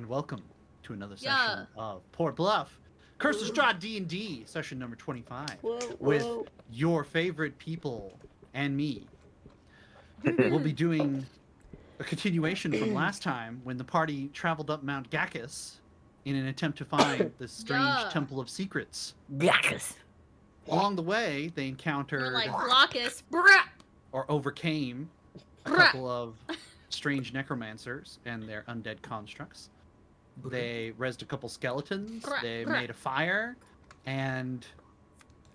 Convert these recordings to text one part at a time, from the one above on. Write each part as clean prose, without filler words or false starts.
and welcome to another session of Port Bluff. Curse of Strahd D&D, session number 25, with your favorite people and me. We'll be doing a continuation from last time when the party traveled up Mount Gacchus in an attempt to find the strange Temple of Secrets. Gacchus. Along the way, they encountered or overcame a couple of strange necromancers and their undead constructs. They rezzed a couple skeletons, they made a fire, and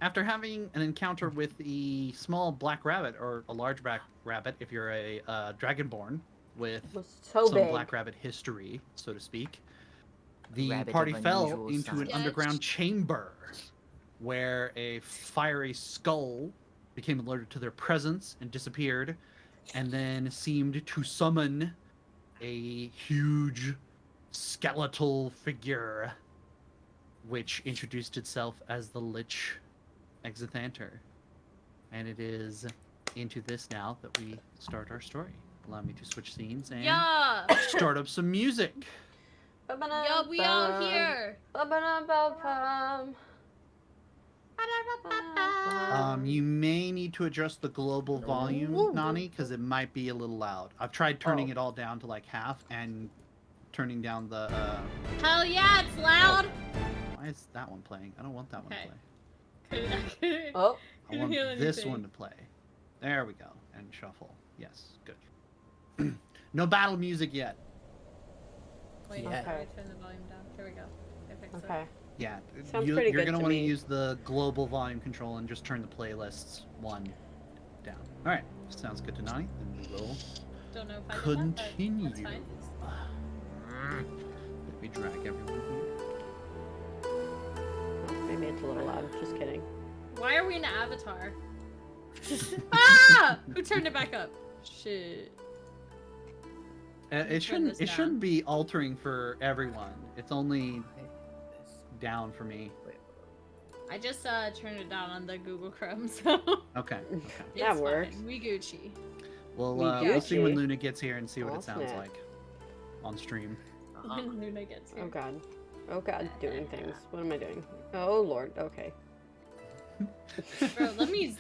after having an encounter with a small black rabbit, or a large black rabbit if you're a dragonborn with some black rabbit history, so to speak, the party fell into an underground chamber where a fiery skull became alerted to their presence and disappeared, and then seemed to summon a huge skeletal figure, which introduced itself as the Lich Exithanter. And it is into this now that we start our story. Allow me to switch scenes and start up some music. Yo, we out here. You may need to adjust the global volume, Nani, because it might be a little loud. I've tried turning it all down to like half and turning down the Hell yeah, it's loud. Why is that one playing? I don't want that one to play. I want this one to play. There we go. And shuffle. Yes, good. No battle music yet. Wait, Yeah. turn the volume down. Here we go. Okay. Yeah, Sounds you're pretty good gonna to want to me. use the global volume control and just turn the playlists one down. All right, sounds good to Nani. Then we will Don't know if I continue. Did that, but that's fine. Let me drag everyone here. Maybe it's a little loud. Just kidding. Why are we in Avatar? Who turned it back up? Shit. It turn this shouldn't down. be altering for everyone. It's only down for me. I just turned it down on the Google Chrome, so Okay. it's That works. fine. We Gucci. Well, Me we'll see when Gucci. Luna gets here and see what Oh, it sounds snap. like on stream. When Luna gets here. Oh god. Oh god, doing things. What am I doing? Oh lord. Okay. Bro, let me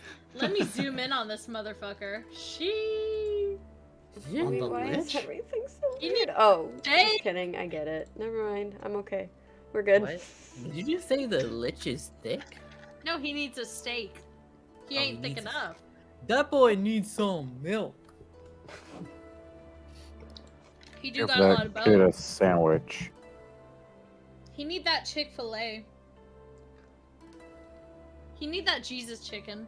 zoom in on this motherfucker. She. On the Why is Lich? everything so You weird? need- Oh, Hey! just kidding. I get it. Never mind. I'm okay. We're good. What? Did you say the Lich is thick? No, he needs a steak. He Oh, ain't he thick needs a- enough. That boy needs some milk. He do Give got a lot of that kid a bones. sandwich. He need that Chick-fil-A. He need that Jesus chicken.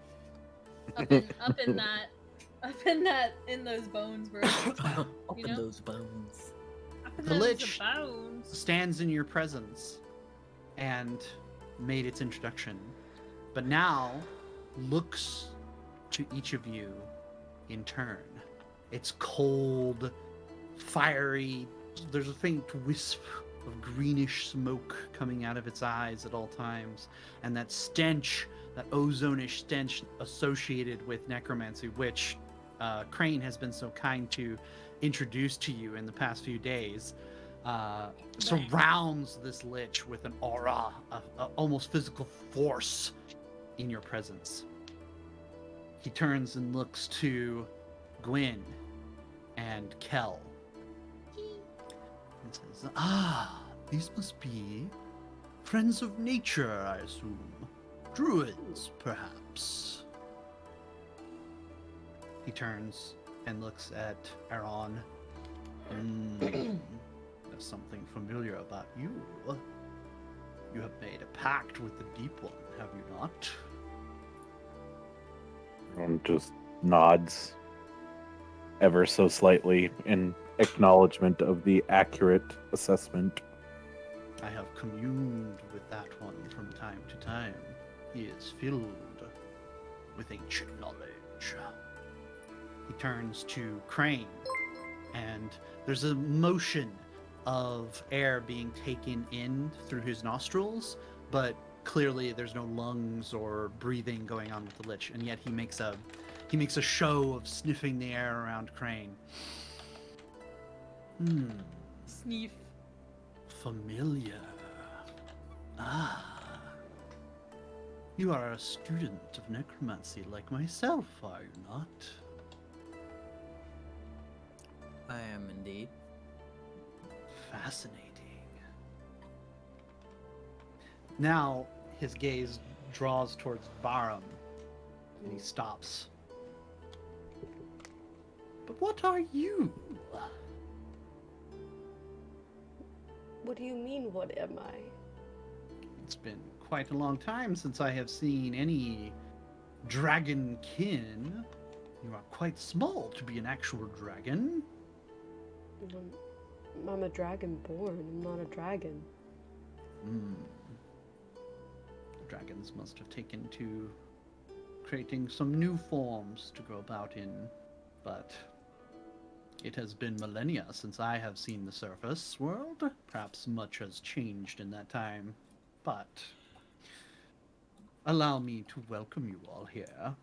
Up in those bones, bro. Up You in know? those bones. Up in The those Lich bones. stands in your presence and made its introduction, but now looks to each of you in turn. It's cold, fiery. There's a faint wisp of greenish smoke coming out of its eyes at all times, and that stench, that ozone-ish stench associated with necromancy, which Crane has been so kind to introduce to you in the past few days, surrounds this Lich with an aura of almost physical force in your presence. He turns and looks to Gwyn and Kel and says, these must be friends of nature, I assume. Druids, perhaps. He turns and looks at Aaron. There's something familiar about you. You have made a pact with the Deep One, have you not? And just nods ever so slightly in acknowledgement of the accurate assessment. I have communed with that one from time to time. He is filled with ancient knowledge. He turns to Crane, and there's a motion of air being taken in through his nostrils, but clearly there's no lungs or breathing going on with the Lich, and yet he makes a show of sniffing the air around Crane. Sneef. familiar. Ah. You are a student of necromancy like myself, are you not? I am indeed. Fascinating. Now, his gaze draws towards Barum, and he stops. But what are you? What do you mean, what am I? It's been quite a long time since I have seen any dragon kin. You are quite small to be an actual dragon. I'm a dragonborn. I'm not a dragon. Dragons must have taken to creating some new forms to go about in, but it has been millennia since I have seen the surface world. Perhaps much has changed in that time, but allow me to welcome you all here.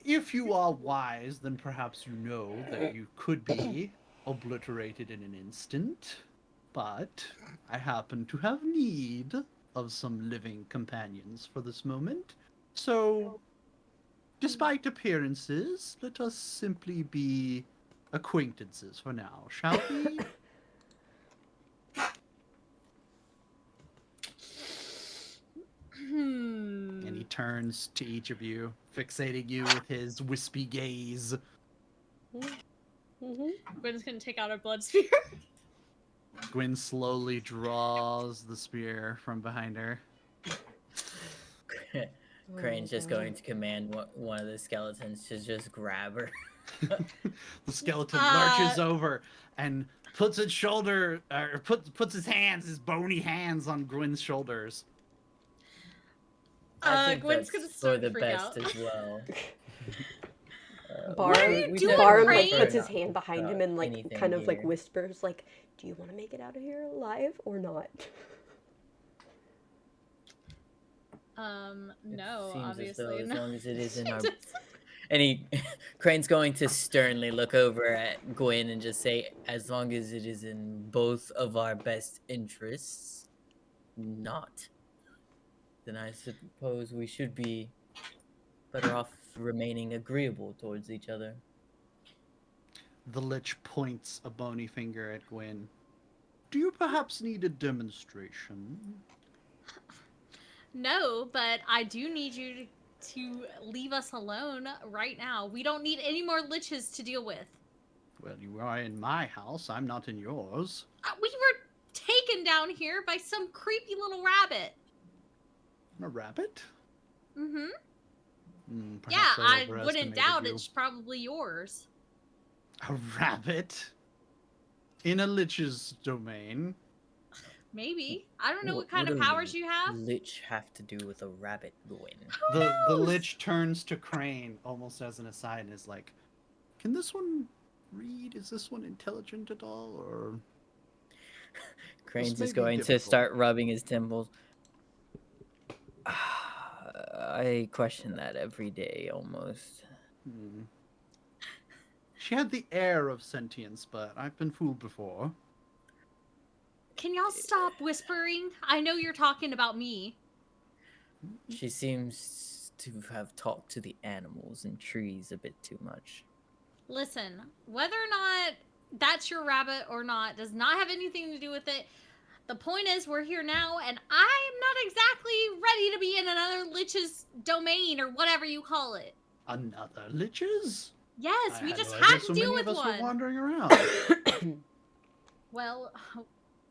If you are wise, then perhaps you know that you could be obliterated in an instant, but I happen to have need of some living companions for this moment. So, despite appearances, let us simply be acquaintances for now, shall we? And he turns to each of you, fixating you with his wispy gaze. Gwen's gonna take out her blood spear. Gwen slowly draws the spear from behind her. Crane's just going to command one of the skeletons to just grab her. The skeleton lurches over and puts its shoulder, or puts his bony hands on Gwen's shoulders. I think Gwen's that's gonna start for the freak best out. as well. What are you doing, Barum Crane? like puts his hand behind him and like anything kind of like here. whispers like, "Do you want to make it out of here alive or not?" No, Seems obviously as though as not. long as it is in our and Crane's going to sternly look over at Gwen and just say, as long as it is in both of our best interests, not, then I suppose we should be better off remaining agreeable towards each other. The Lich points a bony finger at Gwen. Do you perhaps need a demonstration? No, but I do need you to leave us alone right now. We don't need any more liches to deal with. Well, you are in my house. I'm not in yours. We were taken down here by some creepy little rabbit. A rabbit? Mm-hmm. Perhaps Yeah, I overestimated wouldn't doubt you. it's probably yours. A rabbit? In a Lich's domain? Maybe. I don't know what What kind of do powers you have. Lich have to do with a rabbit, Gwen? The knows? Lich turns to Crane almost as an aside and is like, can this one read? Is this one intelligent at all? Or Crane's may just be going to difficult. start rubbing his temples. I question that every day almost. She had the air of sentience, but I've been fooled before. Can y'all stop whispering? I know you're talking about me. She seems to have talked to the animals and trees a bit too much. Listen, whether or not that's your rabbit or not does not have anything to do with it. The point is, we're here now, and I'm not exactly ready to be in another Lich's domain or whatever you call it. Another Liches? Yes, I we had just no idea had so to deal many with of us were one. wandering around. Well,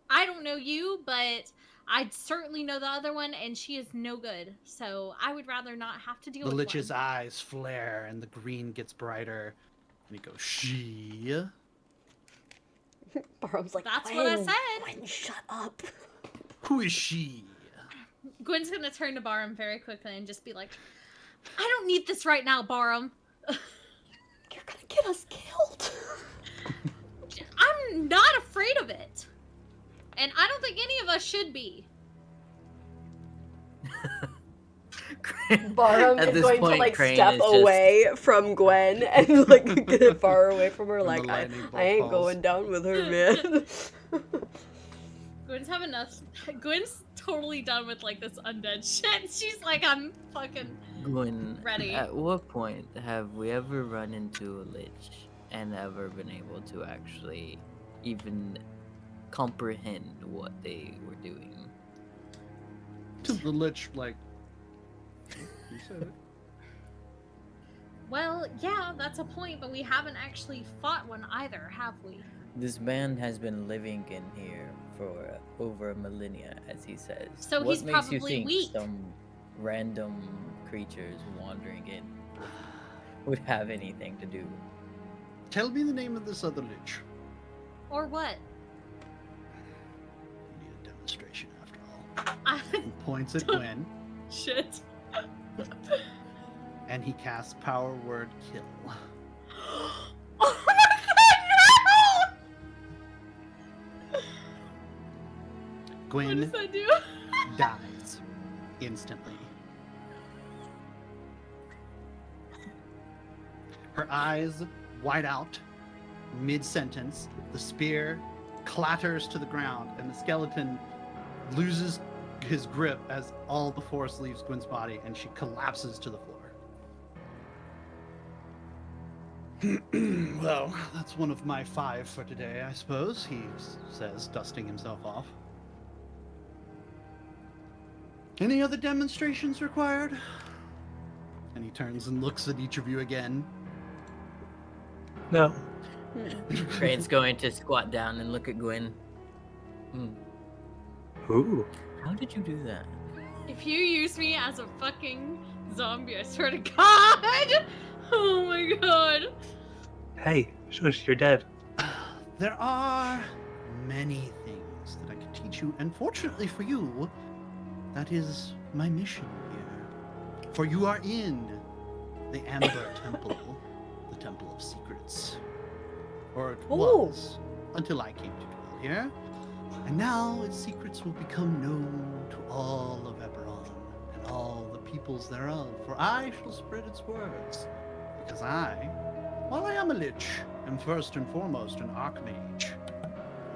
I don't know you, but I certainly know the other one, and she is no good. So I would rather not have to deal The with Lich's one. eyes flare and the green gets brighter. And he goes, she? Barum's like, That's Gwen, what I said. Gwen, shut up. Who is she? Gwen's gonna turn to Barum very quickly and just be like, I don't need this right now, Barum. You're gonna get us killed. I'm not afraid of it. And I don't think any of us should be. Barum At is this going point, to like Crane step is just- away from Gwen and like get far away from her. And the Like, lightning bolt I ain't falls. going down with her, man. Gwen's having enough. Gwen's totally done with like this undead shit. She's like, I'm fucking Gwyn, ready. at what point have we ever run into a lich and ever been able to actually even comprehend what they were doing? The lich, like, you said it. Well, yeah, that's a point, but we haven't actually fought one either, have we? This man has been living in here for over a millennia, as he says. So what he's makes you probably think weak. some random creatures wandering in would have anything to do? Tell me the name of this other lich. Or what? I need a demonstration after all. I... He points at Gwen, Shit. and he casts Power Word Kill. Oh my god, no! What Gwen does that do? dies instantly. Her eyes wide out, mid-sentence. The spear clatters to the ground, and the skeleton loses his grip as all the force leaves Gwen's body, and she collapses to the floor. Well, that's one of my 5 for today, I suppose, he says, dusting himself off. Any other demonstrations required? And he turns and looks at each of you again. No. Crane's going to squat down and look at Gwyn. Ooh. How did you do that? If you use me as a fucking zombie, I swear to God! Oh my god. Hey, shush, you're dead. There are many things that I could teach you, and fortunately for you, that is my mission here. For you are in the Amber Temple, the Temple of Secrets. Or it was, until I came to dwell here. And now its secrets will become known to all of Eberron, and all the peoples thereof, for I shall spread its words. Because I, while I am a lich, am first and foremost an archmage.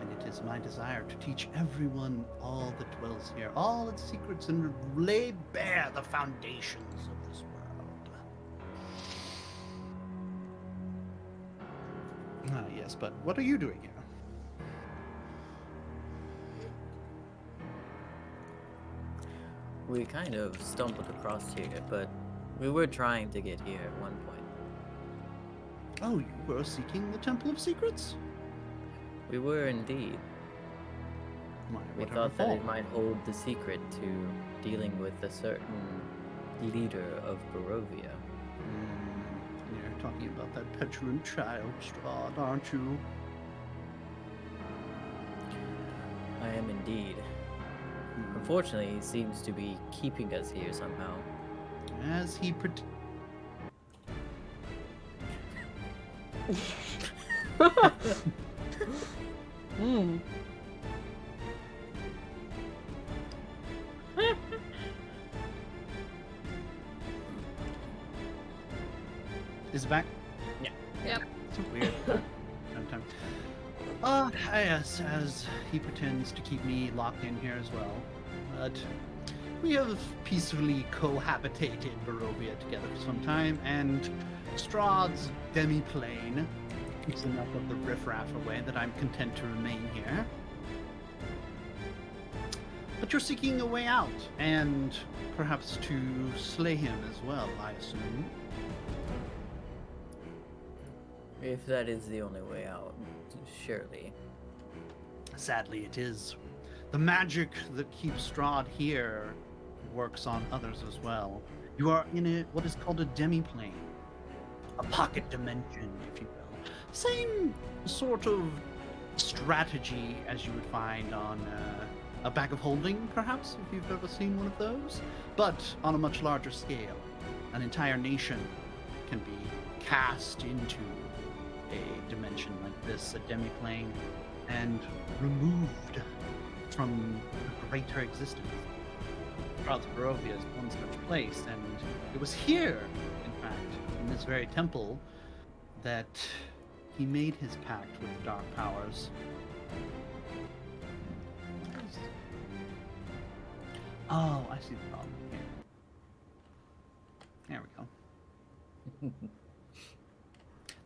And it is my desire to teach everyone all that dwells here, all its secrets, and lay bare the foundations of this world. Ah, yes, but what are you doing here? We kind of stumbled across here, but we were trying to get here at one point. Oh, you were seeking the Temple of Secrets? We were indeed. My, We whatever thought that fault. it might hold the secret to dealing with a certain leader of Barovia. You're talking about that petulant child, Strahd, aren't you? I am indeed. Unfortunately, he seems to be keeping us here somehow. As he Is it back? Yeah. Yep. It's weird. Sometimes. Yes, as he pretends to keep me locked in here as well. But we have peacefully cohabitated Barovia together for some time, and Strahd's demi-plane keeps enough of the riffraff away that I'm content to remain here. But you're seeking a way out, and perhaps to slay him as well, I assume. If that is the only way out, surely. Sadly, it is. The magic that keeps Strahd here works on others as well. You are in what is called a demi-plane. A pocket dimension, if you will. Same sort of strategy as you would find on a bag of holding, perhaps, if you've ever seen one of those. But on a much larger scale. An entire nation can be cast into a dimension like this, a demi-plane, and removed from a greater existence. Strahd's Barovia is one such place, and it was here, in fact, in this very temple, that he made his pact with the Dark Powers. Oh, I see the problem. Here. There we go.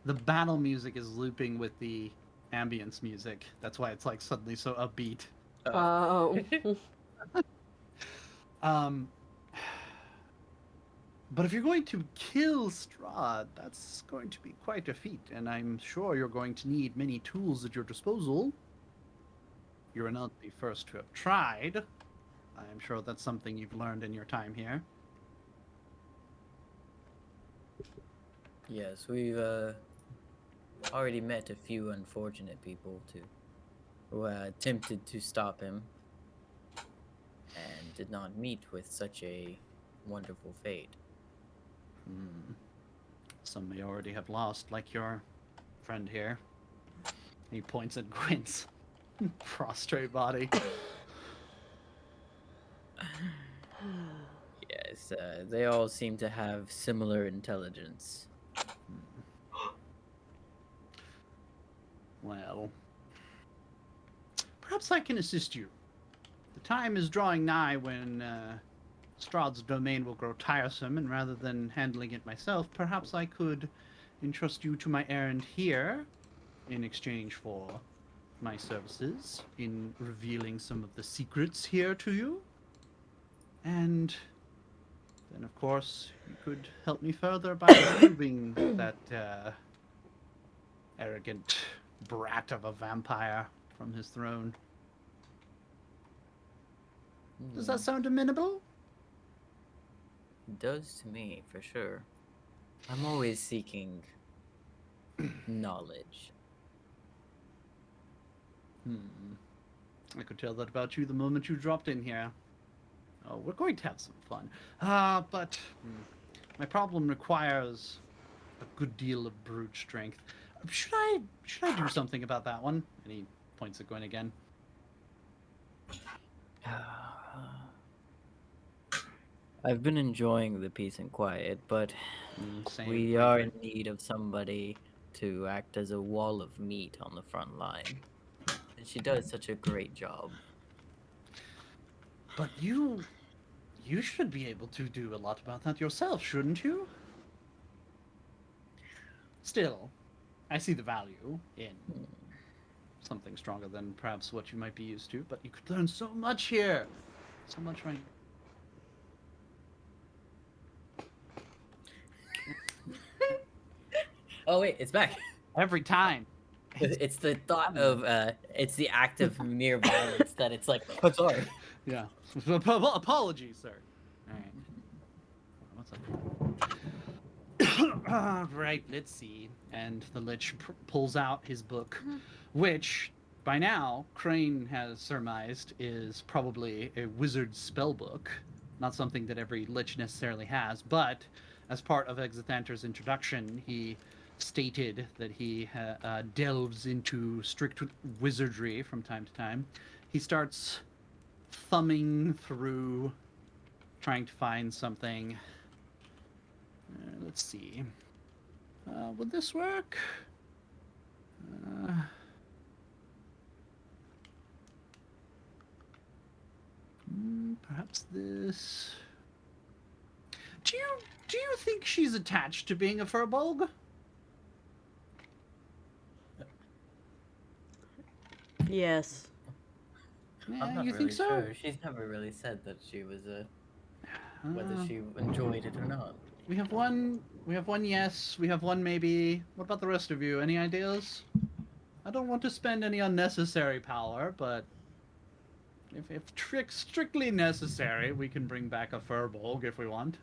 The battle music is looping with the ambience music. That's why it's like suddenly so upbeat. Oh. But if you're going to kill Strahd, that's going to be quite a feat, and I'm sure you're going to need many tools at your disposal. You're not the first to have tried. I'm sure that's something you've learned in your time here. Yes, we've already met a few unfortunate people who attempted to stop him and did not meet with such a wonderful fate. Some may already have lost, like your friend here. He points at Gwyn's prostrate body. Yes, they all seem to have similar intelligence. Well, perhaps I can assist you. The time is drawing nigh when Strahd's domain will grow tiresome, and rather than handling it myself, perhaps I could entrust you to my errand here in exchange for my services in revealing some of the secrets here to you. And then, of course, you could help me further by removing that arrogant brat of a vampire from his throne. Does that sound amenable? It does to me, for sure. I'm always seeking knowledge. I could tell that about you the moment you dropped in here. Oh, we're going to have some fun. But my problem requires a good deal of brute strength. Should I do something about that one? And he points at Gwen again. I've been enjoying the peace and quiet, but Same, we are in need of somebody to act as a wall of meat on the front line. And she does such a great job. But you should be able to do a lot about that yourself, shouldn't you? Still, I see the value in something stronger than perhaps what you might be used to, but you could learn so much here. So much right. Oh wait, it's back. Every time. It's the thought of it's the act of mere violence that it's like, I'm sorry. Yeah. Apologies, sir. All right. What's up? Right, let's see. And the Lich pulls out his book, which by now Crane has surmised is probably a wizard's spell book, not something that every Lich necessarily has, but as part of Exithanter's introduction, he stated that he delves into strict wizardry from time to time. He starts thumbing through, trying to find something. Let's see. Would this work? Perhaps this. Do you think she's attached to being a furbolg? Yes. Yeah, I'm not you really think so? sure. She's never really said that she was whether she enjoyed it or not. We have one yes, we have one maybe. What about the rest of you? Any ideas? I don't want to spend any unnecessary power, but if strictly necessary, we can bring back a furbolg if we want.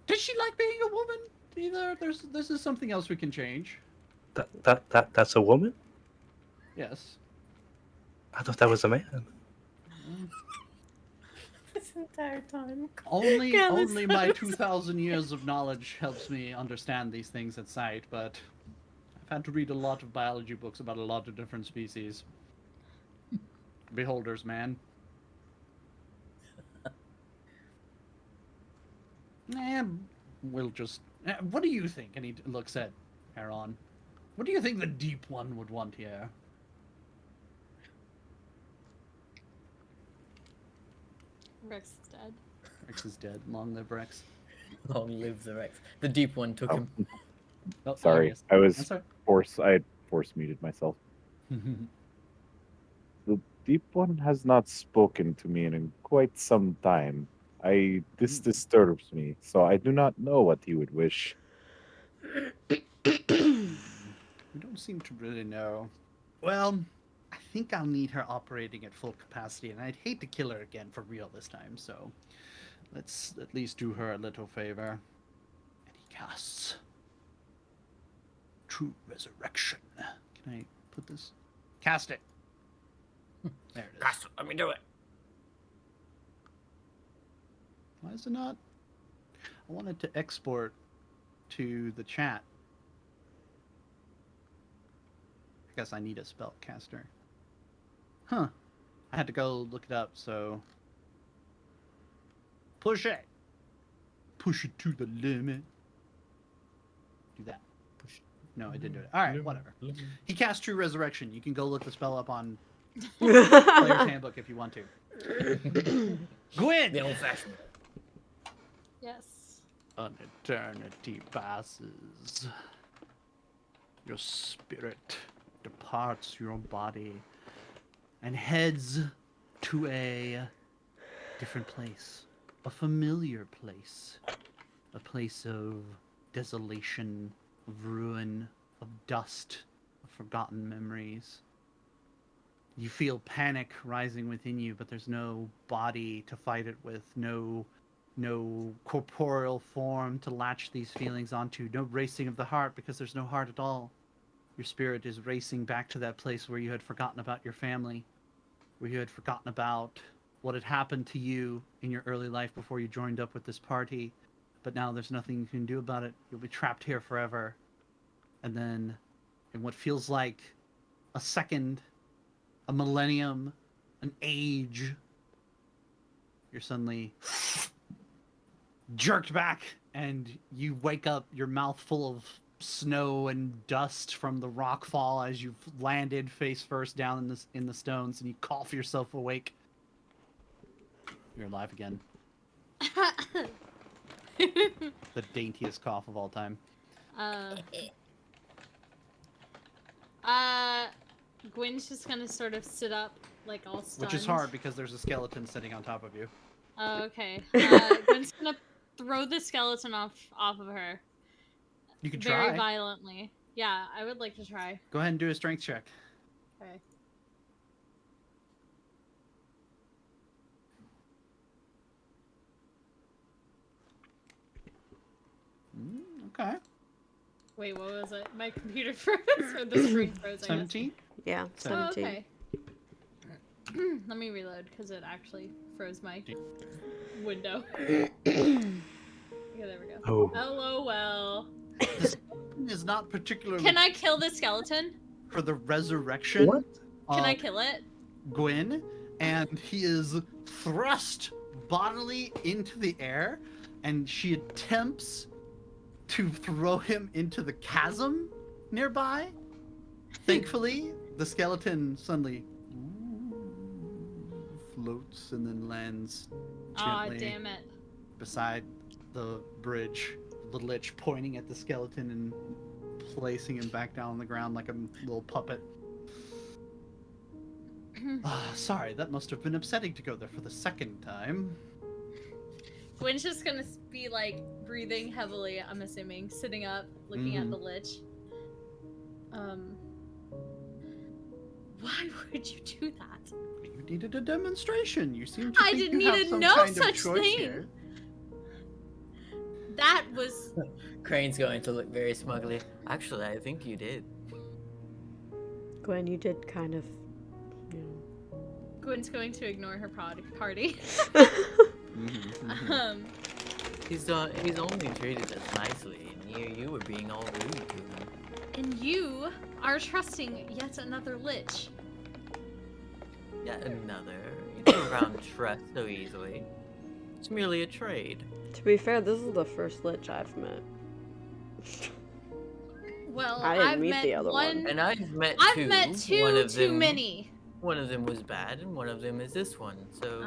Does she like being a woman? Either this is something else we can change. That's a woman? Yes. I thought that was a man. This entire time. Only my 2,000 years of knowledge helps me understand these things at sight, but I've had to read a lot of biology books about a lot of different species. Beholders, man. We'll just... what do you think? And he looks at Aaron. What do you think the deep one would want here? Rex is dead. Rex is dead. Long live Rex. Long live the Rex. The deep one took him. Oh, Sorry, yes. I was I'm sorry. I had force muted myself. The deep one has not spoken to me in quite some time. This disturbs me, so I do not know what he would wish. We don't seem to really know. Well, I think I'll need her operating at full capacity, and I'd hate to kill her again for real this time, so let's at least do her a little favor. And he casts True Resurrection. Can I put this? Cast it. There it is. Let me do it. Why is it not? I wanted to export to the chat. I guess I need a spellcaster. Huh. I had to go look it up, so... Push it! Push it to the limit. Do that. Push. No, I didn't do it. Alright, whatever. He cast True Resurrection. You can go look the spell up on Player's Handbook if you want to. Gwyn! The old-fashioned. Yes. An eternity passes. Your spirit departs your body and heads to a different place. A familiar place. A place of desolation, of ruin, of dust, of forgotten memories. You feel panic rising within you, but there's no body to fight it with, no corporeal form to latch these feelings onto, no racing of the heart because there's no heart at all. Your spirit is racing back to that place where you had forgotten about your family, where you had forgotten about what had happened to you in your early life before you joined up with this party, but now there's nothing you can do about it. You'll be trapped here forever. And then, in what feels like a second, a millennium, an age, you're suddenly jerked back, and you wake up, your mouth full of snow and dust from the rock fall as you've landed face first down in the stones, and you cough yourself awake. You're alive again. The daintiest cough of all time. Gwyn's just gonna sort of sit up, like all stunned. Which is hard because there's a skeleton sitting on top of you. Oh, okay. Gwyn's gonna throw the skeleton off of her. You can try. Very violently. Yeah, I would like to try. Go ahead and do a strength check. Okay. Okay. Wait, what was it? My computer froze or the screen froze? 17? Yeah, 17. Oh, okay. Let me reload because it actually froze my window. Yeah, there we go. Oh. LOL. This is not particularly Can I kill the skeleton? for the resurrection. What? Can I kill it? Gwyn, and he is thrust bodily into the air, and she attempts to throw him into the chasm nearby. Thankfully, the skeleton suddenly floats and then lands Aw, gently damn it. beside the bridge. The lich pointing at the skeleton and placing him back down on the ground like a little puppet. Sorry, that must have been upsetting to go there for the second time. Gwyn's just gonna be like breathing heavily, I'm assuming, sitting up, looking at the lich. Why would you do that? You needed a demonstration. You seem to I think didn't you need have to some know kind of such choice thing. here. That was Crane's going to look very smugly. Actually, I think you did. Gwen, you did kind of, you know. Gwyn's going to ignore her party. He's only treated us nicely, and you were being all rude to him. And you are trusting yet another lich. Yet another. You throw around trust so easily. It's merely a trade. To be fair, this is the first lich I've met. Well, I didn't I've meet met the other one. one. And I've met two. One One of of too them, many. One of them was bad, and one of them is this one. So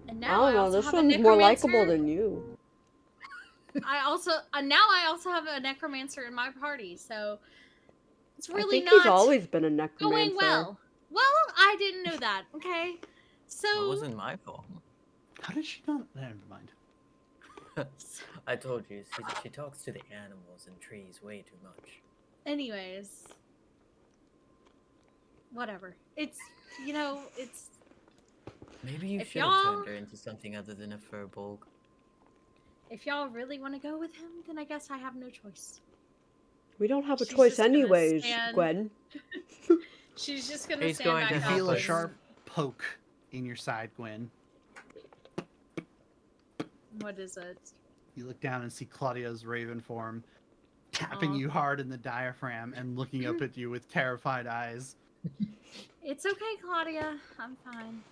And I now don't know. also This have a one's more necromancer. likable than you. I also have a necromancer in my party, so it's really I think not he's always been a necromancer. going well. Well, I didn't know that. Okay, so It wasn't my fault. How did she not? Never mind. I told you, she talks to the animals and trees way too much. anyways, whatever. It's it's Maybe you If should have y'all- turned her into something other than a furbolg. if y'all really want to go with him, then I guess I have no choice. We don't have a She's choice just gonna anyways, stand- Gwen. She's just gonna He's stand going back to You up. feel a help us. sharp poke in your side, Gwen. What is it? You look down and see Claudia's raven form tapping Aw. you hard in the diaphragm and looking up at you with terrified eyes. It's okay, Claudia. I'm fine.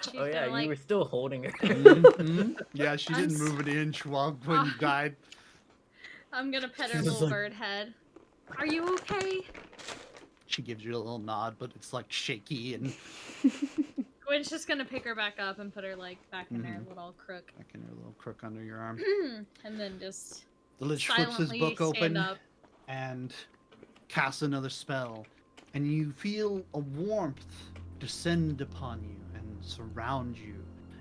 She's Oh yeah, gonna, you were still holding her. Mhm. Yeah, she I'm didn't s- move an inch while Gwen died. I'm gonna pet her She's just little like- bird head. Are you okay? She gives you a little nod, but it's like shaky and Gwen's just gonna pick her back up and put her like back in her Mhm. little crook, like in a little crook under your arm. and then just The Lich flips his silently book stand open up. and casts another spell, and you feel a warmth descend upon you and surround you.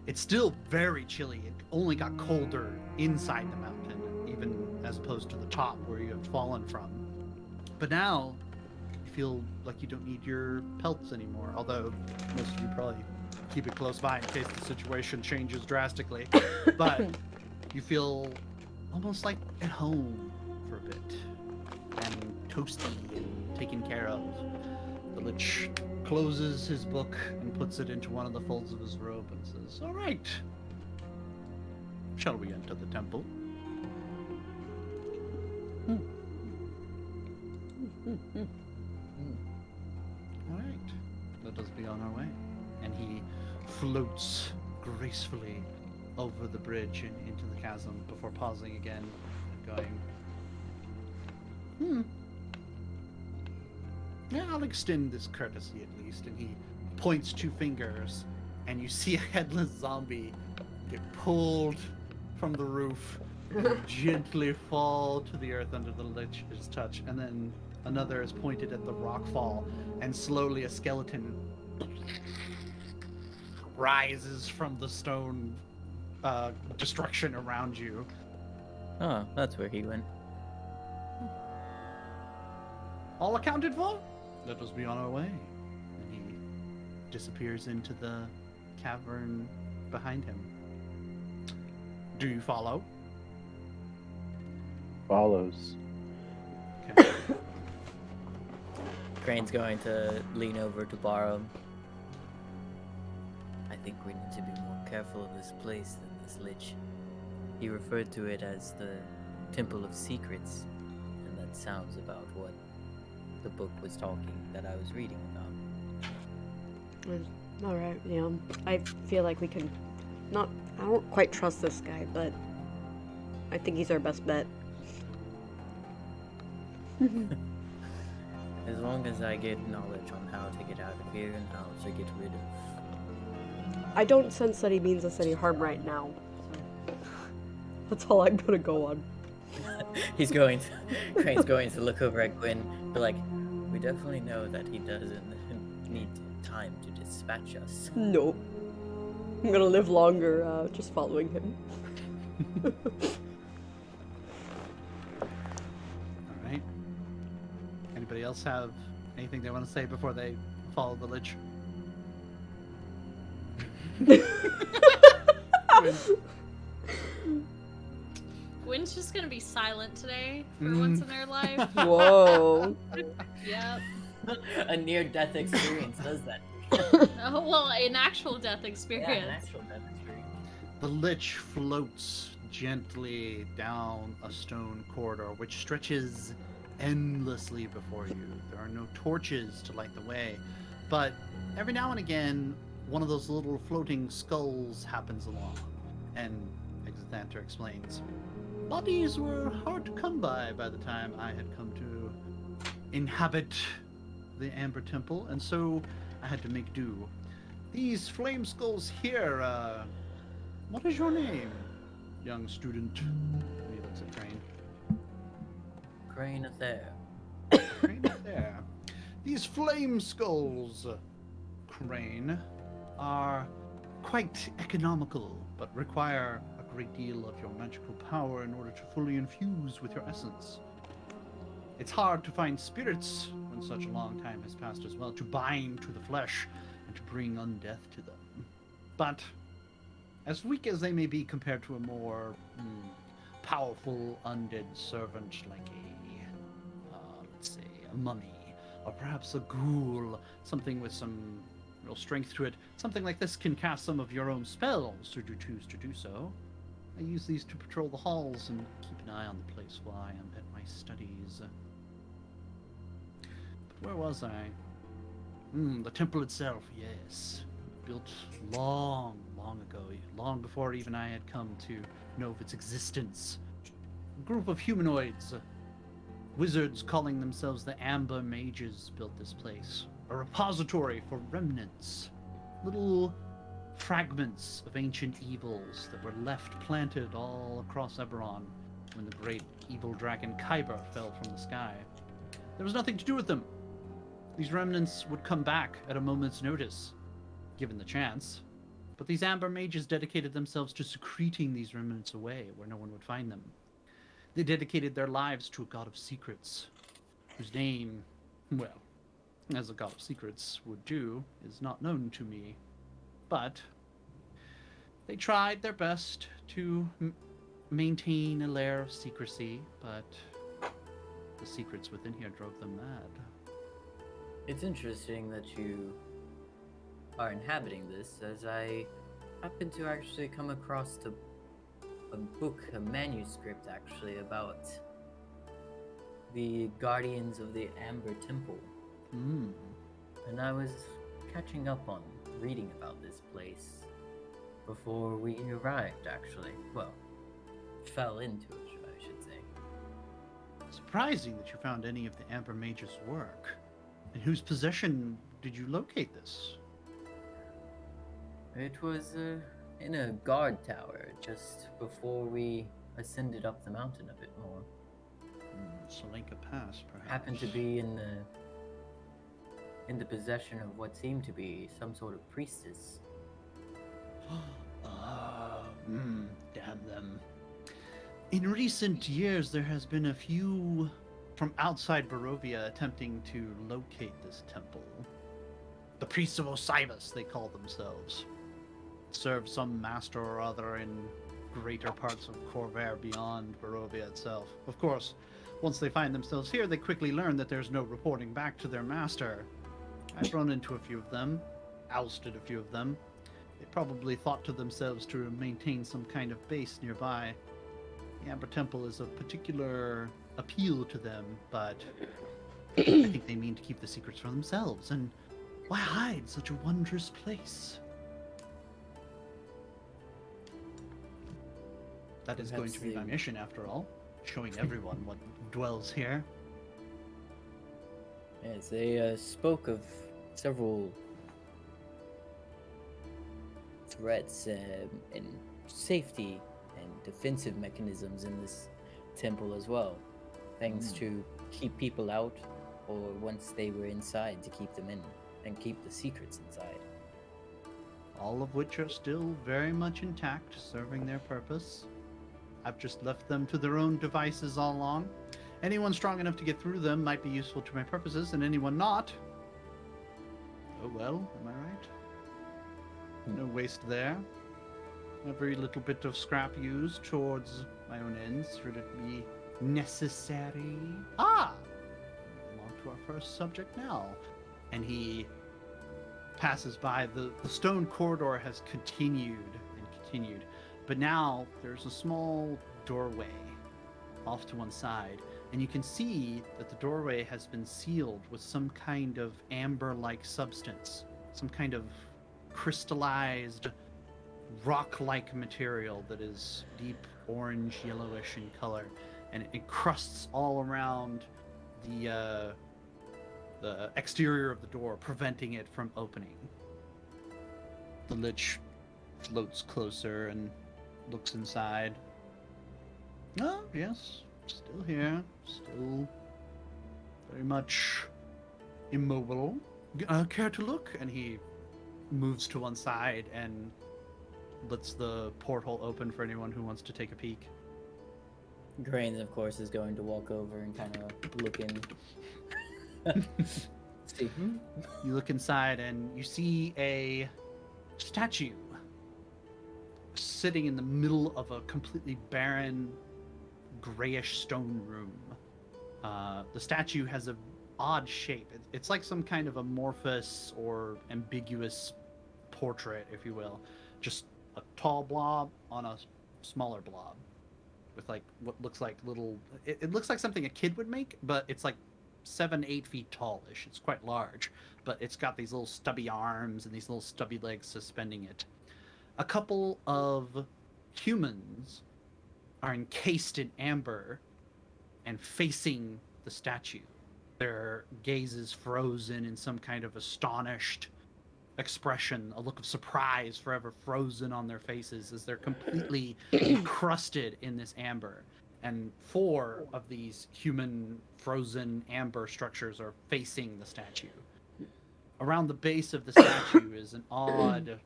It's still very chilly. It only got colder inside the mountain, even as opposed to the top where you had fallen from. But now you feel like you don't need your pelts anymore, although most of you probably keep it close by in case the situation changes drastically. But you feel almost like at home for a bit, and toasty and taken care of. The Lich closes his book and puts it into one of the folds of his robe and says, "All right, shall we enter the temple?" All right, let us be on our way. And he floats gracefully over the bridge and into the chasm before pausing again and going, yeah, I'll extend this courtesy at least. And he points two fingers, and you see a headless zombie get pulled from the roof and gently fall to the earth under the Lich's touch. And then another is pointed at the rock fall, and slowly a skeleton rises from the stone destruction around you. Oh, that's where he went. All accounted for? Let us be on our way. And he disappears into the cavern behind him. Do you follow? Follows. Okay. Crane's going to lean over to borrow. I think we need to be more careful of this place than this Lich. He referred to it as the Temple of Secrets, and that sounds about what the book was talking that I was reading about. Alright, yeah. I feel like we can not... I don't quite trust this guy, but I think he's our best bet. As long as I get knowledge on how to get out of here and how to get rid of... I don't sense that he means us any harm right now. That's all I'm gonna go on. He's going to... Crane's going to look over at Gwyn, be like, we definitely know that he doesn't need time to dispatch us. Nope. I'm gonna live longer just following him. All right. Anybody else have anything they want to say before they follow the Lich? Gwen's just gonna be silent today for once in their life. Whoa. Yep. A near-death experience does that. Oh, well, an actual death Yeah, experience. an actual death experience. The Lich floats gently down a stone corridor which stretches endlessly before you. There are no torches to light the way, but every now and again, one of those little floating skulls happens along. And Exanther explains, bodies were hard to come by the time I had come to inhabit the Amber Temple, and so I had to make do. These flame skulls here, what is your name, young student? And he looks at Crane. Crane there. Crane there. These flame skulls, Crane, are quite economical, but require a great deal of your magical power in order to fully infuse with your essence. It's hard to find spirits when such a long time has passed as well, to bind to the flesh and to bring undeath to them. But as weak as they may be compared to a more powerful undead servant like let's say, a mummy, or perhaps a ghoul, something with some real strength to it, something like this can cast some of your own spells should you choose to do so. I use these to patrol the halls and keep an eye on the place while I am at my studies. But where was I? The temple itself, yes. Built long ago, long before even I had come to know of its existence. A group of humanoids, wizards calling themselves the Amber Mages, built this place. A repository for remnants. Little fragments of ancient evils that were left planted all across Eberron when the great evil dragon Kyber fell from the sky. There was nothing to do with them. These remnants would come back at a moment's notice, given the chance. But these Amber Mages dedicated themselves to secreting these remnants away where no one would find them. They dedicated their lives to a god of secrets, whose name, well, as a god of secrets would do, is not known to me. But they tried their best to maintain a lair of secrecy, but the secrets within here drove them mad. It's interesting that you are inhabiting this, as I happen to actually come across a book, a manuscript actually, about the Guardians of the Amber Temple. And I was catching up on reading about this place before we arrived, actually. Well, fell into it, I should say. Surprising that you found any of the Amber Mage's work. In whose possession did you locate this? It was in a guard tower just before we ascended up the mountain a bit more. Salenka Pass, perhaps. Happened to be in the possession of what seemed to be some sort of priestess. Damn them. In recent years, there has been a few from outside Barovia attempting to locate this temple. The priests of Osiris, they call themselves. Serve some master or other in greater parts of Corvair beyond Barovia itself. Of course, once they find themselves here, they quickly learn that there's no reporting back to their master. I've run into a few of them, ousted a few of them. They probably thought to themselves to maintain some kind of base nearby. The Amber Temple is of particular appeal to them, but I think they mean to keep the secrets for themselves. And why hide such a wondrous place? That is going to be my mission, after all. Showing everyone what dwells here. Yes, they spoke of several threats and safety and defensive mechanisms in this temple as well. Things to keep people out, or once they were inside, to keep them in and keep the secrets inside. All of which are still very much intact, serving their purpose. I've just left them to their own devices all along. Anyone strong enough to get through them might be useful to my purposes, and anyone not, oh well, am I right? No waste there. Every little bit of scrap used towards my own ends, should it be necessary. On to our first subject now. And he passes by. The stone corridor has continued and continued. But now there's a small doorway off to one side, and you can see that the doorway has been sealed with some kind of amber-like substance, some kind of crystallized rock-like material that is deep orange, yellowish in color, and it encrusts all around the exterior of the door, preventing it from opening. The lich floats closer and looks inside. Oh, yes, still here, still very much immobile. Care to look? And he moves to one side and lets the porthole open for anyone who wants to take a peek. Grains, of course, is going to walk over and kind of look in. See. You look inside and you see a statue sitting in the middle of a completely barren, grayish stone room. The statue has an odd shape. It's like some kind of amorphous or ambiguous portrait, if you will. Just a tall blob on a smaller blob with like what looks like little... It looks like something a kid would make, but it's like 7-8 feet tallish. It's quite large, but it's got these little stubby arms and these little stubby legs suspending it. A couple of humans are encased in amber and facing the statue. Their gazes frozen in some kind of astonished expression, a look of surprise forever frozen on their faces as they're completely encrusted in this amber. And 4 of these human frozen amber structures are facing the statue. Around the base of the statue is an odd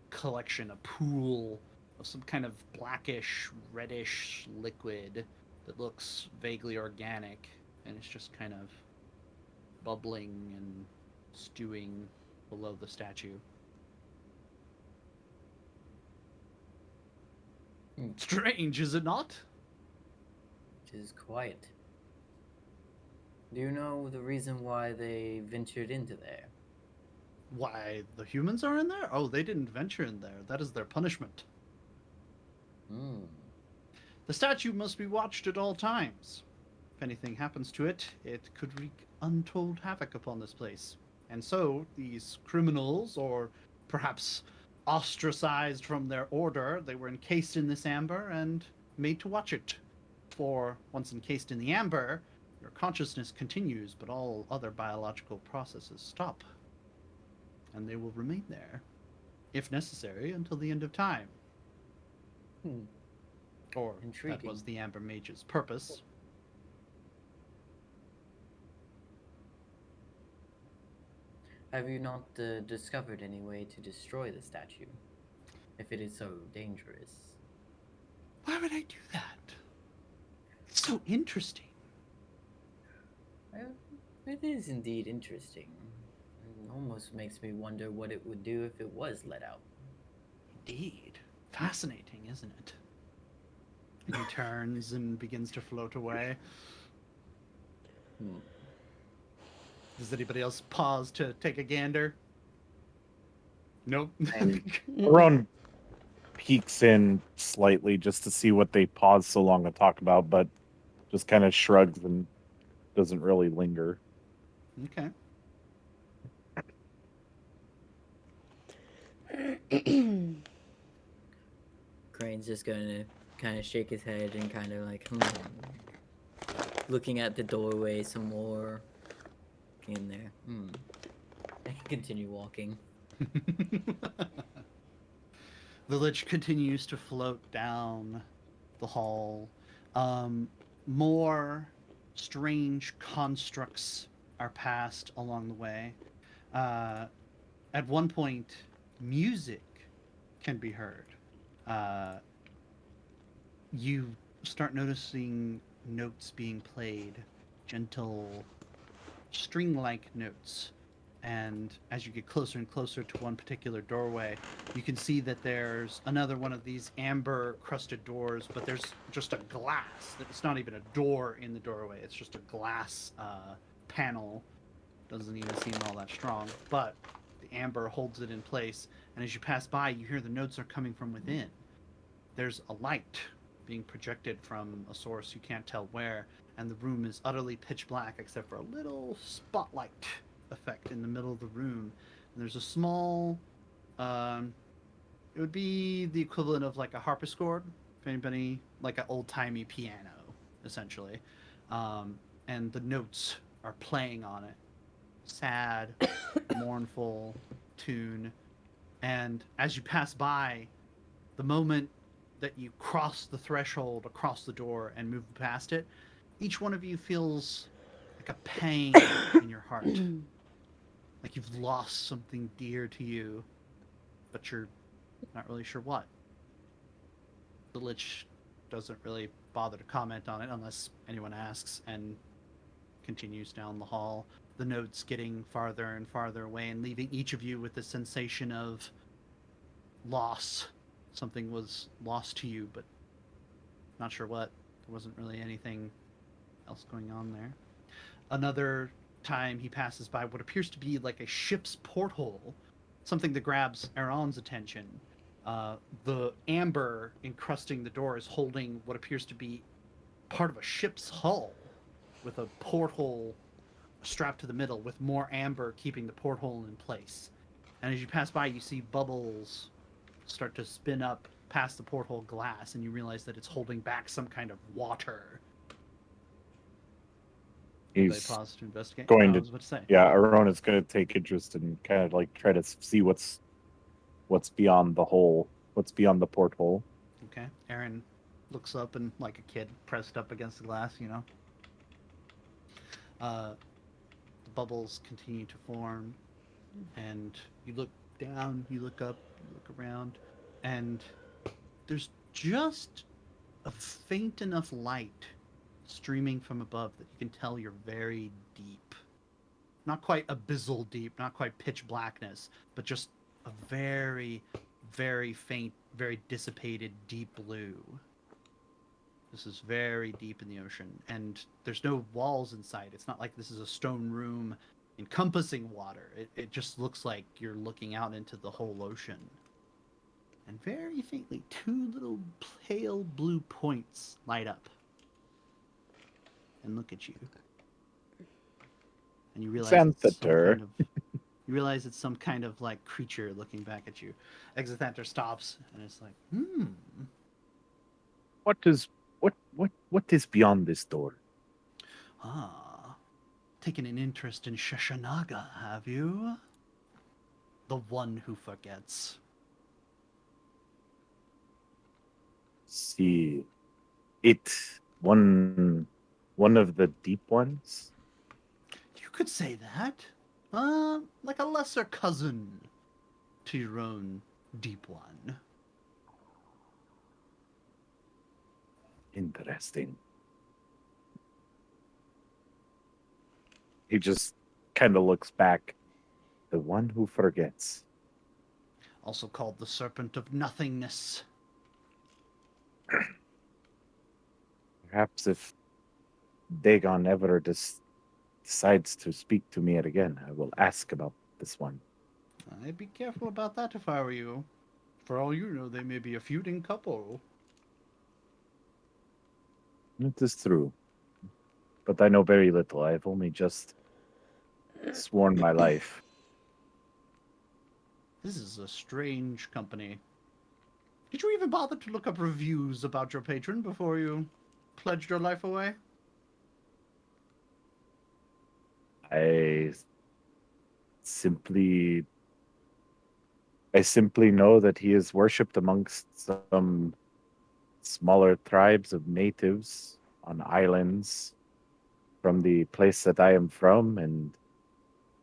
collection, a pool of some kind of blackish, reddish liquid that looks vaguely organic, and it's just kind of bubbling and stewing below the statue. Strange, is it not? It is quite. Do you know the reason why they ventured into there? Why, the humans are in there? Oh, they didn't venture in there. That is their punishment. Hmm. The statue must be watched at all times. If anything happens to it, it could wreak untold havoc upon this place. And so, these criminals, or perhaps ostracized from their order, they were encased in this amber and made to watch it. For once encased in the amber, your consciousness continues, but all other biological processes stop. And they will remain there, if necessary, until the end of time. Or Intriguing. that was the Amber Mage's purpose. Have you not discovered any way to destroy the statue, if it is so dangerous? Why would I do that? It's so interesting. It is indeed interesting. It almost makes me wonder what it would do if it was let out. Indeed. Fascinating, isn't it? And he turns and begins to float away. Does anybody else pause to take a gander? Nope. Ron peeks in slightly just to see what they paused so long to talk about, but just kind of shrugs and doesn't really linger. Okay. Crane's just gonna kind of shake his head and kind of like, looking at the doorway some more. In there. And continue walking. The lich continues to float down the hall. More strange constructs are passed along the way. At one point, music can be heard. You start noticing notes being played, gentle string-like notes. And as you get closer and closer to one particular doorway, you can see that there's another one of these amber-crusted doors, but there's just a glass. It's not even a door in the doorway. It's just a glass panel. Doesn't even seem all that strong, but the amber holds it in place. And as you pass by, you hear the notes are coming from within. There's a light being projected from a source you can't tell where, and the room is utterly pitch black except for a little spotlight effect in the middle of the room. And there's a small, it would be the equivalent of like a harpsichord, if anybody, like an old-timey piano, essentially. And the notes are playing on it. Sad, mournful tune. And as you pass by, the moment that you cross the threshold, across the door, and move past it, each one of you feels like a pang in your heart. Like you've lost something dear to you, but you're not really sure what. The Lich doesn't really bother to comment on it unless anyone asks, and continues down the hall, the notes getting farther and farther away and leaving each of you with the sensation of loss. Something was lost to you, but not sure what. There wasn't really anything else going on there. Another time he passes by what appears to be like a ship's porthole, something that grabs Aaron's attention. The amber encrusting the door is holding what appears to be part of a ship's hull with a porthole strapped to the middle with more amber keeping the porthole in place. And as you pass by, you see bubbles start to spin up past the porthole glass, and you realize that it's holding back some kind of water. They He's pause to investigate. going I to, was about to say. yeah, Arona's going to take interest and kind of like try to see what's beyond the hole, what's beyond the porthole. Okay. Aaron looks up and, like a kid pressed up against the glass, you know. The bubbles continue to form, and you look down, you look up, you look around, and there's just a faint enough light streaming from above that you can tell you're very deep. Not quite abyssal deep, not quite pitch blackness, but just a very, very faint, very dissipated deep blue. This is very deep in the ocean, and there's no walls inside. It's not like this is a stone room encompassing water. It just looks like you're looking out into the whole ocean. And very faintly, two little pale blue points light up and look at you. And you realize you realize it's some kind of like creature looking back at you. Exithanter stops and it's like, What is beyond this door? Taken an interest in Shashanaga, have you? The one who forgets. See, it one of the deep ones. You could say that. Like a lesser cousin to your own deep one. Interesting. He just kind of looks back. The one who forgets. Also called the Serpent of Nothingness. Perhaps if Dagon ever decides to speak to me again, I will ask about this one. I'd be careful about that if I were you. For all you know, they may be a feuding couple. It is true. But I know very little. I've only just sworn my life. This is a strange company. Did you even bother to look up reviews about your patron before you pledged your life away? I simply know that he is worshipped amongst some smaller tribes of natives on islands from the place that I am from, and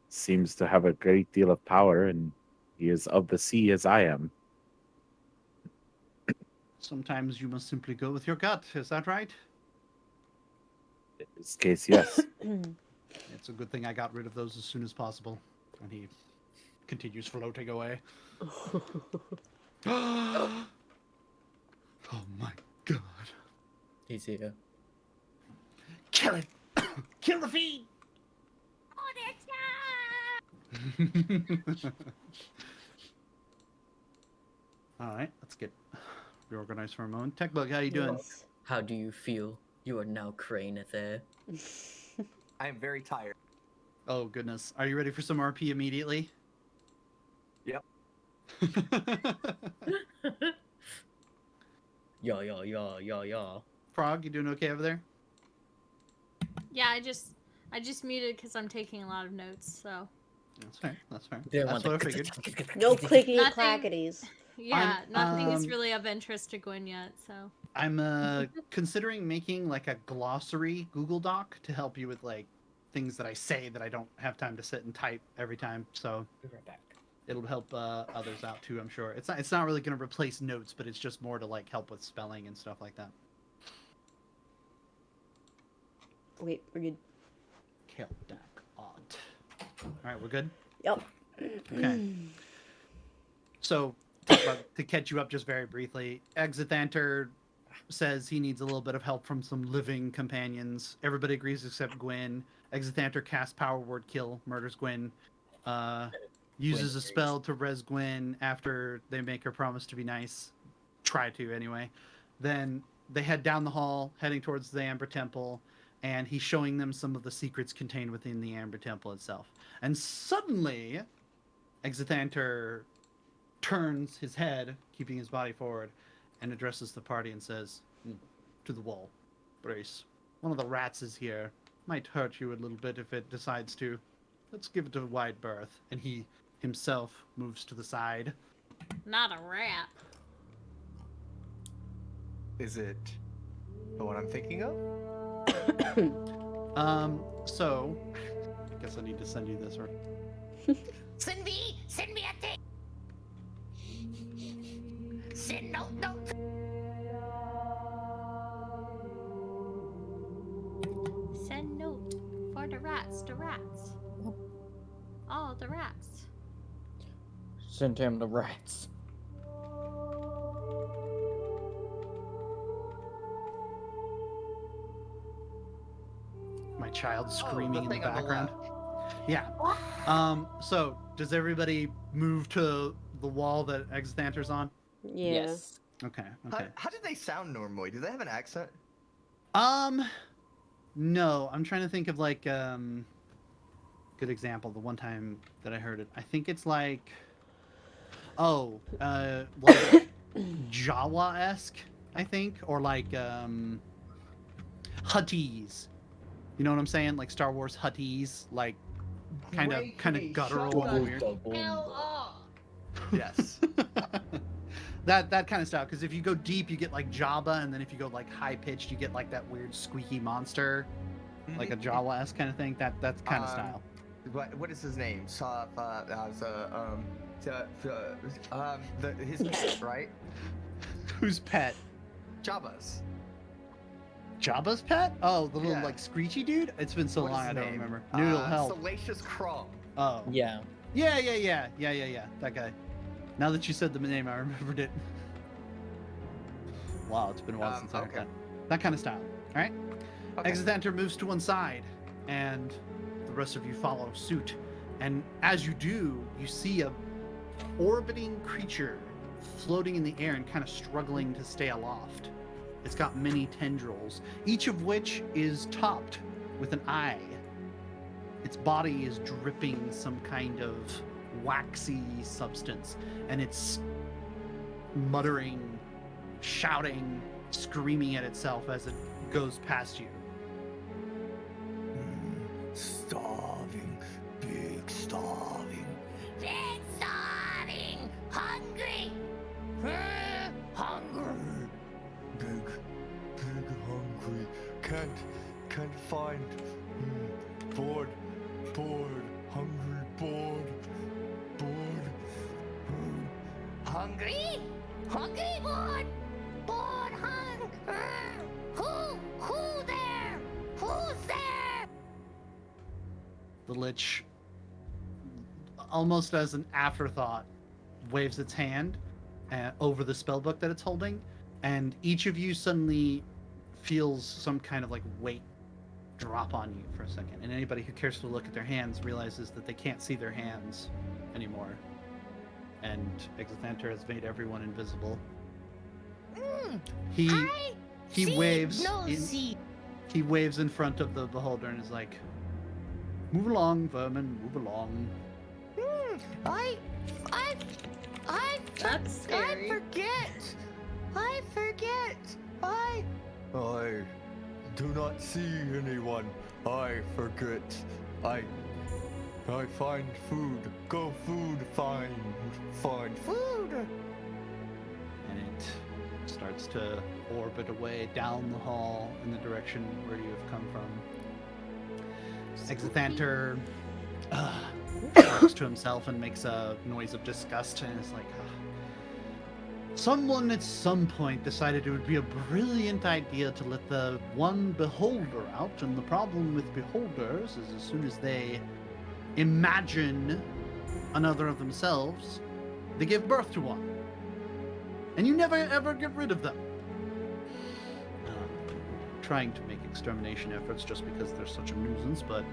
seems to have a great deal of power, and he is of the sea as I am. Sometimes you must simply go with your gut, is that right? In this case, yes. It's a good thing I got rid of those as soon as possible. And he continues floating away. Oh my god. He's here. Kill it! Kill the feed! Alright, let's get reorganized for a moment. Techbug, how you doing? How do you feel? You are now Crane there. I am very tired. Oh goodness. Are you ready for some RP immediately? Yep. Yeah. Frog, you doing okay over there? Yeah, I just muted because I'm taking a lot of notes, so. That's fair. That's fair. They That's want what I the- figured. No clicking Nothing. clackities. Yeah, nothing is um, really of interest to Gwen yet, so. I'm considering making like a glossary Google Doc to help you with like things that I say that I don't have time to sit and type every time. So Be right back. it'll help others out too. I'm sure it's not really going to replace notes, but it's just more to like help with spelling and stuff like that. Wait, we're good. Keldak odd. All right, we're good. Yep. Okay. So, to catch you up just very briefly, Exithanter says he needs a little bit of help from some living companions. Everybody agrees except Gwyn. Exithanter casts Power Word Kill, murders Gwyn, uses a spell to res Gwyn after they make her promise to be nice. Try to, anyway. Then they head down the hall, heading towards the Amber Temple, and he's showing them some of the secrets contained within the Amber Temple itself. And suddenly, Exithanter turns his head, keeping his body forward, and addresses the party and says, to the wall, Brace, one of the rats is here. Might hurt you a little bit if it decides to. Let's give it a wide berth. And he himself moves to the side. Not a rat. Is it the one I'm thinking of? So, I guess I need to send you this. Or... Send me a thing. Send no. Send note for the rats. All the rats. Send him the rats. My child screaming in the thing on the background. left. Yeah. So, does everybody move to the wall that Exithanter's on? Yeah. Yes. Okay. How do they sound normally? Do they have an accent? No. I'm trying to think of like good example. The one time that I heard it, I think it's like, like Jawa-esque, I think, or like Huttese. You know what I'm saying? Like Star Wars Huttese, like kind of guttural and weird. Yes. that kind of style. Because if you go deep, you get like Jabba, and then if you go like high pitched, you get like that weird squeaky monster, like a Jawa-esque kind of thing. That's kind of style. What is his name? His pet, right? Whose pet? Jabba's. Jabba's pet? Oh, the little Yeah. like screechy dude. It's been so What is long, his I don't name? remember. Noodle help. Salacious Crumb. Oh. Yeah. Yeah. That guy. Now that you said the name, I remembered it. Wow, it's been a while since I heard okay. that kind of style. All right. Okay. Exithanter moves to one side, and the rest of you follow suit. And as you do, you see a orbiting creature floating in the air and kind of struggling to stay aloft. It's got many tendrils, each of which is topped with an eye. Its body is dripping some kind of waxy substance, and it's muttering, shouting, screaming at itself as it goes past you. Starving, big starving. Big starving. Hungry. Hungry. Big hungry. Can't find. Bored, hungry, bored. Hungry? Hungry, bored. Bored, hungry. Who there? Who's there? The Lich, almost as an afterthought, waves its hand over the spellbook that it's holding, and each of you suddenly feels some kind of like weight drop on you for a second. And anybody who cares to look at their hands realizes that they can't see their hands anymore. And Exithanter has made everyone invisible. He waves. He waves in front of the beholder and is like, "Move along, vermin. Move along." That's scary. I forget. I do not see anyone. I forget. I find food. Go food, find food. And it starts to orbit away down the hall in the direction where you have come from. Exithanter talks to himself and makes a noise of disgust and is like, someone at some point decided it would be a brilliant idea to let the one beholder out, and the problem with beholders is as soon as they imagine another of themselves, they give birth to one. And you never ever get rid of them. Trying to make extermination efforts just because they're such a nuisance, but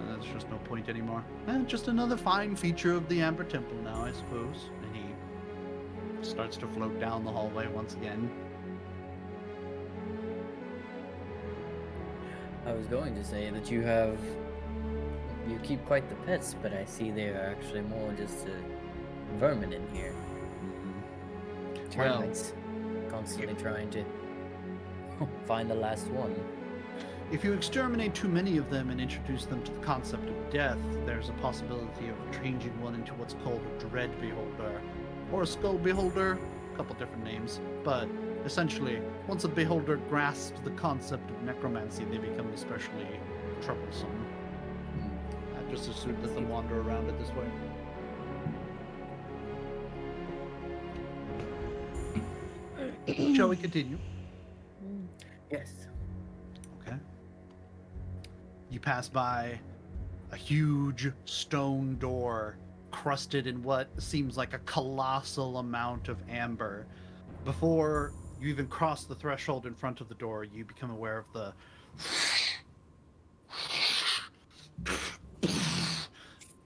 there's just no point anymore. Just another fine feature of the Amber Temple now, I suppose. And he starts to float down the hallway once again. I was going to say that you keep quite the pets, but I see they are actually more just vermin in here. Termites, constantly trying to find the last one. If you exterminate too many of them and introduce them to the concept of death, there's a possibility of changing one into what's called a dread beholder, or a skull beholder, a couple different names, but essentially, once a beholder grasps the concept of necromancy, they become especially troublesome. I just as soon let them wander around it this way. Shall we continue? Yes. Okay. You pass by a huge stone door crusted in what seems like a colossal amount of amber. Before you even cross the threshold in front of the door, you become aware of the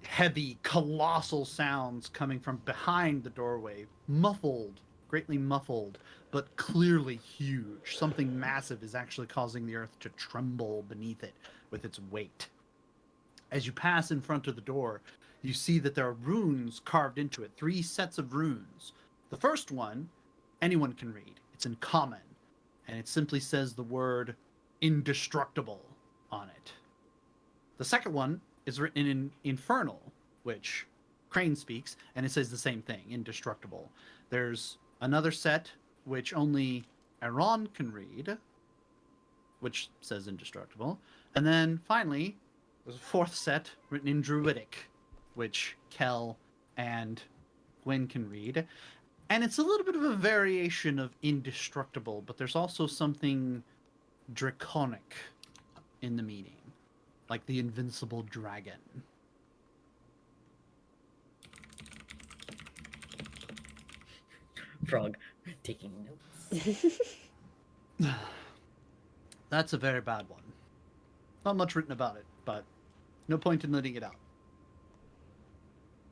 heavy, colossal sounds coming from behind the doorway, muffled, greatly muffled, but clearly huge. Something massive is actually causing the earth to tremble beneath it with its weight. As you pass in front of the door, you see that there are runes carved into it, 3 sets of runes. The first one, anyone can read. It's in common, and it simply says the word indestructible on it. The second one is written in infernal, which Crane speaks, and it says the same thing, indestructible. There's another set which only Aaron can read, which says indestructible. And then finally, there's a 4th set written in Druidic, which Kel and Gwen can read. And it's a little bit of a variation of indestructible, but there's also something draconic in the meaning, like the invincible dragon. Frog taking notes. That's a very bad one. Not much written about it, but no point in letting it out.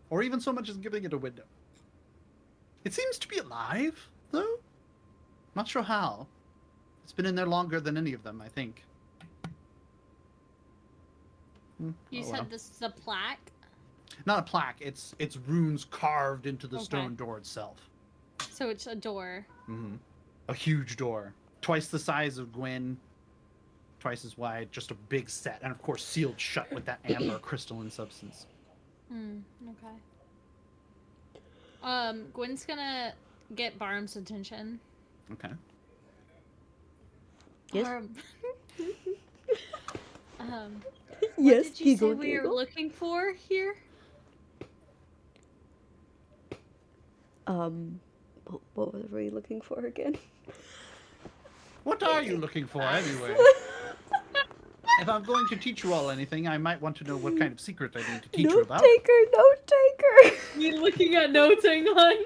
Or even so much as giving it a window. It seems to be alive, though. Not sure how. It's been in there longer than any of them, I think. You said this is a plaque? Not a plaque. It's runes carved into the stone door itself. So it's a door. Mm-hmm. A huge door. Twice the size of Gwen. Twice as wide. Just a big set. And of course sealed shut with that amber crystalline substance. Okay. Gwen's gonna get Barham's attention. Okay. Yes. What did you say we were looking for here? What were we looking for again? What are you looking for, anyway? If I'm going to teach you all anything, I might want to know what kind of secret I need to teach you about. Note taker. You looking at notes, hang on.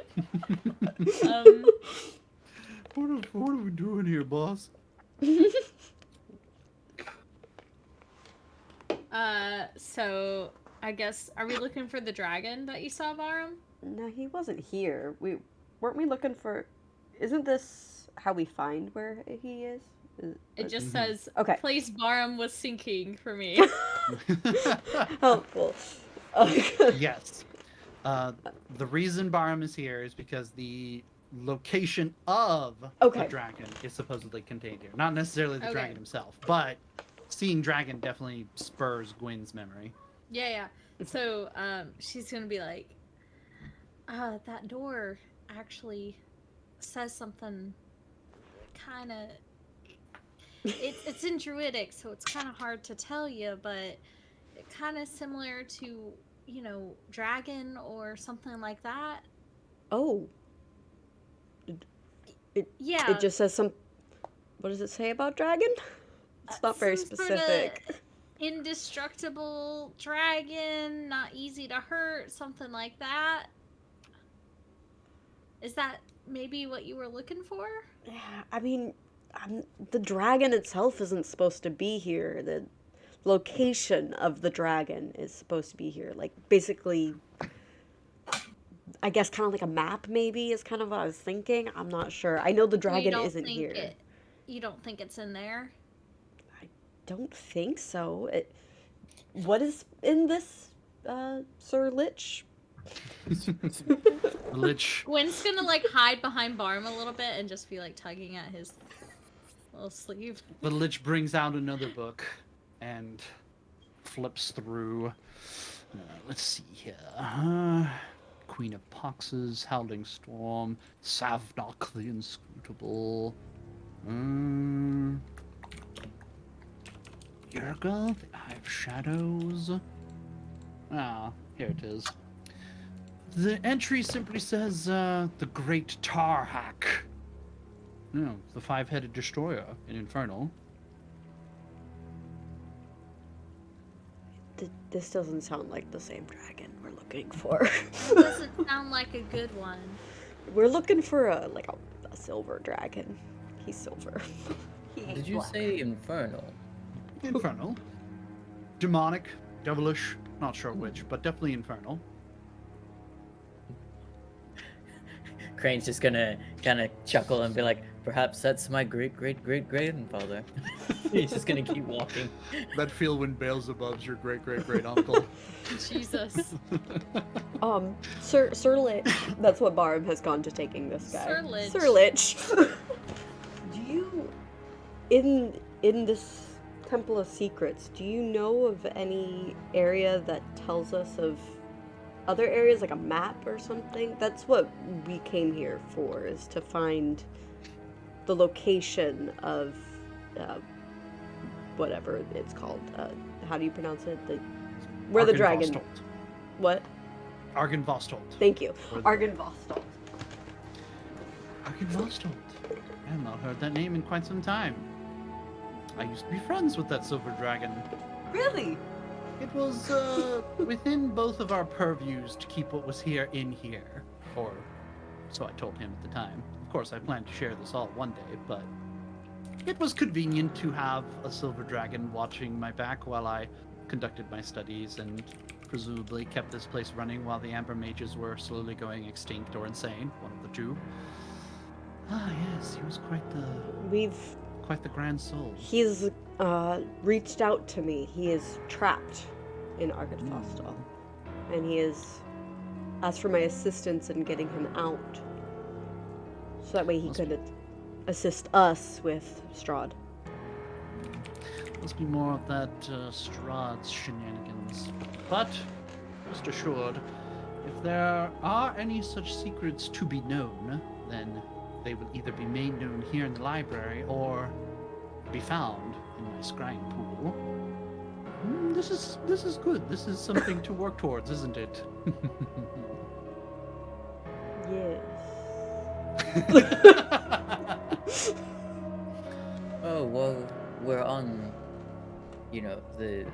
What are we doing here, boss? So I guess, are we looking for the dragon that you saw, Barham? No, he wasn't here. Weren't we looking for? Isn't this how we find where he is? It just says, okay. Place Barham was sinking for me. Helpful. Yes. The reason Barham is here is because the location of the dragon is supposedly contained here. Not necessarily the dragon himself, but seeing dragon definitely spurs Gwen's memory. Yeah. So, she's gonna be like, that door actually says something kind of. It's in Druidic, so it's kind of hard to tell you, but kind of similar to, dragon or something like that. Oh. Yeah. It just says some. What does it say about dragon? It's not very some specific. Sort of indestructible dragon, not easy to hurt, something like that. Is that maybe what you were looking for? Yeah, I mean, the dragon itself isn't supposed to be here. The location of the dragon is supposed to be here. Like, basically, I guess kind of like a map, maybe, is kind of what I was thinking. I'm not sure. I know the dragon isn't here. You don't think it's in there? I don't think so. What is in this, Sir Lich? Lich. Gwen's gonna like hide behind Barm a little bit and just be like tugging at his little sleeve. The Lich brings out another book and flips through. Let's see here. Queen of Poxes, Howling Storm, Savnok the Inscrutable. Yerga, the Eye of Shadows. Ah, here it is. The entry simply says, the Great Tarhak. No, the five-headed destroyer in Infernal. This doesn't sound like the same dragon we're looking for. It doesn't sound like a good one. We're looking for a silver dragon. He's silver. Did you say infernal? Infernal. Demonic, devilish, not sure which, but definitely infernal. Crane's just gonna kind of chuckle and be like, perhaps that's my great-great-great-grandfather. He's just gonna keep walking. That feel when Beelzebub's your great-great-great-uncle. Jesus. Sir Lich. That's what Barb has gone to taking this guy. Sir Lich. Sir Lich. Do you, in this Temple of Secrets, do you know of any area that tells us of other areas, like a map or something? That's what we came here for, is to find the location of whatever it's called. How do you pronounce it? Where the dragon... What? Argynvostolt. Thank you. Argynvostolt. Argynvostolt. I have not heard that name in quite some time. I used to be friends with that silver dragon. Really? It was within both of our purviews to keep what was here in here. Or so I told him at the time. Of course, I planned to share this all one day, but it was convenient to have a silver dragon watching my back while I conducted my studies and presumably kept this place running while the Amber Mages were slowly going extinct or insane, one of the two. Ah, yes, he was quite the grand soul. He's reached out to me. He is trapped in Argynvostolt, and he has asked for my assistance in getting him out, so that way he could assist us with Strahd. Must be more of that Strahd's shenanigans. But, rest assured, if there are any such secrets to be known, then they will either be made known here in the library or be found in my scrying pool. This is good. This is something to work towards, isn't it? Yes. Oh, well, we're on, the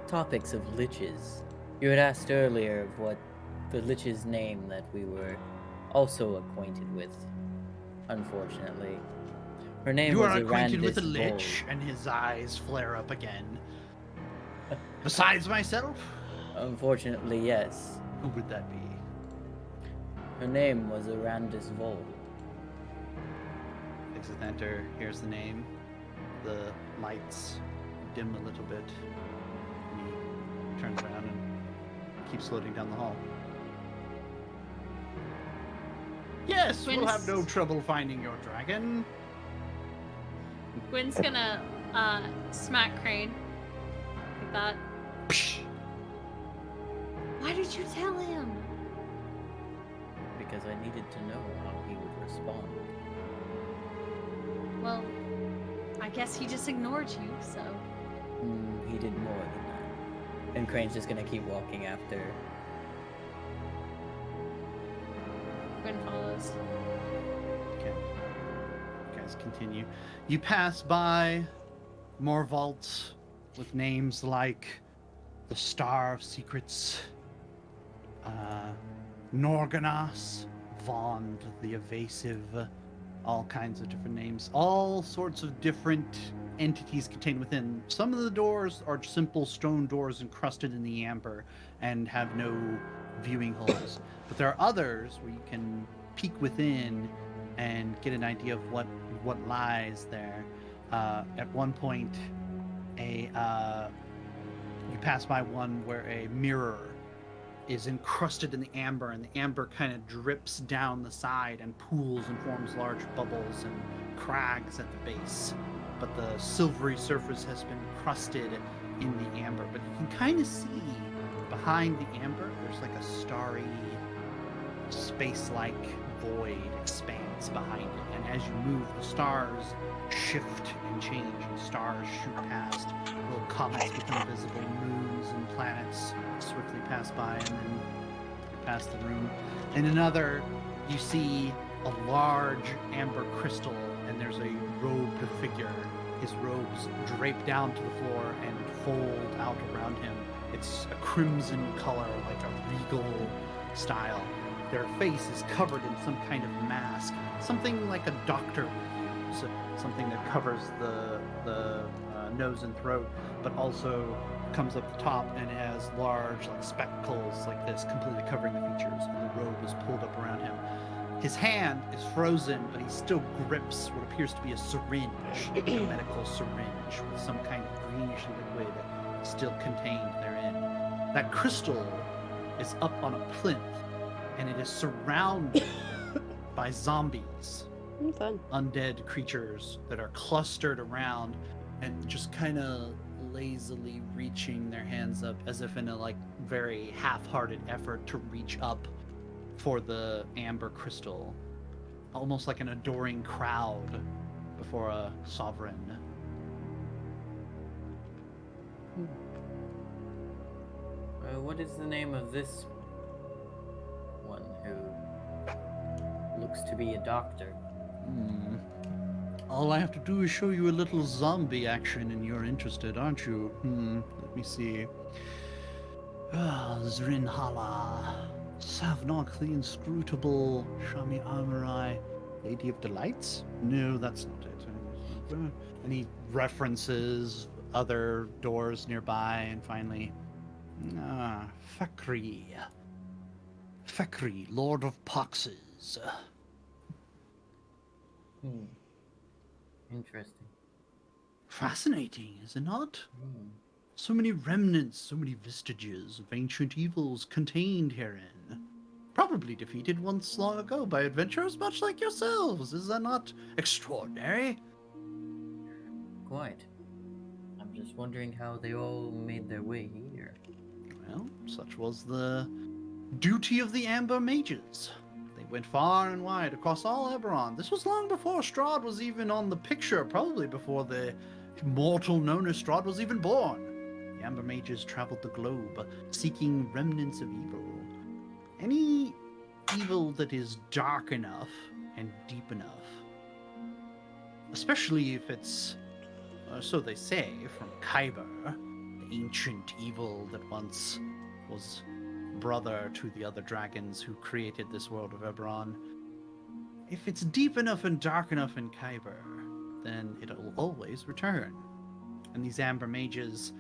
topics of liches. You had asked earlier of what the lich's name that we were also acquainted with, unfortunately. Her name you was are acquainted with the Arandis Lich, and his eyes flare up again. Besides myself? Unfortunately, yes. Who would that be? Her name was Arandis Vol. Exit enter, here's the name. The lights dim a little bit. And he turns around and keeps floating down the hall. Yes, we'll have no trouble finding your dragon. Gwen's gonna smack Crane like that. Why did you tell him? Because I needed to know how he would respond. Well, I guess he just ignored you, so. He did more than that. And Crane's just gonna keep walking after. Gwen follows. Okay. You guys continue. You pass by more vaults with names like the Star of Secrets, Norganas, Vond the Evasive, all kinds of different names, all sorts of different entities contained within. Some of the doors are simple stone doors encrusted in the amber and have no viewing holes, but there are others where you can peek within and get an idea of what lies there. At one point, you pass by one where a mirror is encrusted in the amber, and the amber kind of drips down the side and pools and forms large bubbles and crags at the base. But the silvery surface has been crusted in the amber. But you can kind of see behind the amber, there's like a starry, space-like void expanse behind it. And as you move, the stars shift and change, and stars shoot past. Little comets become visible, moons and planets swiftly pass by, and then you pass the room. In another, you see a large amber crystal, and there's a robed figure. His robes drape down to the floor and fold out around him. It's a crimson color, like a regal style. Their face is covered in some kind of mask, something like a doctor would use, something that covers the nose and throat, but also comes up the top and has large like spectacles like this, completely covering the features, and the robe is pulled up around him. His hand is frozen, but he still grips what appears to be a syringe, a medical syringe with some kind of greenish liquid still contained therein. That crystal is up on a plinth, and it is surrounded by zombies, Fun. undead creatures that are clustered around and just kind of lazily reaching their hands up as if in a like very half-hearted effort to reach up for the amber crystal, almost like an adoring crowd before a sovereign. What is the name of this one who looks to be a doctor? All I have to do is show you a little zombie action and you're interested, aren't you? Let me see. Zrinhala. Savnok the Inscrutable. Shami Amurai. Lady of Delights? No, that's not it. And he references other doors nearby, and finally... Fakri. Fakri, Lord of Poxes. Interesting. Fascinating, is it not? So many remnants, so many vestiges of ancient evils contained herein. Probably defeated once long ago by adventurers much like yourselves. Is that not extraordinary? Quite. I'm just wondering how they all made their way here. Well, such was the duty of the Amber Mages. They went far and wide across all Eberron. This was long before Strahd was even on the picture, probably before the mortal known as Strahd was even born. The Amber Mages traveled the globe, seeking remnants of evil. Any evil that is dark enough and deep enough, especially if it's, so they say, from Kyber, the ancient evil that once was brother to the other dragons who created this world of Eberron. If it's deep enough and dark enough in Kyber, then it'll always return. And these Amber Mages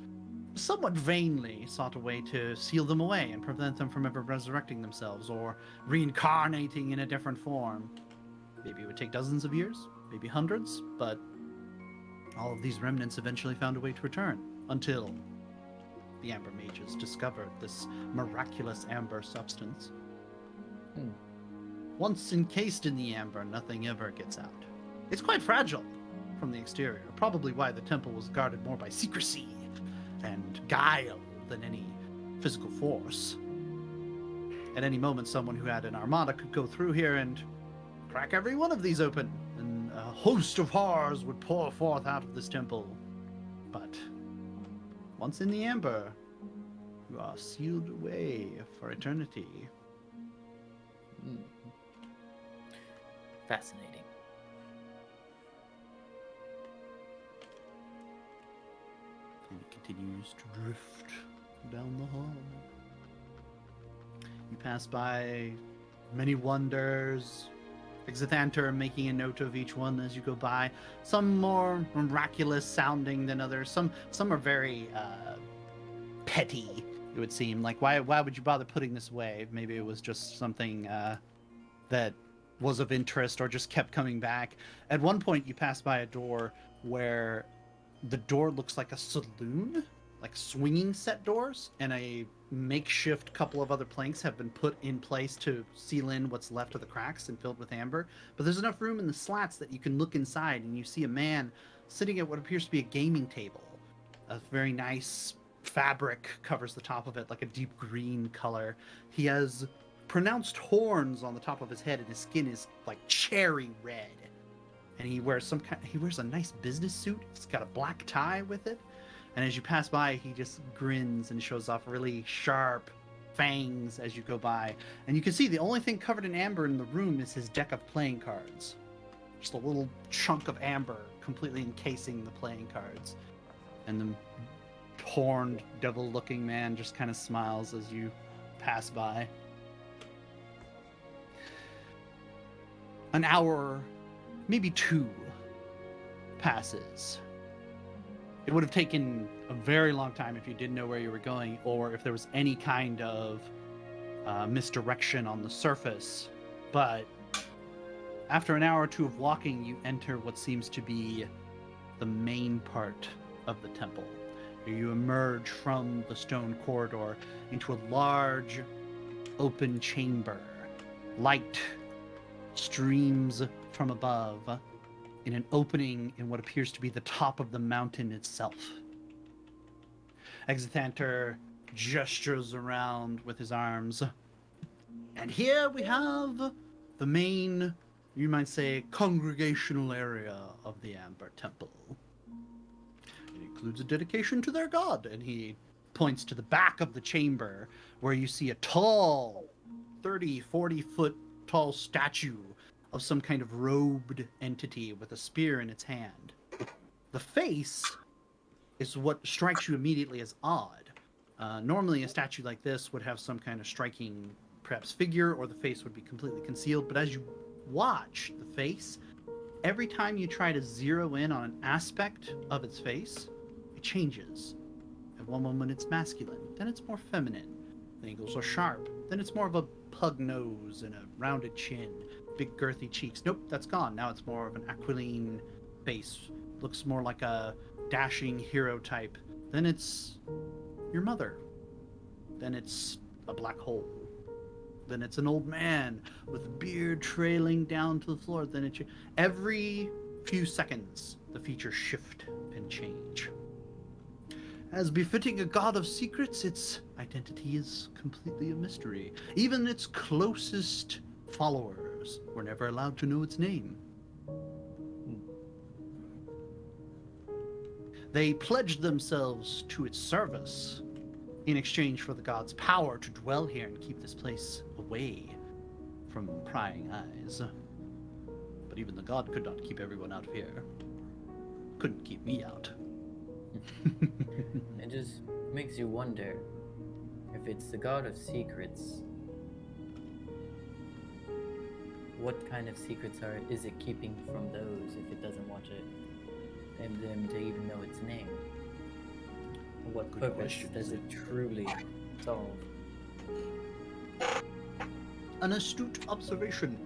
somewhat vainly sought a way to seal them away and prevent them from ever resurrecting themselves or reincarnating in a different form. Maybe it would take dozens of years, maybe hundreds, but all of these remnants eventually found a way to return until the Amber Mages discovered this miraculous amber substance. Once encased in the amber, nothing ever gets out. It's quite fragile from the exterior, probably why the temple was guarded more by secrecy and guile than any physical force. At any moment, someone who had an armada could go through here and crack every one of these open, and a host of horrors would pour forth out of this temple. But once in the amber, you are sealed away for eternity. Hmm. Fascinating. And it continues to drift down the hall. You pass by many wonders. Exithanter making a note of each one as you go by. Some more miraculous sounding than others. Some are very petty, it would seem. Like, why would you bother putting this away? Maybe it was just something that was of interest or just kept coming back. At one point, you pass by a door where the door looks like a saloon, like swinging set doors, and a makeshift couple of other planks have been put in place to seal in what's left of the cracks and filled with amber. But there's enough room in the slats that you can look inside, and you see a man sitting at what appears to be a gaming table. A very nice fabric covers the top of it, like a deep green color. He has pronounced horns on the top of his head, and his skin is like cherry red. And he wears a nice business suit. It's got a black tie with it. And as you pass by, he just grins and shows off really sharp fangs as you go by. And you can see the only thing covered in amber in the room is his deck of playing cards. Just a little chunk of amber completely encasing the playing cards. And the horned, devil-looking man just kind of smiles as you pass by. An hour, maybe 2, passes. It would have taken a very long time if you didn't know where you were going, or if there was any kind of misdirection on the surface. But after an hour or 2 of walking, you enter what seems to be the main part of the temple. You emerge from the stone corridor into a large, open chamber. Light streams from above in an opening in what appears to be the top of the mountain itself. Exithanter gestures around with his arms. And here we have the main, you might say, congregational area of the Amber Temple. It includes a dedication to their god, and he points to the back of the chamber where you see a tall, 30, 40-foot tall statue of some kind of robed entity with a spear in its hand. The face is what strikes you immediately as odd. Normally a statue like this would have some kind of striking, perhaps figure, or the face would be completely concealed, but as you watch the face, every time you try to zero in on an aspect of its face, it changes. At one moment it's masculine, then it's more feminine. The angles are sharp, then it's more of a pug nose and a rounded chin. Big girthy cheeks. Nope, that's gone. Now it's more of an aquiline face. Looks more like a dashing hero type. Then it's your mother. Then it's a black hole. Then it's an old man with a beard trailing down to the floor. Then it's every few seconds the features shift and change. As befitting a god of secrets, its identity is completely a mystery. Even its closest followers were never allowed to know its name. They pledged themselves to its service in exchange for the god's power to dwell here and keep this place away from prying eyes. But even the god could not keep everyone out of here. Couldn't keep me out. It just makes you wonder if it's the god of secrets. What kind of secrets is it keeping from those if it doesn't want them to even know its name? What Good purpose question, does it truly solve? An astute observation.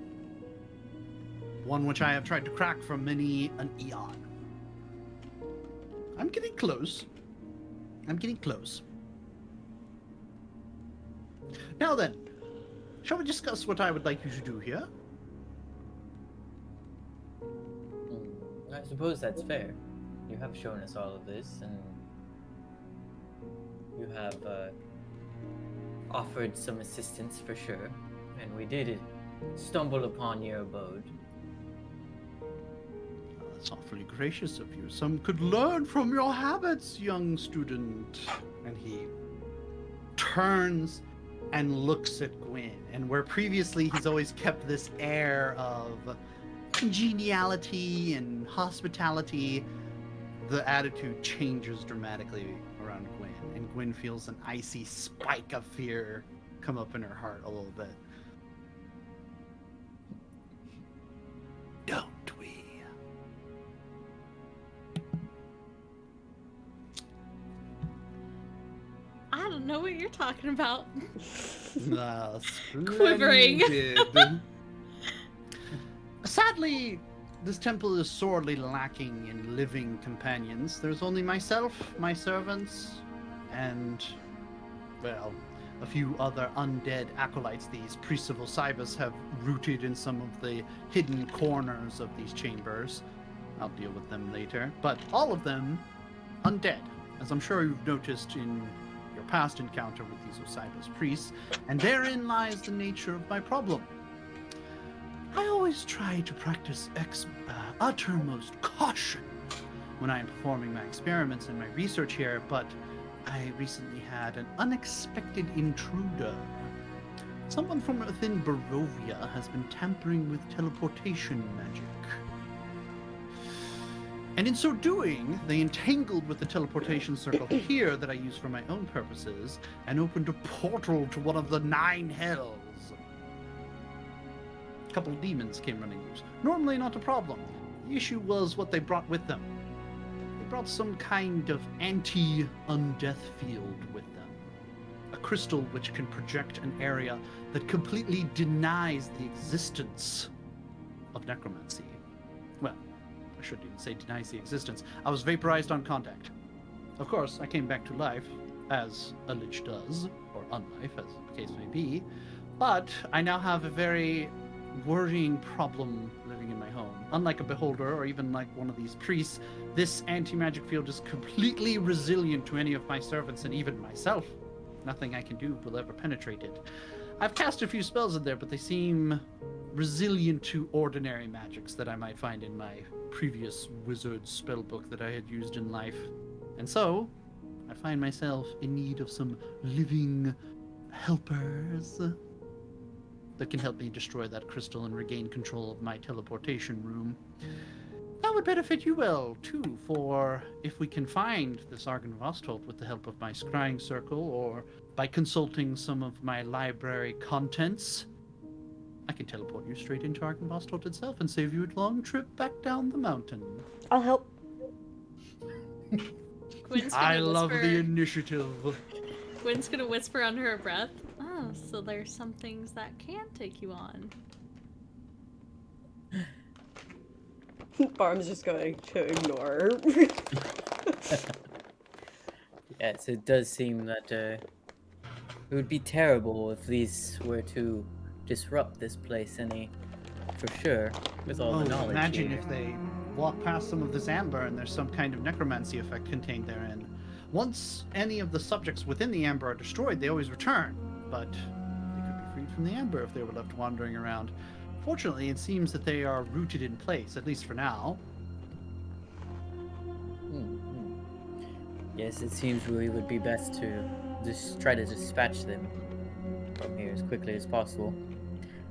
One which I have tried to crack for many an eon. I'm getting close. I'm getting close. Now then, shall we discuss what I would like you to do here? I suppose that's fair. You have shown us all of this, and you have offered some assistance for sure, and we did stumble upon your abode. That's awfully gracious of you. Some could learn from your habits, young student. And he turns and looks at Gwyn. And where previously he's always kept this air of congeniality and hospitality, the attitude changes dramatically around Gwyn. And Gwyn feels an icy spike of fear come up in her heart a little bit. Don't we? I don't know what you're talking about. Quivering. Sadly, this temple is sorely lacking in living companions. There's only myself, my servants, and, well, a few other undead acolytes these priests of Osiris have rooted in some of the hidden corners of these chambers. I'll deal with them later. But all of them undead, as I'm sure you've noticed in your past encounter with these Osiris priests, and therein lies the nature of my problem. I always try to practice uttermost caution when I am performing my experiments and my research here, but I recently had an unexpected intruder. Someone from within Barovia has been tampering with teleportation magic. And in so doing, they entangled with the teleportation circle here that I use for my own purposes and opened a portal to one of the 9 hells. A couple of demons came running loose. Normally not a problem. The issue was what they brought with them. They brought some kind of anti-undeath field with them. A crystal which can project an area that completely denies the existence of necromancy. Well, I shouldn't even say denies the existence. I was vaporized on contact. Of course, I came back to life, as a lich does, or unlife, as the case may be, but I now have a very worrying problem living in my home. Unlike a beholder or even like one of these priests, this anti-magic field is completely resilient to any of my servants and even myself. Nothing I can do will ever penetrate it. I've cast a few spells in there, but they seem resilient to ordinary magics that I might find in my previous wizard spellbook that I had used in life. And so, I find myself in need of some living helpers that can help me destroy that crystal and regain control of my teleportation room. That would benefit you well, too, for if we can find this Argon Vostolt with the help of my scrying circle or by consulting some of my library contents, I can teleport you straight into Argon Vostolt itself and save you a long trip back down the mountain. I'll help. I love the initiative. Gwen's gonna whisper under her breath, "Oh, so there's some things that can take you on." Barm's just going to ignore her. Yes, it does seem that it would be terrible if these were to disrupt this place for sure, with all the knowledge Imagine here. if they walk past some of this amber and there's some kind of necromancy effect contained therein. Once any of the subjects within the amber are destroyed, they always return, but they could be freed from the amber if they were left wandering around. Fortunately, it seems that they are rooted in place, at least for now. Yes, it seems we would be best to just try to dispatch them from here as quickly as possible.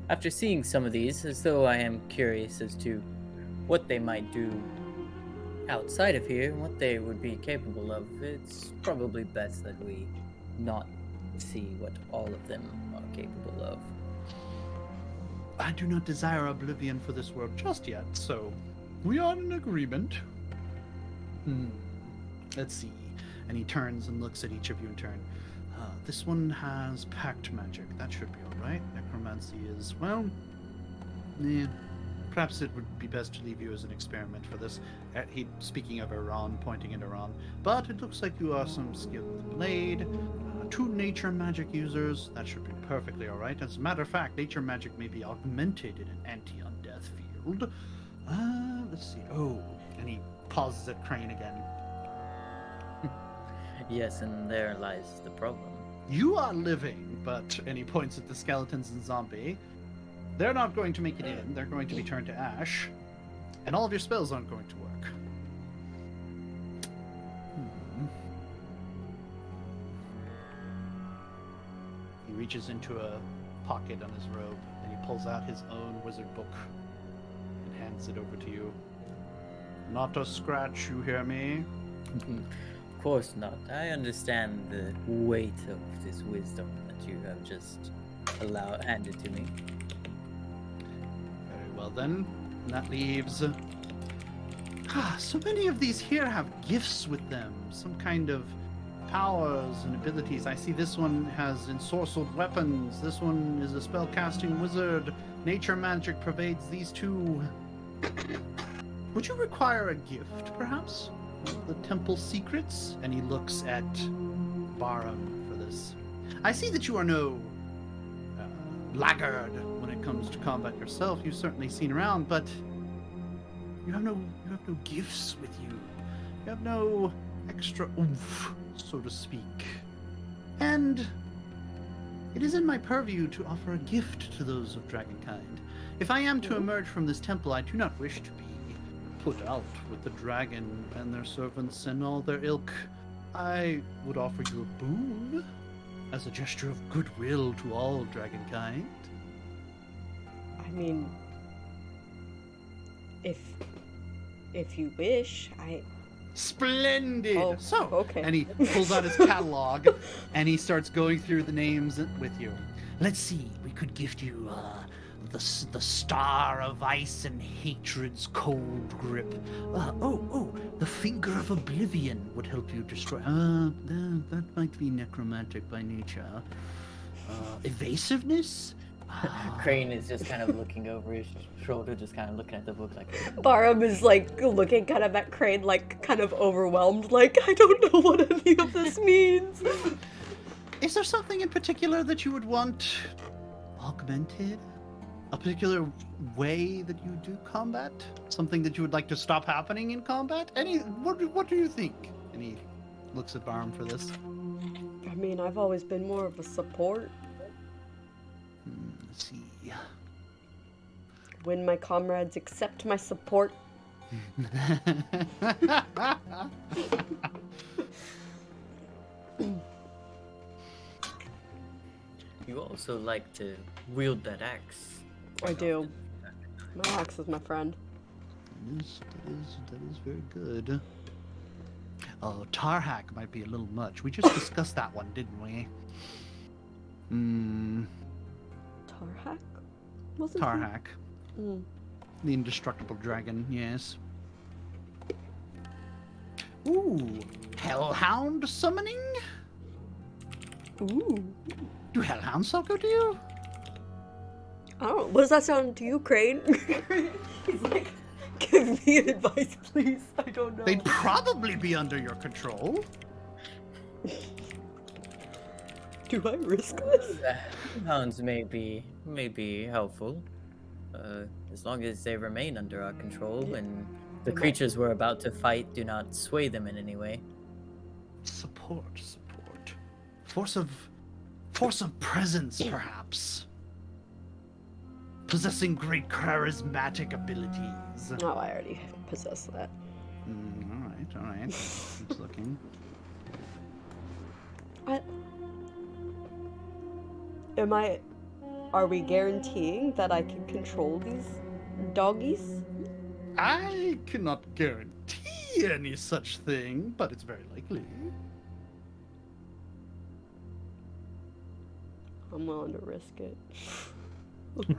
After seeing some of these, as though I am curious as to what they might do outside of here, what they would be capable of, it's probably best that we not see what all of them are capable of. I do not desire oblivion for this world just yet, so we are in agreement. Let's see. And he turns and looks at each of you in turn. This one has pact magic. That should be alright. Necromancy is, well, perhaps it would be best to leave you as an experiment for this. He, speaking of Iran, pointing at Iran. But it looks like you are some skilled with blade. 2 nature magic users. That should be perfectly alright. As a matter of fact, nature magic may be augmented in an anti-undeath field. Let's see. Oh, and he pauses at Crane again. Yes, and there lies the problem. You are living, but... And he points at the skeletons and zombie. They're not going to make it in. They're going to be turned to ash. And all of your spells aren't going to work. He reaches into a pocket on his robe, and he pulls out his own wizard book and hands it over to you. Not a scratch, you hear me? Of course not. I understand the weight of this wisdom that you have just handed to me. Very well then. And that leaves... so many of these here have gifts with them. Some kind of powers and abilities. I see this one has ensorcelled weapons. This one is a spell-casting wizard. Nature magic pervades these two. Would you require a gift, perhaps? The temple secrets? And he looks at Barum for this. I see that you are no laggard when it comes to combat yourself. You've certainly seen around, but you have no gifts with you. You have no extra oomph, so to speak. And it is in my purview to offer a gift to those of Dragonkind. If I am to emerge from this temple, I do not wish to be put out with the dragon and their servants and all their ilk. I would offer you a boon as a gesture of goodwill to all Dragonkind. I mean, if you wish, Splendid! Oh, so, okay. And he pulls out his catalog and he starts going through the names with you. Let's see, we could gift you the Star of Ice and Hatred's cold grip. The Finger of Oblivion would help you destroy. That might be necromantic by nature. Evasiveness? Crane is just kind of looking over his shoulder, just kind of looking at the book like... Barum is like looking kind of at Crane, like kind of overwhelmed, like, I don't know what any of this means. Is there something in particular that you would want augmented? A particular way that you do combat? Something that you would like to stop happening in combat? What do you think? And he looks at Barum for this. I mean, I've always been more of a support. Let's see. When my comrades accept my support. You also like to wield that axe. I do. My axe is my friend. That is very good. Oh, Tarhak might be a little much. We just discussed that one, didn't we? Tarhak? Wasn't Tarhak. he? The indestructible dragon, yes. Ooh, Hellhound summoning? Ooh. Do Hellhounds talk to you? I don't know. What does that sound to you, Crane? He's like, give me advice, please. I don't know. They'd probably be under your control. Do I risk this? Hounds may be helpful, as long as they remain under our control and the creatures we're about to fight do not sway them in any way. Support. Force of presence, perhaps. Possessing great charismatic abilities. Oh, I already possess that. All right. Keeps looking. Are we guaranteeing that I can control these doggies? I cannot guarantee any such thing, but it's very likely. I'm willing to risk it.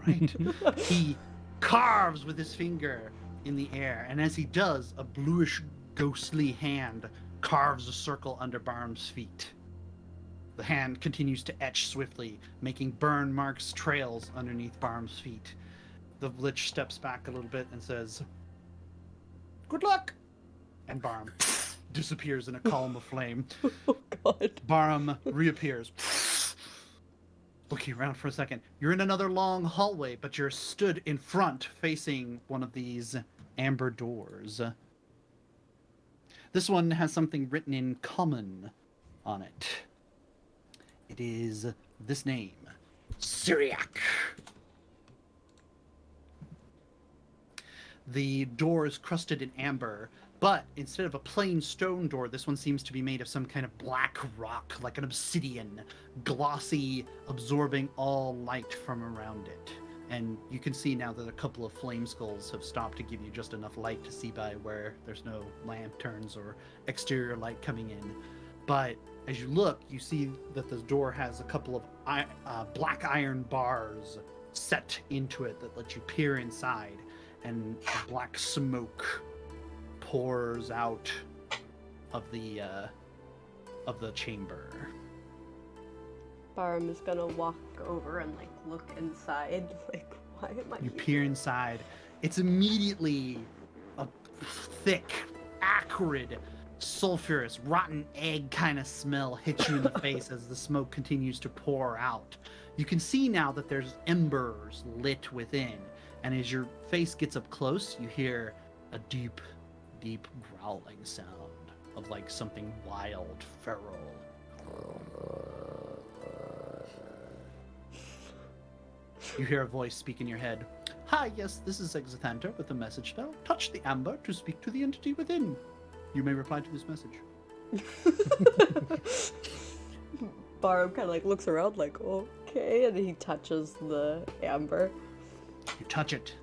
Right. He carves with his finger in the air, and as he does, a bluish, ghostly hand carves a circle under Barum's feet. The hand continues to etch swiftly, making burn marks trails underneath Barum's feet. The Lich steps back a little bit and says, "Good luck!" And Barum disappears in a column of flame. Oh, God. Barum reappears. Looking around for a second. You're in another long hallway, but you're stood in front facing one of these amber doors. This one has something written in common on it. It is this name, Syriac. The door is crusted in amber, but instead of a plain stone door, this one seems to be made of some kind of black rock, like an obsidian, glossy, absorbing all light from around it. And you can see now that a couple of flame skulls have stopped to give you just enough light to see by where there's no lanterns or exterior light coming in. But as you look, you see that the door has a couple of black iron bars set into it that let you peer inside. And black smoke pours out of the chamber. Barum is gonna walk over and like look inside. Like, why am I? You here? peer inside. It's immediately a thick, acrid, sulfurous, rotten egg kind of smell hits you in the face as the smoke continues to pour out. You can see now that there's embers lit within. And as your face gets up close, you hear a deep, deep growling sound of like something wild, feral. You hear a voice speak in your head. Hi, yes, this is Exithanter with a message spell. Touch the amber to speak to the entity within. You may reply to this message. Barum kind of like looks around like, okay, and he touches the amber. You touch it,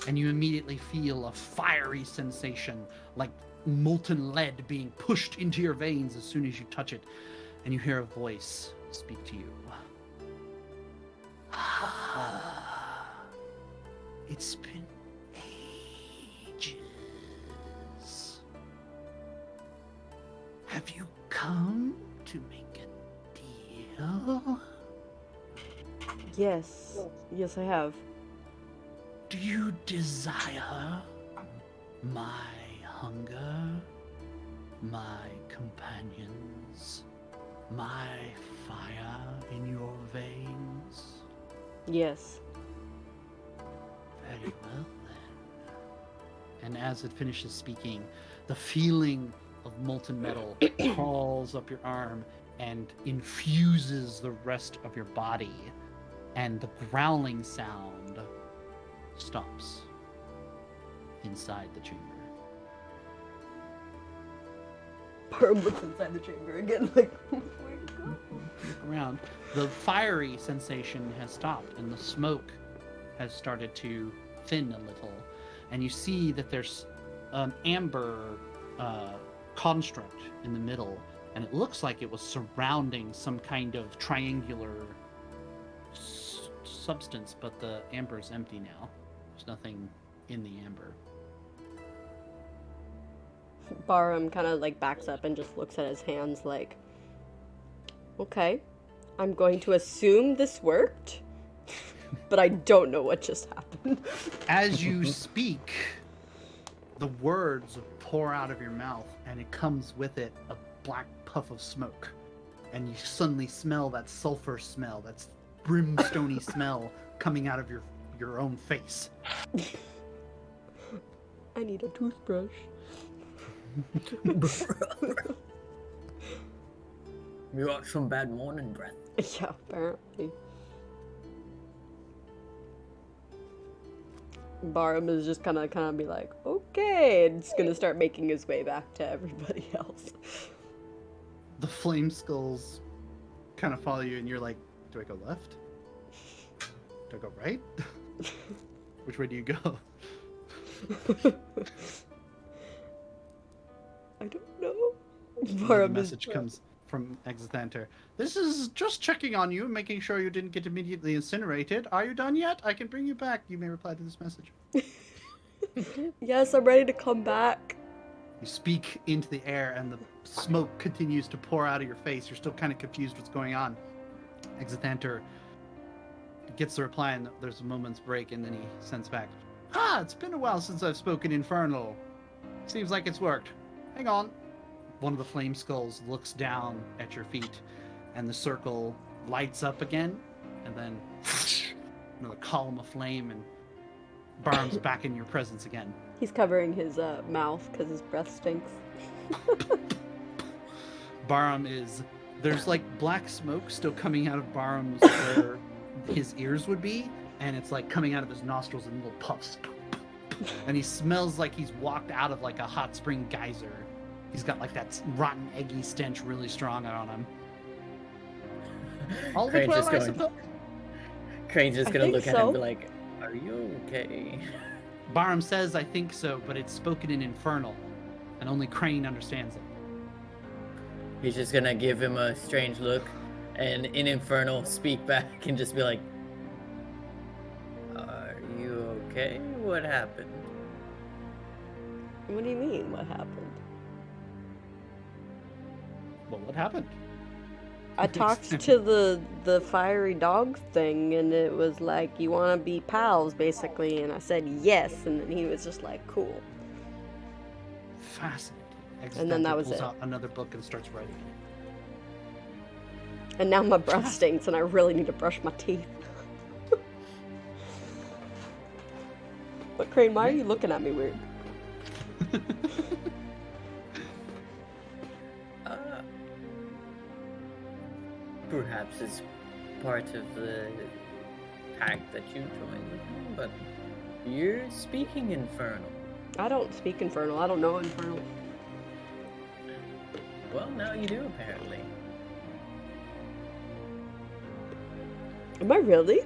and you immediately feel a fiery sensation, like molten lead being pushed into your veins as soon as you touch it, and you hear a voice speak to you. It's been ages. Have you come to make a deal? Yes, I have. Do you desire my hunger, my companions, my fire in your veins? Yes. Very well then. And as it finishes speaking, the feeling of molten metal crawls up your arm and infuses the rest of your body, and the growling sound stops inside the chamber. Barum looks inside the chamber again, like, oh my god. Look around. The fiery sensation has stopped, and the smoke has started to thin a little. And you see that there's an amber construct in the middle, and it looks like it was surrounding some kind of triangular substance, but the amber is empty now. There's nothing in the amber. Barum kind of like backs up and just looks at his hands like, okay, I'm going to assume this worked, but I don't know what just happened. As you speak, the words pour out of your mouth, and it comes with it a black puff of smoke. And you suddenly smell that sulfur smell, that brimstony smell coming out of your own face. I need a toothbrush. You got some bad morning breath. Yeah, apparently. Barum is just kind of be like, okay, and he's gonna start making his way back to everybody else. The flame skulls kind of follow you, and you're like, do I go left? Do I go right? Which way do you go? I don't know. The message comes from Exithanter. This is just checking on you, making sure you didn't get immediately incinerated. Are you done yet? I can bring you back. You may reply to this message. Yes, I'm ready to come back. You speak into the air, and the smoke continues to pour out of your face. You're still kind of confused what's going on. Exithanter gets the reply, and there's a moment's break, and then he sends back, it's been a while since I've spoken Infernal. Seems like it's worked. Hang on. One of the flame skulls looks down at your feet, and the circle lights up again, and then another column of flame, and Barum's back in your presence again. He's covering his mouth because his breath stinks. Barum is There's like black smoke still coming out of Barham's where his ears would be, and it's like coming out of his nostrils in little puffs. And he smells like he's walked out of like a hot spring geyser. He's got like that rotten, eggy stench really strong on him. All the Crane's well, just I going- suppose. Crane's just I gonna think look at him and so. be like, "Are you okay?" Barham says, I think so, but it's spoken in Infernal, and only Crane understands it. He's just gonna give him a strange look, and in Infernal speak back and just be like, "Are you okay? What happened?" What do you mean? What happened? Well, what happened? I talked to the fiery dog thing, and it was like, you want to be pals, basically. And I said yes, and then he was just like, cool. Fascinating. And then that was pulls it. out another book and starts writing. And now my breath stinks, and I really need to brush my teeth. But Crane, why are you looking at me weird? Perhaps it's part of the pack that you joined with him, but you're speaking Infernal. I don't speak Infernal. I don't know Infernal. Well, now you do, apparently. Am I really?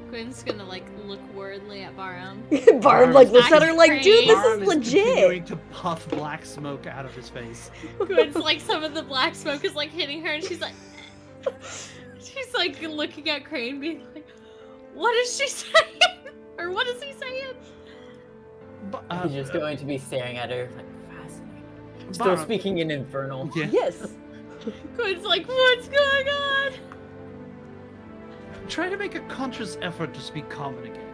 Quinn's gonna like look worriedly at Barham. Barb like looks at her Acting like, dude, this Barham is continuing legit. to puff black smoke out of his face. Quinn's like some of the black smoke is like hitting her, and she's like looking at Crane, being like, "What is she saying? Or what is he saying?" He's just going to be staring at her like fascinating. Still Barham- speaking in Infernal. Yeah. Yes. Quinn's like, "What's going on?" Try to make a conscious effort to speak common again.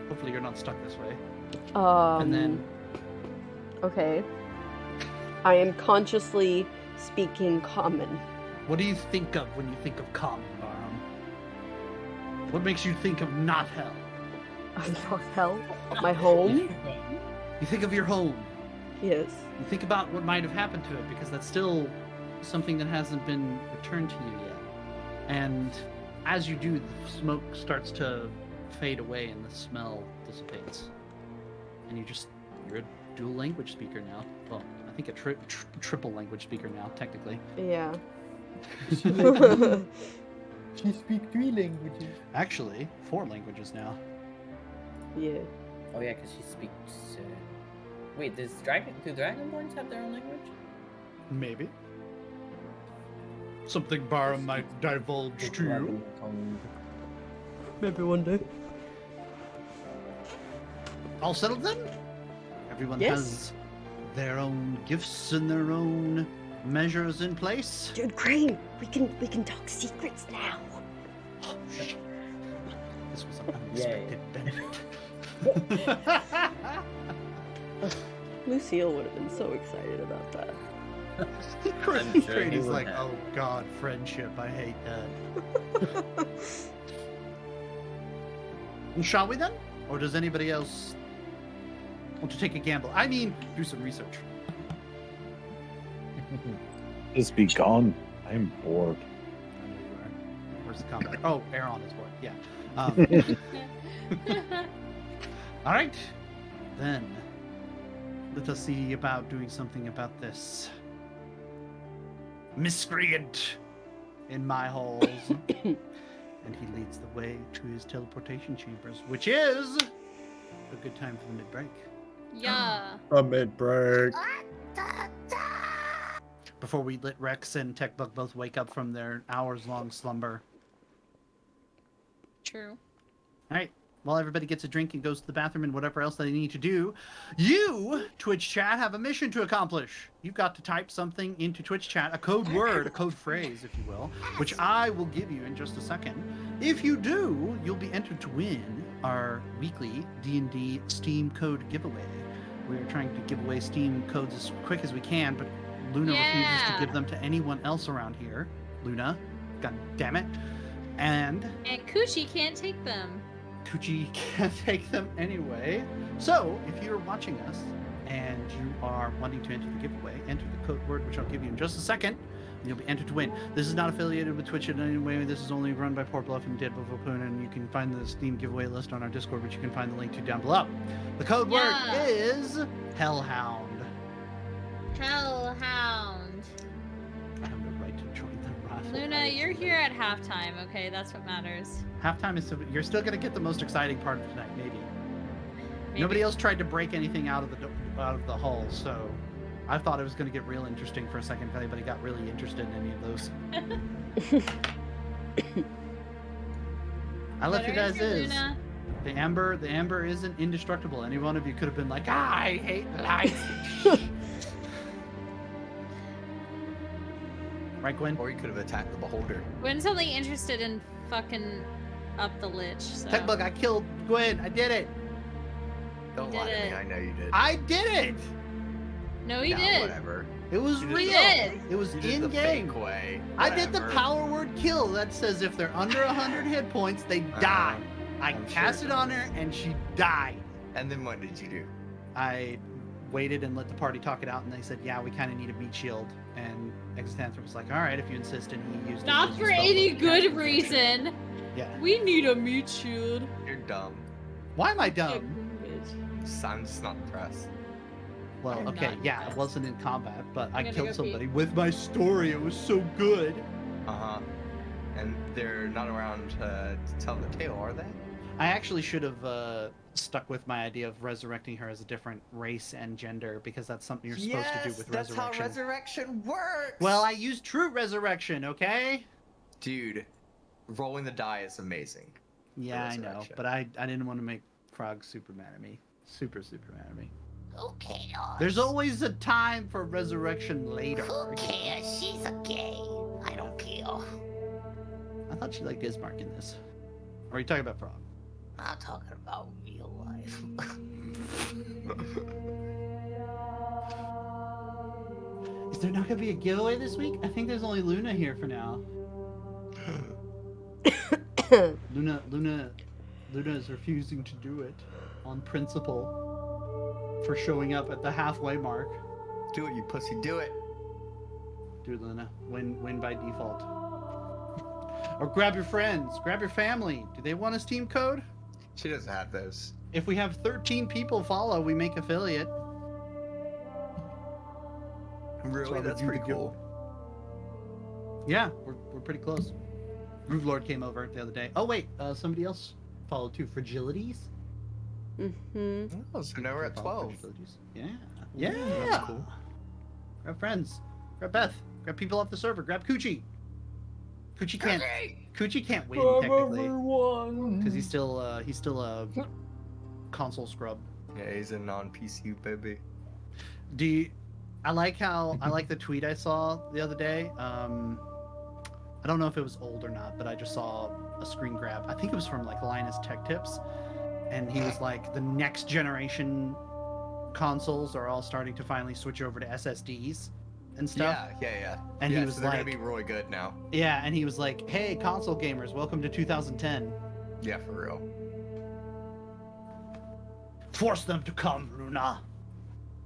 Hopefully you're not stuck this way. And then Okay. I am consciously speaking common. what do you think of when you think of common, Barham? What makes you think of not hell? Not hell. My home? You think of your home. Yes. You think about what might have happened to it, because that's still something that hasn't been returned to you yet. And as you do, the smoke starts to fade away and the smell dissipates. And you're a dual language speaker now. Well, I think a triple language speaker now, technically. Yeah. She speaks 3 languages. Actually, 4 languages now. Yeah. Oh yeah, because she speaks. Wait, do Dragonborns have their own language? Maybe. Something Barham might divulge to you. Maybe one day. All settled then? Everyone Yes. has their own gifts and their own measures in place? Dude, Crane, we can talk secrets now. Oh, shit. This was an unexpected benefit. Lucille would have been so excited about that. I'm sure Crane he is would like, have. oh god, friendship, I hate that. Well, shall we then? Or does anybody else want to take a gamble? I mean, do some research. Just be gone. I am bored. I know you are. Where's the combat? Oh, Aaron is bored. Yeah. All right. Then, let us see about doing something about this miscreant in my halls. And he leads the way to his teleportation chambers, which is a good time for the mid-break. Yeah. A mid-break. Before we let Rex and Techbug both wake up from their hours-long slumber. True. All right. While everybody gets a drink and goes to the bathroom and whatever else they need to do, you, Twitch chat, have a mission to accomplish. You've got to type something into Twitch chat, a code word, a code phrase, if you will, which I will give you in just a second. If you do, you'll be entered to win our weekly D&D Steam code giveaway. We're trying to give away Steam codes as quick as we can, but Luna refuses to give them to anyone else around here. Luna, god damn it. And Coochie can't take them. Coochie can't take them anyway. So, if you're watching us and you are wanting to enter the giveaway, enter the code word, which I'll give you in just a second. You'll be entered to win. This is not affiliated with Twitch in any way. This is only run by Port Bluff and Dead Wolf Open, and you can find the Steam giveaway list on our Discord, which you can find the link to down below. The code word is Hellhound. Hellhound. I have the right to join the raffle. Luna, you're here at halftime, okay? That's what matters. Halftime is you're still gonna get the most exciting part of tonight, maybe. Nobody else tried to break anything out of the hull, so I thought it was gonna get real interesting for a second if anybody got really interested in any of those. I left it as is. Luna. The amber isn't indestructible. Any one of you could have been like, I hate lights. Right, Gwen? Or you could have attacked the beholder. Gwen's only interested in fucking up the lich, so. Techbug, I killed Gwen. I did it. Don't You lie did to me. it. I know you did. I did it. No, he Nah, did. Whatever. It was You did real. it. It was You did in the game. fake way. I did the Whatever. power word kill. That says if they're under 100 hit points, they die. I I'm cast sure it it on does. her, and she died. And then what did you do? I waited and let the party talk it out, and they said, yeah, we kind of need a meat shield. And Exanther was like, all right, if you insist, and he used it Not as a for spell any book. good reason. Yeah. We need a meat shield. You're dumb. Why am I dumb? I'm just not impressed. Well, I'm okay, not yeah, I impressed. wasn't in combat, but I gonna killed go somebody with my story. It was so good. Uh-huh. And they're not around to tell the tale, are they? I actually should have stuck with my idea of resurrecting her as a different race and gender, because that's something you're supposed to do with that's resurrection. how resurrection works! Well, I used true resurrection, okay? Dude, rolling the die is amazing. Yeah, I know, resurrection. but I didn't want to make Frog super mad at me. Super mad at me. Who cares? There's always a time for resurrection later. Who cares? She's a gay. I don't care. I thought you liked Ismark in this. Or are you talking about Frog? I'm talking about real life. Is there not going to be a giveaway this week? I think there's only Luna here for now. Luna is refusing to do it on principle for showing up at the halfway mark. Do it, you pussy, do it! Do it, Luna. Win by default. Or grab your friends, grab your family. Do they want a Steam code? She doesn't have those. If we have 13 people follow, we make affiliate. Really? I That's would pretty do the cool. Yeah, we're pretty close. Groove Lord came over the other day. Oh wait, somebody else followed too. Fragilities. Mm-hmm. Oh, so now we're at 12. Fragilities. Yeah. That's cool. Grab friends. Grab Beth. Grab people off the server. Grab Coochie. Coochie can't win technically because he's still a console scrub. Yeah, he's a non-PC baby. I like the tweet I saw the other day. I don't know if it was old or not, but I just saw a screen grab. I think it was from like Linus Tech Tips, and he was like, the next generation consoles are all starting to finally switch over to SSDs and stuff. Yeah. And yeah, he was so they're like, gonna be really good now. yeah, and he was like, hey, console gamers, welcome to 2010. Yeah, for real. Force them to come, Luna.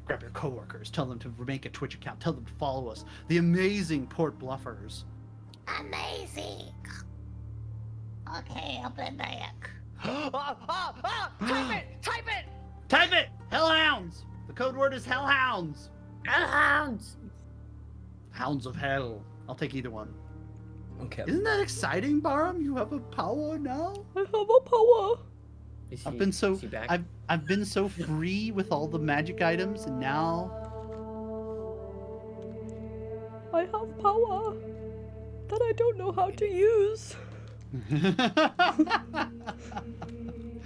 Grab your coworkers. Tell them to make a Twitch account. Tell them to follow us. The amazing Port Bluffers. Amazing. Okay, I'll be back. Type it! Type it! Type it! Hellhounds! The code word is Hellhounds. Hellhounds. Hounds of Hell. I'll take either one. Okay. Isn't that exciting, Barum? You have a power now? I have a power. Is I've she- been so is she back? I've been so free with all the magic items, and now I have power that I don't know how to use.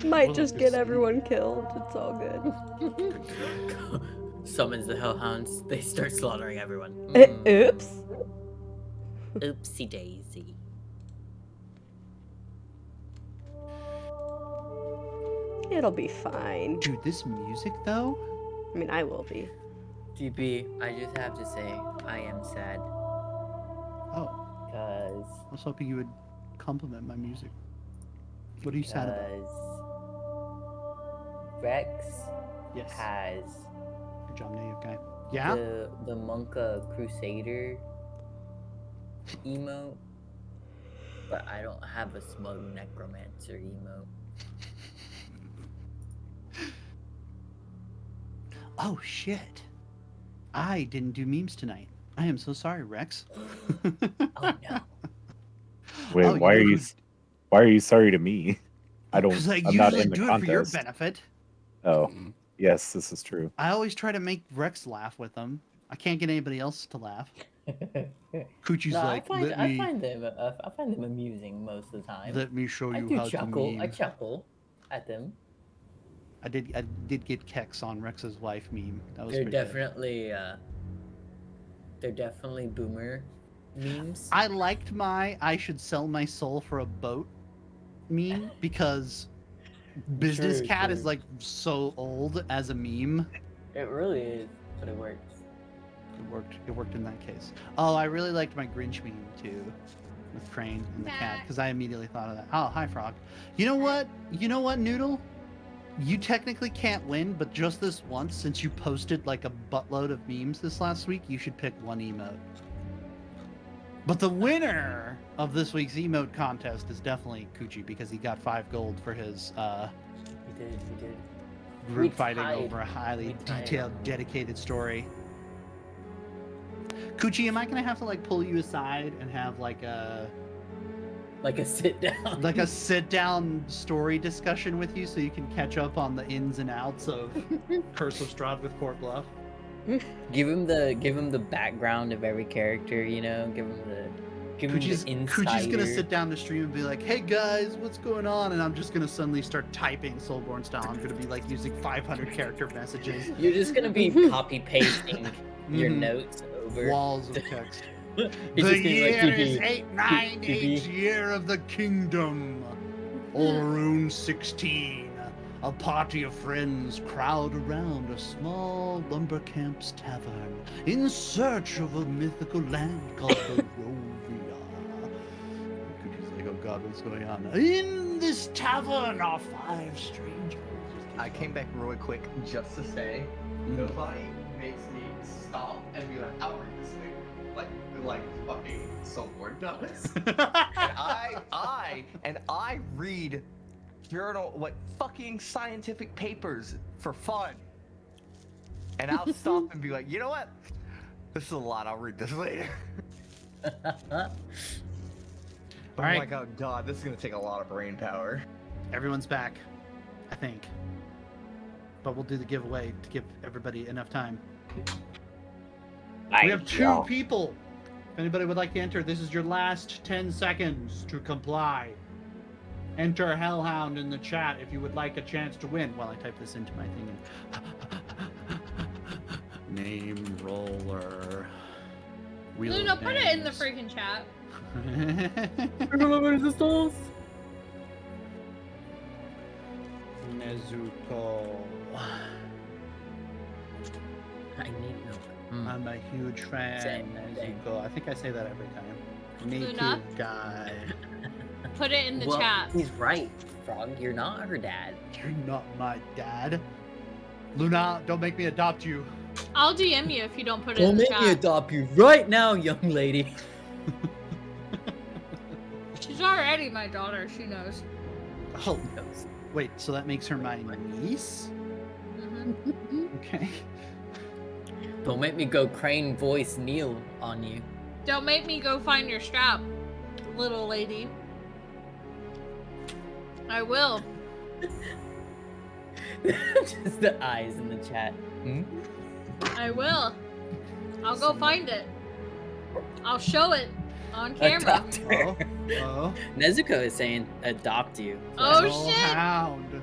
Might just get everyone killed. It's all good. Summons the hellhounds. They start slaughtering everyone. Oops. Oopsie daisy. It'll be fine. Dude, this music though. I mean, I will be. DB, I just have to say, I am sad. Oh, Because. I was hoping you would compliment my music. What are you sad about? Rex Yes. has Good job, native guy. Yeah. the Monka Crusader emote, but I don't have a smug necromancer emote. Oh shit! I didn't do memes tonight. I am so sorry, Rex. Oh no. Wait, Oh, why you are know you? who- Why are you sorry to me? I don't. Because I I'm not usually in the do it for your contest. benefit. Oh, yes, this is true. I always try to make Rex laugh with them. I can't get anybody else to laugh. Coochie's No, like, I find them amusing most of the time. let me show I you do how chuckle. to I meme. chuckle at them. I did get Kex on Rex's wife meme. That was They're pretty good. definitely boomer memes. I liked my I should sell my soul for a boat meme because Business True, Cat true. is like so old as a meme. It really is, but it works. It worked in that case. Oh, I really liked my Grinch meme too, with Crane and the cat, because I immediately thought of that. Oh, hi Frog. You know what, Noodle? You technically can't win, but just this once, since you posted like a buttload of memes this last week, you should pick one emote. But the winner of this week's emote contest is definitely Coochie, because he got 5 gold for his He did. group We fighting tied. over a highly We tied detailed, on that. dedicated story. Coochie, am I gonna have to like pull you aside and have like a sit down. like a sit down story discussion with you so you can catch up on the ins and outs of Curse of Strahd with Court Bluff? Give him the background of every character, you know. Give him the Coochie's insider. gonna sit down the stream and be like, "Hey guys, what's going on?" And I'm just gonna suddenly start typing Soulborn style. I'm gonna be like using 500 character messages, You're just gonna be copy pasting your Mhm. notes over. walls of text. He's The just gonna be like, year is "TP, 898, TP." year of the kingdom. Olroon 16. A party of friends crowd around a small lumber camp's tavern in search of a mythical land called Barovia. Cootie's like, oh god, what's going on? In this tavern are 5 strangers. I came back really quick just to say, nobody makes me stop and be like, I'll read this thing. Like fucking Soulborn does. and I read journal, like fucking scientific papers for fun. And I'll stop and be like, you know what? This is a lot, I'll read this later. I'm Alright. like, oh god, this is gonna take a lot of brain power. Everyone's back, I think. But we'll do the giveaway to give everybody enough time. We have 2 people. If anybody would like to enter, this is your last 10 seconds to comply. Enter Hellhound in the chat if you would like a chance to win. While I type this into my thing. Name roller. Wheel Luna, of put it in the names. freaking chat. Nezuko. I need milk. I'm a huge fan. Same. Nezuko. I think I say that every time. Native Luna? guy. Put it in the Well, chat. he's right, Frog. You're not her dad. You're not my dad. Luna, don't make me adopt you. I'll DM you if you don't put it in the chat. adopt you right now, young lady. She's already my daughter. She knows. Oh, wait, so that makes her my niece? Mhm. Okay. Don't make me go crane voice Neil on you. Don't make me go find your strap, little lady. I will. Just the eyes in the chat. I will. I'll go find it. I'll show it on camera. Adopt her. Oh. Nezuko is saying adopt you. Oh, shit. Hound.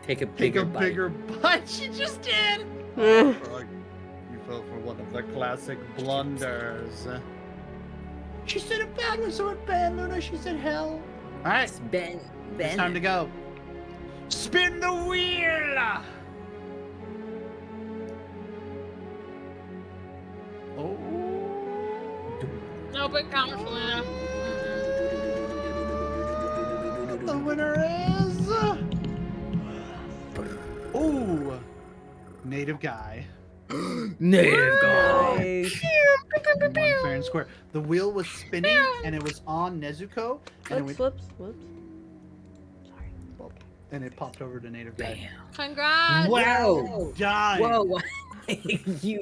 Take a Take bigger a bite. bigger bite. She just did. Eh. Frog, you fell for one of the classic blunders. She said it bad. Was so bad, Luna. She said hell. All right. Ben. It's time to go. Spin the wheel! Oh. No, but count, Luna. The winner is... Oh. Native guy. Native guy. Nice. One and square. The wheel was spinning, and it was on Nezuko, and Whoops. Sorry. and it popped over to native guy. Congrats! Well done. Whoa! Huge.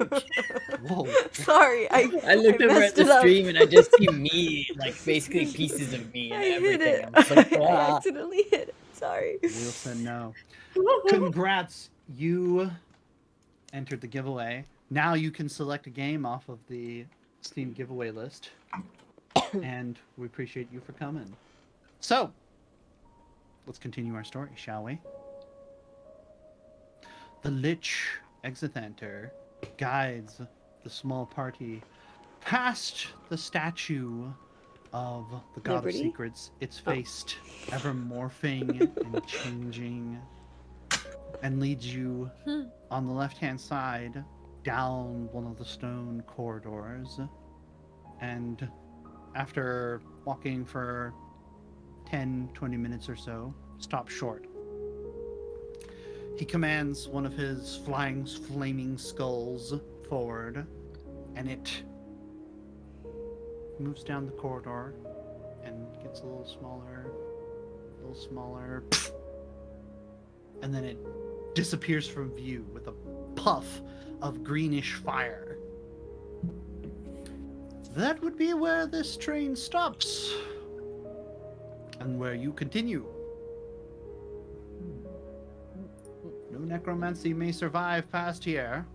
Whoa. Sorry, I looked over at messed the it up. stream and I just see me, like basically pieces of me and I hit everything. it. I'm just like, I "Ah." accidentally hit it. Sorry. Wheel said no. Congrats. You entered the giveaway. Now you can select a game off of the Steam giveaway list. And we appreciate you for coming. So, let's continue our story, shall we? The Lich Exithanter guides the small party past the statue of the God Liberty? of Secrets. It's faced ever morphing and changing, and leads you on the left-hand side down one of the stone corridors. And after walking for 10-20 minutes or so, stop short. He commands one of his flaming skulls forward, and it moves down the corridor and gets a little smaller, and then it disappears from view with a puff of greenish fire. That would be where this train stops, and where you continue. No necromancy may survive past here.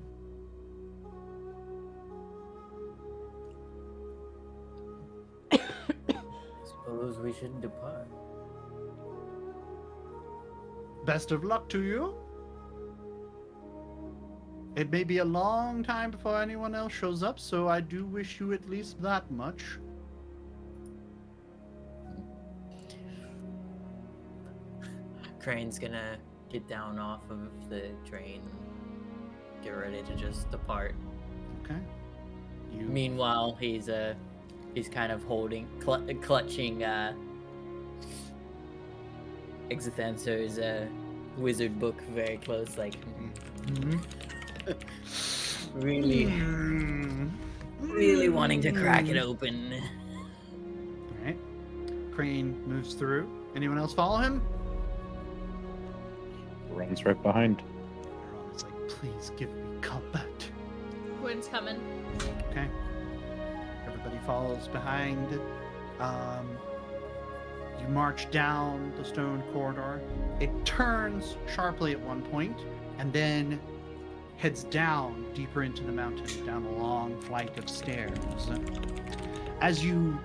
Suppose we should depart. Best of luck to you. It may be a long time before anyone else shows up, so I do wish you at least that much. Crane's gonna get down off of the train, get ready to just depart. Okay. Meanwhile, he's kind of holding, clutching Exithanter's wizard book very close, like really wanting to crack it open. All right. Crane moves through. Anyone else follow him? Runs right behind. It's like, please give me combat. Gwen's coming. Okay. Everybody follows behind. You march down the stone corridor. It turns sharply at one point, and then heads down deeper into the mountain, down a long flight of stairs. As you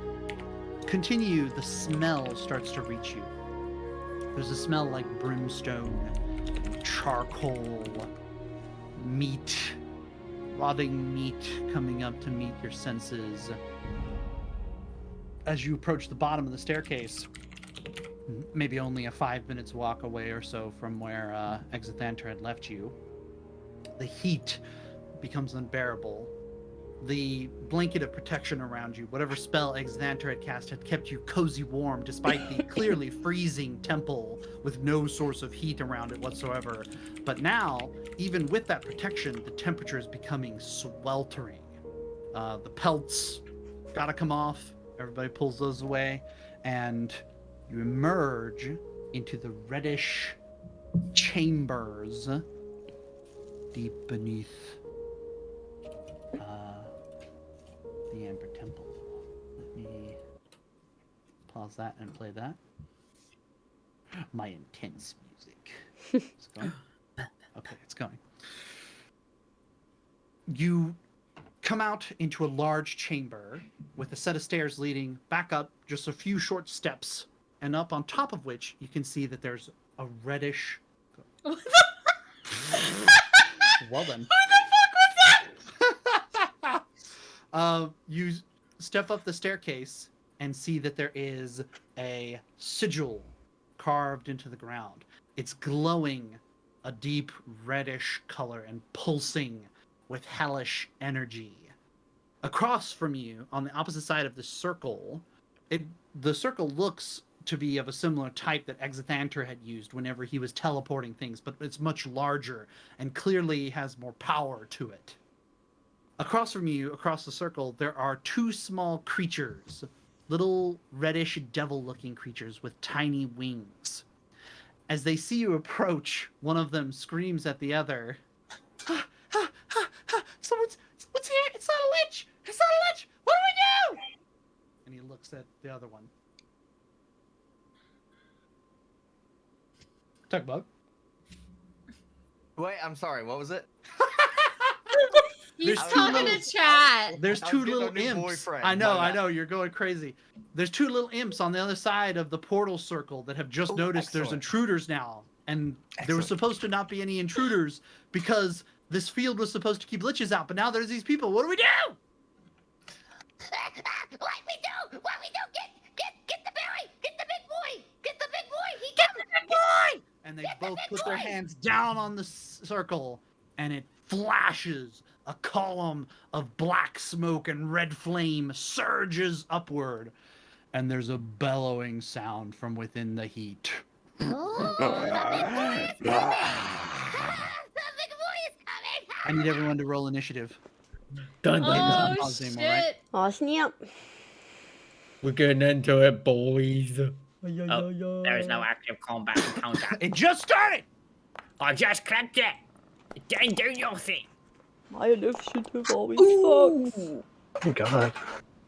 continue, the smell starts to reach you. There's a smell like brimstone, charcoal, meat, rotting meat coming up to meet your senses. As you approach the bottom of the staircase, maybe only a 5 minutes walk away or so from where Exithanter had left you, the heat becomes unbearable. The blanket of protection around you, whatever spell Exithanter had cast, had kept you cozy warm despite the clearly freezing temple with no source of heat around it whatsoever. But now, even with that protection, the temperature is becoming sweltering. The pelts gotta come off. Everybody pulls those away, and you emerge into the reddish chambers deep beneath the Amber Temple. Let me pause that and play that. My intense music. It's going. Okay, it's going. You come out into a large chamber with a set of stairs leading back up just a few short steps, and up on top of which you can see that there's a reddish. Well then. You step up the staircase and see that there is a sigil carved into the ground. It's glowing a deep reddish color and pulsing with hellish energy. Across from you, on the opposite side of the circle, the circle looks to be of a similar type that Exithanter had used whenever he was teleporting things, but it's much larger and clearly has more power to it. Across from you, across the circle, there are two small creatures, little reddish devil-looking creatures with tiny wings. As they see you approach, one of them screams at the other, "Ha, ha, ha, ha. Someone's here! It's not a lich! It's not a lich! What do we do?" And he looks at the other one. Talk about. Wait, I'm sorry. What was it? He's There's two talking little- to chat. There's I was two getting a little new imps. boyfriend, I know, my I bad. know, you're going crazy. There's two little imps on the other side of the portal circle that have just Oh, noticed there's excellent. intruders now. And there was Excellent. supposed to not be any intruders because this field was supposed to keep liches out, but now there's these people. What do we do? What we do? What we do? Get the berry! Get the big boy! Get the big boy! He got the big boy! And they Get the both big put their boy! hands down on the circle, and it flashes. A column of black smoke and red flame surges upward, and there's a bellowing sound from within the heat. Oh, the big boy is coming! The big boy is coming! I need everyone to roll initiative. Dun, dun, dun. Oh pause anymore, right? shit! Aw, snap. We're getting into it, boys. Oh, there's no active combat encounter. It just started! I just clicked it. It didn't do your thing. My initiative always sucks. Oh God.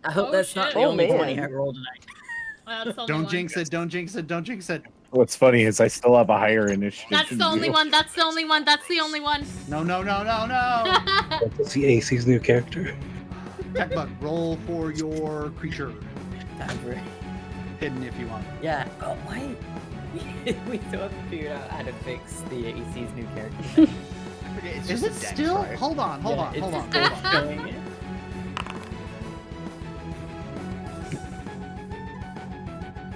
I hope Oh, that's not shit. the Oh, only 20 man. I rolled tonight. That's the only Don't one. jinx it, don't jinx it, don't jinx it. What's funny is I still have a higher initiative. That's than the only you. one. That's the only one. That's the only one. No, no, no, no, no! Let's see AC's new character. Techbug, roll for your creature. Ever. Hidden if you want. Yeah. Oh, why? We still haven't figured out how to fix the AC's new character. I forget, it's Is just it a dex, still? right? Hold on, hold Yeah, on, it's hold on, still hold on. showing it.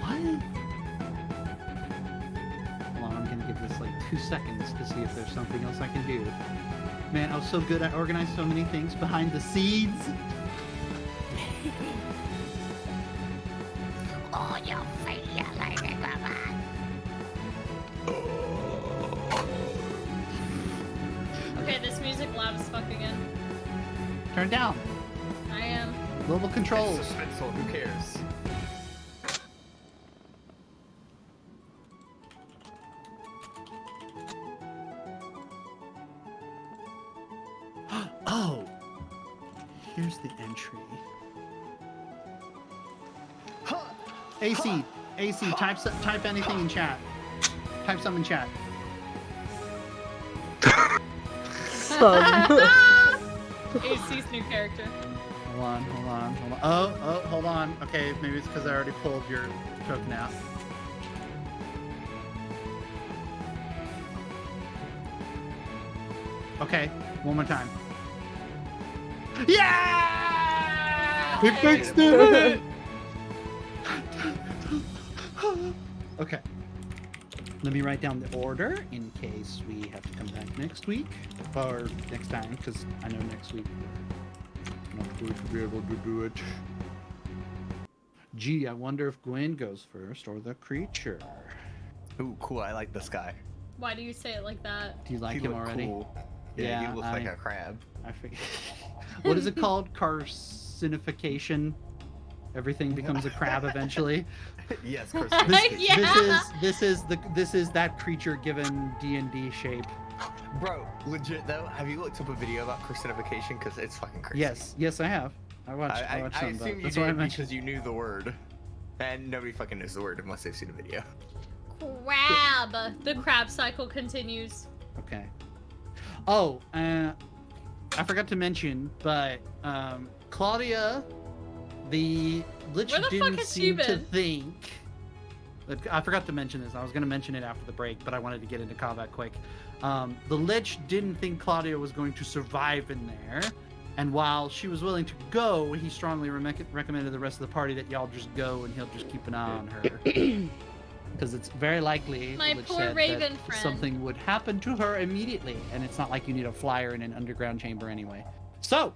What? Hold on, I'm gonna give this like 2 seconds to see if there's something else I can do. Man, I was so good. I organized so many things behind the scenes. Oh, you failure, lady, Baba. Okay, this music loud as fuck again. Turn it down. I am. Global It's controls. suspenseful, who cares? Oh, here's the entry. AC, AC, type anything in chat. Type something in chat. Some. AC's new character. Hold on, hold on, hold on. Oh, hold on. Okay, maybe it's because I already pulled your token out. Okay, one more time. Yeah! We fixed it! Okay. Let me write down the order in case we have to come back next week or next time, because I know next week we're not going to be able to do it. Gee, I wonder if Gwen goes first or the creature. Ooh, cool. I like this guy. Why do you say it like that? Do you like he him looked already? Cool. Yeah, he looks like I a crab. forget. What is it called? Carcinification. Everything becomes a crab eventually. Yes, Chris. Yeah. This is that creature given D&D shape. Bro, legit though, have you looked up a video about carcinification? Because it's fucking crazy. Yes, I have. I watched I some, but assume you that's why I did mentioned. because you knew the word. And nobody fucking knows the word unless they've seen a video. Crab. The crab cycle continues. Okay. Oh, I forgot to mention, but Claudia, the Lich Where the fuck didn't has she seem to been? think. I forgot to mention this. I was going to mention it after the break, but I wanted to get into combat quick. The Lich didn't think Claudia was going to survive in there, and while she was willing to go, he strongly recommended the rest of the party that y'all just go, and he'll just keep an eye on her. Because it's very likely My the Lich poor said raven that friend. something would happen to her immediately, and it's not like you need a flyer in an underground chamber anyway. So,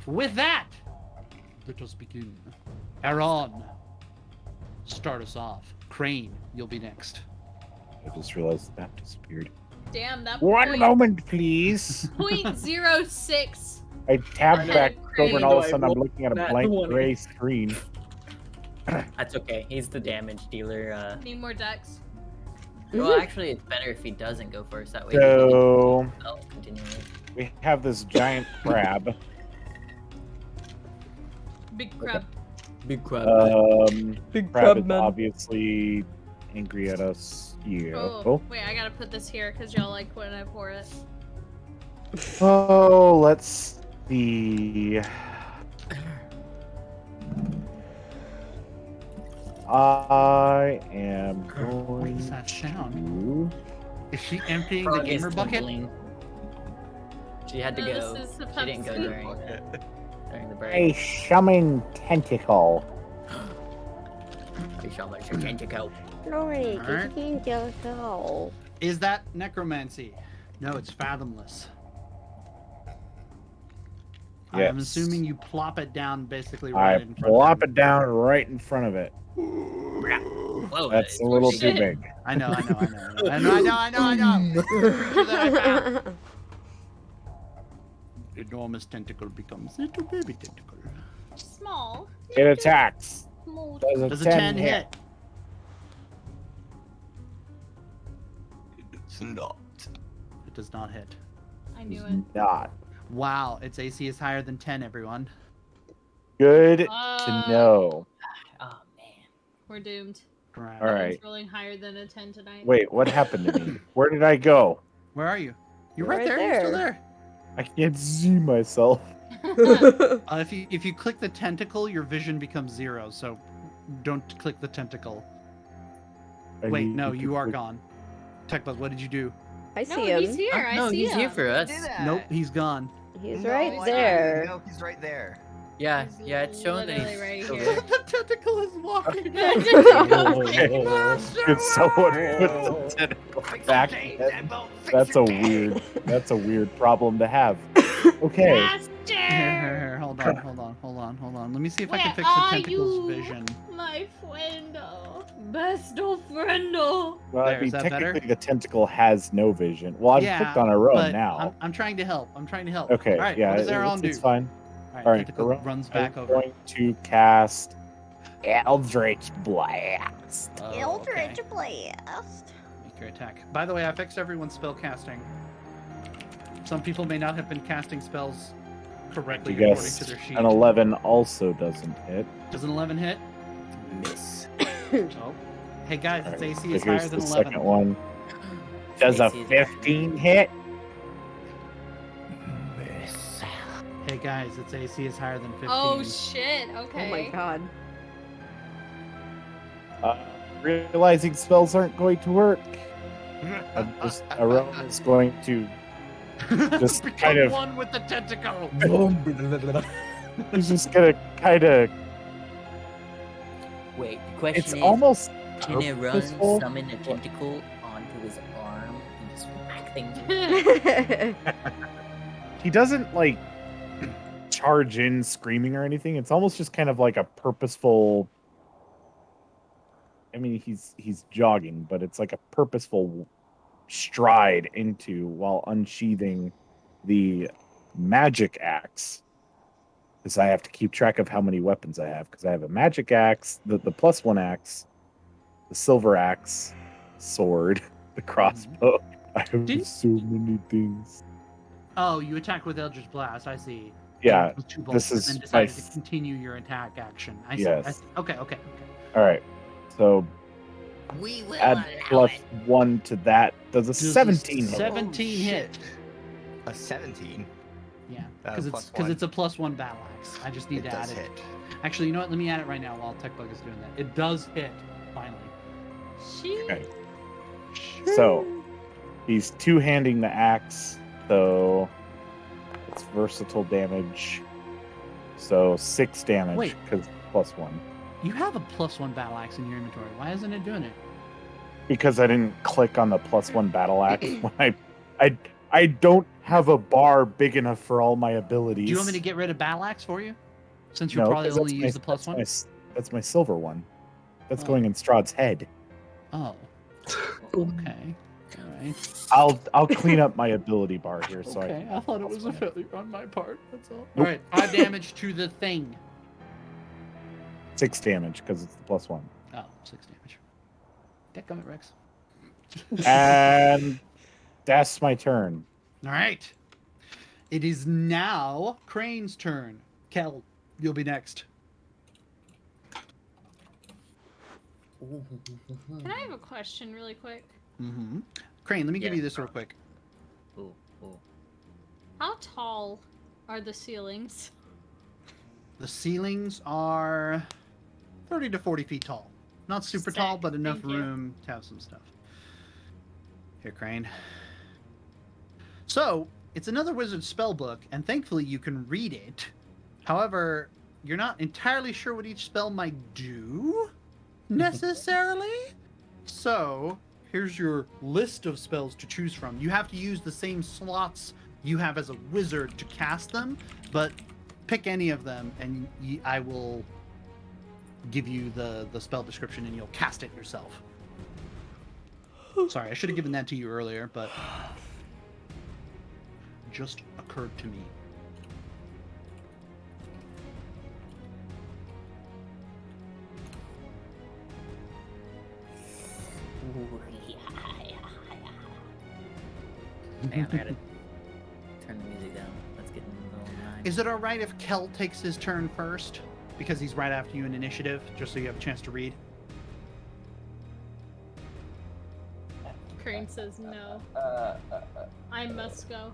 with that, let us begin. Aaron, start us off. Crane, you'll be next. I just realized that disappeared. Damn, that One point, moment, please. 0.06 I tabbed Okay, back over, and all of a Crane. sudden I'm looking at a Not blank the one. gray screen. That's okay. He's the damage dealer. Need more decks. Well, actually, it's better if he doesn't go first. That way So he can continually. we have this giant crab. Big crab. Big crab. Big Crab crab is man. obviously angry at us. Yeah. Oh, wait, I gotta put this here because y'all like when I pour it. Oh, let's see. I am What going is that sound? to. Is she emptying the Frog is gamer bucket? tumbling. She had to No, go. this is the She didn't go Pepsi. during the A break. shaman tentacle. She shot like a tentacle. Glory, Alright. go. Is that necromancy? No, it's fathomless. I am Yes. assuming you plop it down basically I right in front plop of it down right in front of it. Whoa, That's it's a little shit. too big. I know. Creature that I found. Enormous tentacle becomes little baby tentacle. Small. It attacks. Small. Does a 10 hit? It's not. It does not hit. I knew It's it. not. Wow, its AC is higher than 10, everyone. Good to Oh, know. Oh man. we're doomed. Crap. All No right. one's rolling higher than a 10 tonight. Wait, what happened to me? Where did I go? Where are you? You're Right right there. You're still there. there. I can't see myself. If you click the tentacle, your vision becomes 0. So don't click the tentacle. I Wait, need no, to you are click- gone. Techbug, what did you do? I No, see him. he's here. I no, see he's him. here for us. Did that. Nope, he's gone. He's No, right I- there. No, he's right there. Yeah, He's yeah, it's showing that literally he's right still here. there. The tentacle is walking. Could someone put the tentacle Fix back? your game, That- Dembo. Fix That's a your game. weird problem to have. Okay. Here, hold on. Let me see if I can Where fix the are tentacle's you? vision. My friendo. Best of friendo. Well, There, I mean, is that better? technically the tentacle has no vision. Well, I've clicked on our own but now. I'm trying to help. Okay, All right, yeah, what does our own do? it's fine. All All right, right, tentacle Aaron, runs I'm back over. going to cast Eldritch Blast. Oh, Eldritch okay. Blast. Make your attack. By the way, I fixed everyone's spell casting. Some people may not have been casting spells correctly You according guess to their sheet. an 11 also doesn't hit. Does an 11 hit? Miss. Oh. Hey guys, All its right, AC so is higher here's than the 11. second one. Does a AC is 15 hit? Miss. Hey guys, its AC is higher than 15. Oh shit. Okay. Oh my god. Realizing spells aren't going to work, Aron is going to just Become kind of. one with the tentacle. He's just gonna kind of. Wait, the question It's is, almost can Aaron purposeful. summon a tentacle onto his arm and just whack things? He doesn't like charge in screaming or anything. It's almost just kind of like a purposeful. I mean, he's jogging, but it's like a purposeful stride into while unsheathing the magic axe. Because I have to keep track of how many weapons I have. Because I have a magic axe, the +1 axe, the silver axe, sword, the crossbow. I have Didn't- so many things. Oh, you attack with Eldritch Blast. I see. Yeah, With 2 this bolts, is and then my decided to continue your attack action. I see. Yes. I see. Okay. All right. So We will add allow it. +1 to that. Does a Does a 17 hit? 17 hit. A 17. Yeah, Plus because one. it's a +1 battle axe. I just need It to add does it. hit. Actually, you know what? Let me add it right now while Techbug is doing that. It does hit. Finally. She. Okay. So he's two-handing the axe, so it's versatile damage. So 6 damage Wait. because +1. You have a +1 battle axe in your inventory. Why isn't it doing it? Because I didn't click on the +1 battle axe when I don't have a bar big enough for all my abilities. Do you want me to get rid of battle axe for you? Since you'll No, probably 'cause only that's use my- the +1. That's my silver one. That's Oh. going in Strahd's head. Oh. Okay. Alright. Okay. I'll clean up my ability bar here. So Okay, I I thought it was a failure on my part. That's all. All right, 5 damage to the thing. 6 damage because it's the +1. Oh, 6 damage. Dadgummit, Rex. And that's my turn. All right. It is now Crane's turn. Kel, you'll be next. Can I have a question really quick? Mm-hmm. Crane, let me give Yeah. you this real quick. Ooh, ooh. How tall are the ceilings? The ceilings are 30 to 40 feet tall. Not super tall, Sick, but enough thank you. room to have some stuff. Here, Crane. So, it's another wizard spell book, and thankfully you can read it. However, you're not entirely sure what each spell might do, necessarily. So, here's your list of spells to choose from. You have to use the same slots you have as a wizard to cast them, but pick any of them, and I will give you the spell description, and you'll cast it yourself. Sorry, I should have given that to you earlier, but just occurred to me. Hang on, I gotta turn the music down. Let's get in the middle of the night. Is it all right if Kel takes his turn first? Because he's right after you in initiative, just so you have a chance to read. Crane says no. I must go.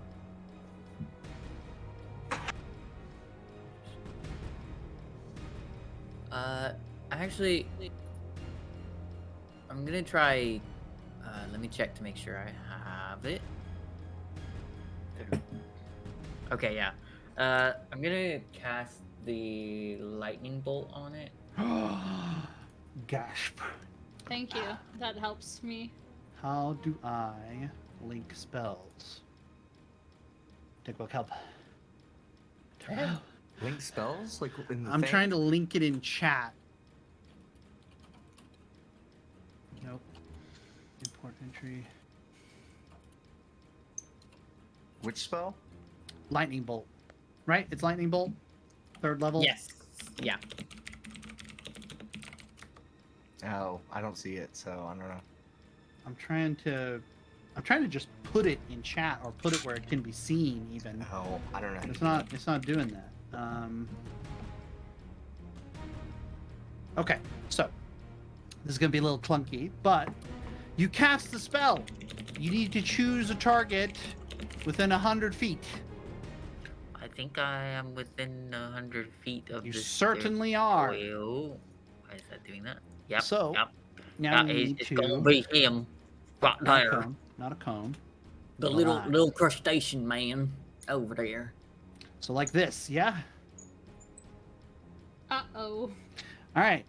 Actually, I'm gonna try. Let me check to make sure I have it. Okay, yeah. I'm gonna cast the lightning bolt on it. Gasp. Thank you. That helps me. How do I link spells? Take book help. Link spells? Like in the I'm thing? trying to link it in chat. Nope. Import entry. Which spell? Lightning bolt. Right? It's lightning bolt. 3rd level. Yes. Yeah. Oh, I don't see it, so I don't know. I'm trying to just put it in chat, or put it where it can be seen even. Oh, I don't know. It's not doing that. Okay, so this is gonna be a little clunky, but you cast the spell. You need to choose a target within 100 feet. I think I am within 100 feet of You this certainly are. stairwell. Why is that doing that? Yep. So, yep. Now That you is need it's to gonna be him. Right not a there. cone, not a cone. The but a little line. little crustacean man over there. So like this, yeah. Uh-oh. All right.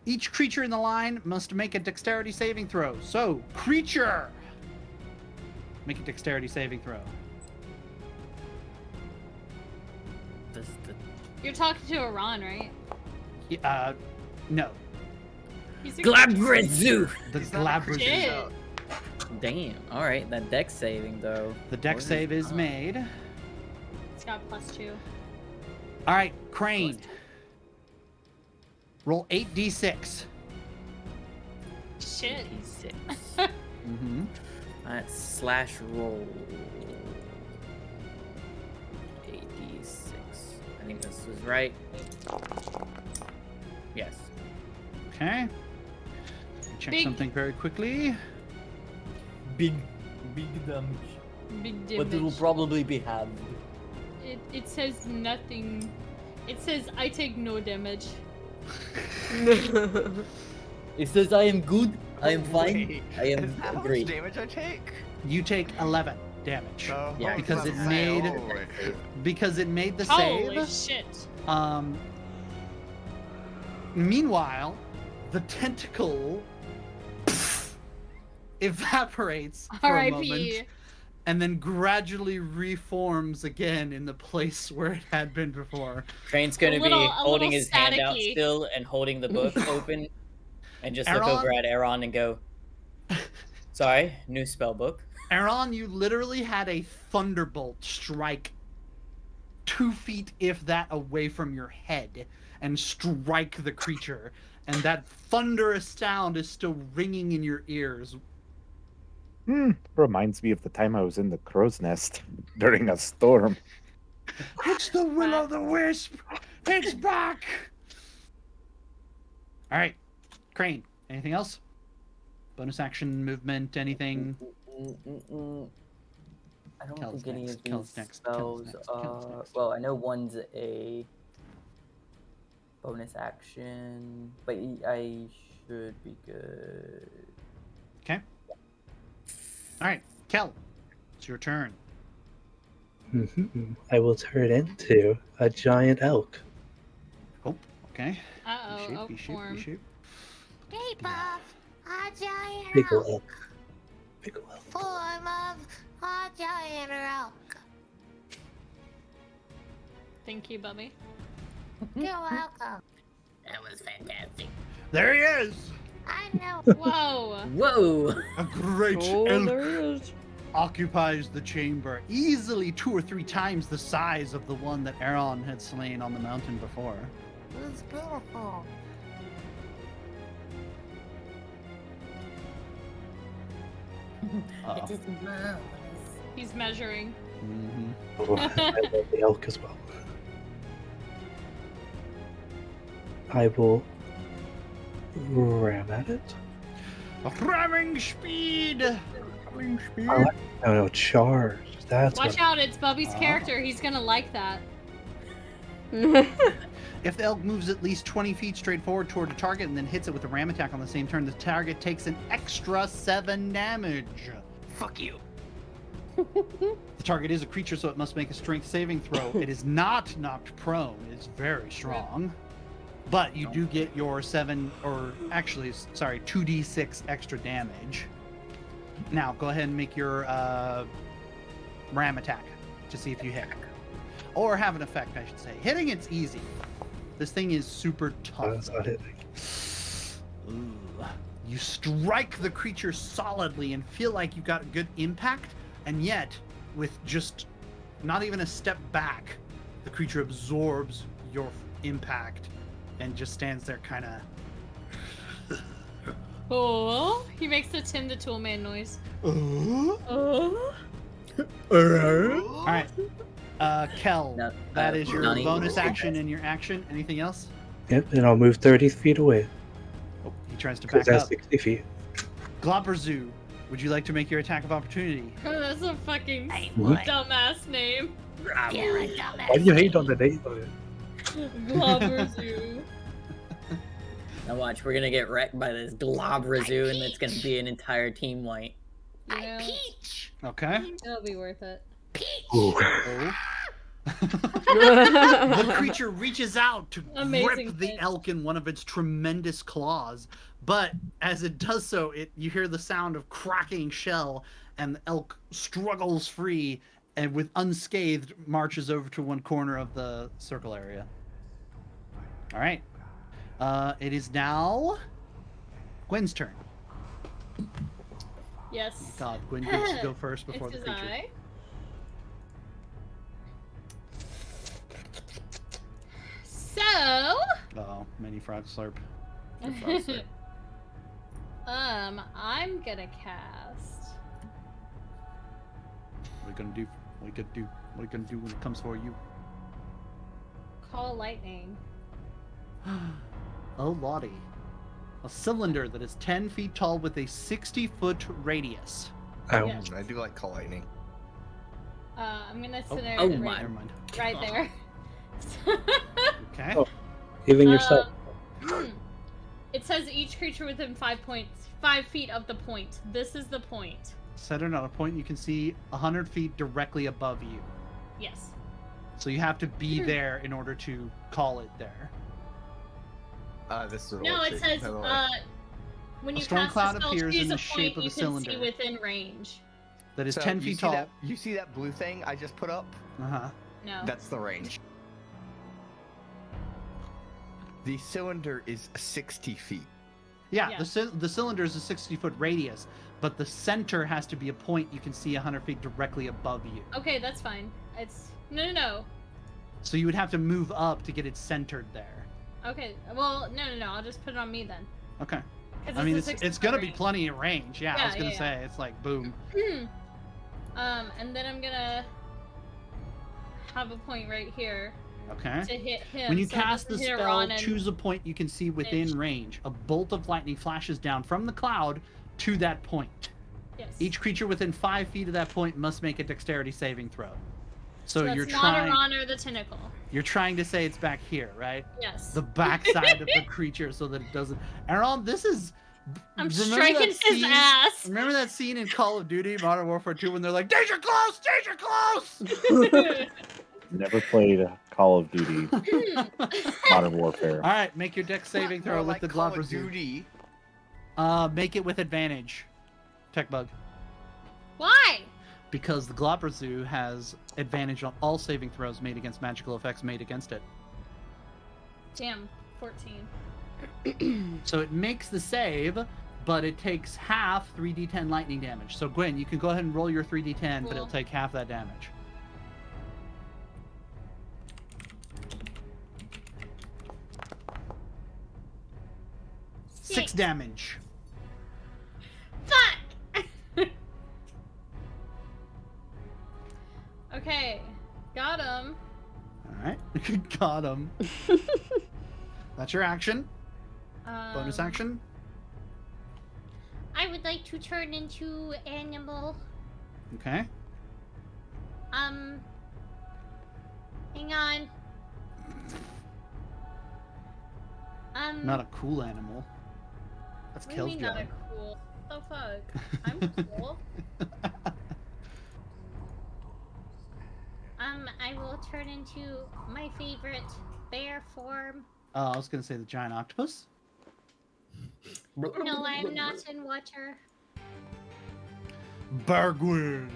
Each creature in the line must make a dexterity saving throw. So, creature, make a dexterity saving throw. This the You're talking to Iran, right? No. He's a Glabrezu. The He's not a Glabrezu. Shit. Damn. All right, that dex saving though. The dex What save is on? made. It's got +2. All right, Crane. Roll 8d6. Shit. D6. Mm-hmm. That's slash roll. 8d6. I think this is right. Yes. Okay. Check Big- something very quickly. Big damage. Big damage. probably be halved. It says nothing. It says I take no damage. It says I am good. I am fine. Wait, I am is that how great. much damage I take? You take 11 damage. Oh, Yeah, because it oh, made- oh, Because it made the Holy save. shit. Meanwhile, the tentacle evaporates for a moment R.I.P. and then gradually reforms again in the place where it had been before. Crane's gonna little- be a holding little his hand out staticky. still and holding the book open, and just look Aaron? over at Aaron and go. Sorry, new spell book. Aaron, you literally had a thunderbolt strike 2 feet, if that, away from your head and strike the creature. And that thunderous sound is still ringing in your ears. Reminds me of the time I was in the crow's nest during a storm. It's the will-o'-the-wisp! It's back! Alright, Crane, anything else? Bonus action, movement, anything? I don't Kel's think any next, of Kel's these next, spells Kel's next, are... Kel's next. Well, I know one's a bonus action, but I should be good. Okay. Alright, Kel, it's your turn. I will turn into a giant elk. Oh, okay. Uh-oh, oak form. Hey, Buff, a giant Big ol' elk. elk. Big ol' elk. Form of a giant elk. Thank you, Bubby. You're welcome. That was fantastic. There he is! I know. Whoa! Whoa! A great Oh, elk there he is. occupies the chamber, easily 2 or 3 times the size of the one that Aaron had slain on the mountain before. It's beautiful. Uh-oh. It is marvelous. He's measuring. Mhm. Oh, I love the elk as well. I will ram at it. Ramming speed! Ramming speed! I like no charge. That's Watch what out, it's Bubby's Ah. character. He's gonna like that. If the elk moves at least 20 feet straight forward toward the target and then hits it with a ram attack on the same turn, the target takes an extra 7 damage. Fuck you. The target is a creature, so it must make a strength saving throw. It is not knocked prone. It's very strong. But you do get your 2d6 extra damage. Now, go ahead and make your ram attack to see if you hit. Or have an effect, I should say. Hitting, it's easy. This thing is super tough. That's not hitting. Ooh. You strike the creature solidly and feel like you got a good impact, and yet, with just not even a step back, the creature absorbs your impact and just stands there kind of... Oh, he makes the Tim the Toolman noise. Alright. Kel, No, that is your Nani. bonus action and your action. Anything else? Yep, and I'll move 30 feet away. Oh, he tries to Because back that's up. 60 feet. Globberzoo, would you like to make your attack of opportunity? That's a fucking would. dumbass name. You're a dumbass. Why do you hate on the name of it? Globberzoo. Now watch, we're gonna get wrecked by this Globberzoo, and it's gonna be an entire team white. You I know, peach. Okay. it'll be worth it. Peach. Ooh. Oh. The creature reaches out to Amazing grip the pitch. elk in one of its tremendous claws, but as it does so, you hear the sound of cracking shell, and the elk struggles free and with unscathed marches over to one corner of the circle area. All right. It is now Gwen's turn. Yes. God, Gwen gets to go first before It's the his creature. eye. So, Oh, mini frog slurp. I'm gonna cast. What are you gonna do? What are you gonna do? What are you gonna do when it comes for you? Call lightning. Oh, Lottie. A cylinder that is 10 feet tall with a 60-foot radius. Ow. Yes. I do like call lightning. I'm gonna sit there Oh right, my. Never mind. right there. Okay. Oh. Even yourself. It says each creature within 5 feet of the point. This is the point. Set it on a point you can see 100 feet directly above you. Yes. So you have to be there in order to call it there. This is No, it says when A you storm cast cloud the spell, appears choose in the a shape point of you a can cylinder see within range. That is So 10 you feet see tall. you see that blue thing I just put up? Uh-huh. No. That's the range. The cylinder is 60 feet. Yeah, Yeah. the cylinder is a 60-foot radius, but the center has to be a point you can see 100 feet directly above you. Okay, that's fine. It's no. So you would have to move up to get it centered there. Okay, well, no. I'll just put it on me then. Okay. 'Cause I mean, a it's gonna 60-foot be plenty of range. Yeah, I was Yeah, gonna yeah, say it's like boom. range. And then I'm gonna have a point right here Okay. to hit him. When you so it cast the doesn't hit spell, Ron and- choose a point you can see within Mitch. range. A bolt of lightning flashes down from the cloud to that point. Yes. Each creature within 5 feet of that point must make a dexterity saving throw. So that's you're not trying. a Ron or the tentacle. You're trying to say it's back here, right? Yes. The backside of the creature, so that it doesn't. Aaron, this is. I'm remember striking that his scene- ass. Remember that scene in Call of Duty Modern Warfare 2 when they're like, "Danger close! Danger close!" Never played Call of Duty Modern Warfare. All right, make your dex saving throw More with like the Call of Globber Zoo. Duty. Make it with advantage. Tech bug. Why? Because the Globber Zoo has advantage on all saving throws made against magical effects made against it. Damn, 14. So it makes the save, but it takes half 3d10 lightning damage. So Gwen, you can go ahead and roll your 3d10, but Cool. it'll take half that damage. Six damage. Fuck! Okay, got him. Alright, got him. That's your action. Bonus action. I would like to turn into animal. Okay. Hang on. Not a cool animal. That's What do you Kill's mean not job. a cool? What the fuck? I'm cool. I will turn into my favorite bear form. I was gonna say the giant octopus. No, I'm not in water. Bargwin.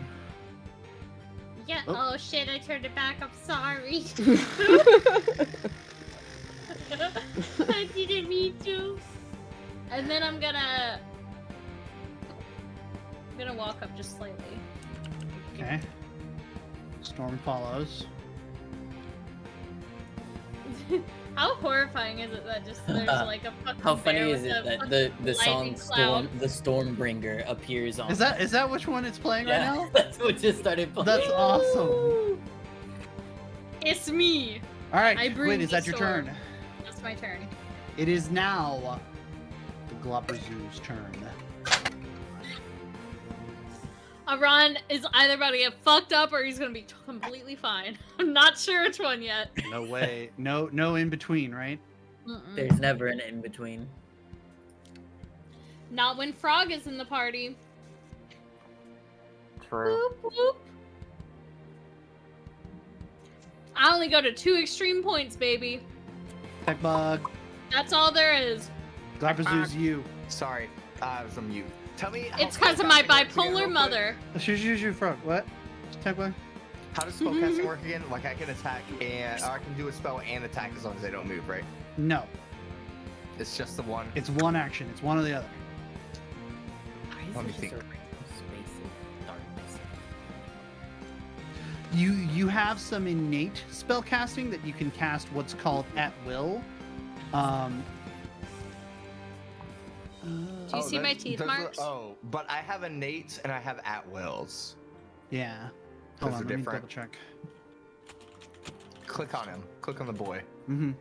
Yeah. Oh. Oh shit! I turned it back. I'm sorry. I didn't mean to. And then I'm gonna walk up just slightly. Okay. Storm follows. How horrifying is it that just there's like a fucking How funny bear is with it a that fucking the song lightning Storm, cloud? the Stormbringer appears on? Is that which one it's playing right Yeah, now? that's what just started playing. That's awesome. It's me. All right, I bring Gwen, is the that your storm. turn? That's my turn. It is now the Globber Zoo's turn. Ron is either about to get fucked up or he's gonna be completely fine. I'm not sure which one yet. No way. No in between, right? Mm-mm. There's never an in between. Not when Frog is in the party. True. Boop, boop. I only go to 2 extreme points, baby. Tech bug. That's all there is. Globber Zoo's you. Sorry, I was on mute. Tell me. how It's because of my spellcasting works again, real bipolar quick. mother. Shoo, frog. What? Tech bug. How does spellcasting work again? Like I can attack and or I can do a spell and attack as long as they don't move, right? No, It's just the one. it's one action. It's one or the other. Let me think. You have some innate spell casting that you can cast what's called at will. Do you see my teeth marks? Oh, but I have innate and I have at wills. Yeah. Hold Those on, are let me different. double check. Click on him. Click on the boy.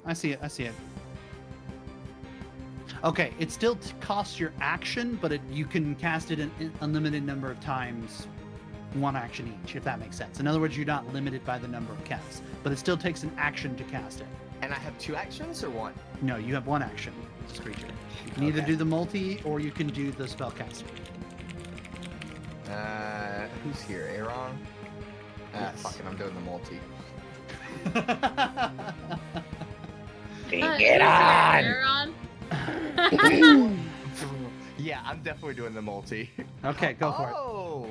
I see it. Okay, it still costs your action, but you can cast it an unlimited number of times, one action each, if that makes sense. In other words, you're not limited by the number of casts, but it still takes an action to cast it. And I have 2 actions or 1? No, you have one action, this creature. You can either Okay. do the multi or you can do the spellcaster. Who's here? Aaron? Yes. Fucking, I'm doing the multi. Get on! Yeah, I'm definitely doing the multi. Okay, go for it. Oh,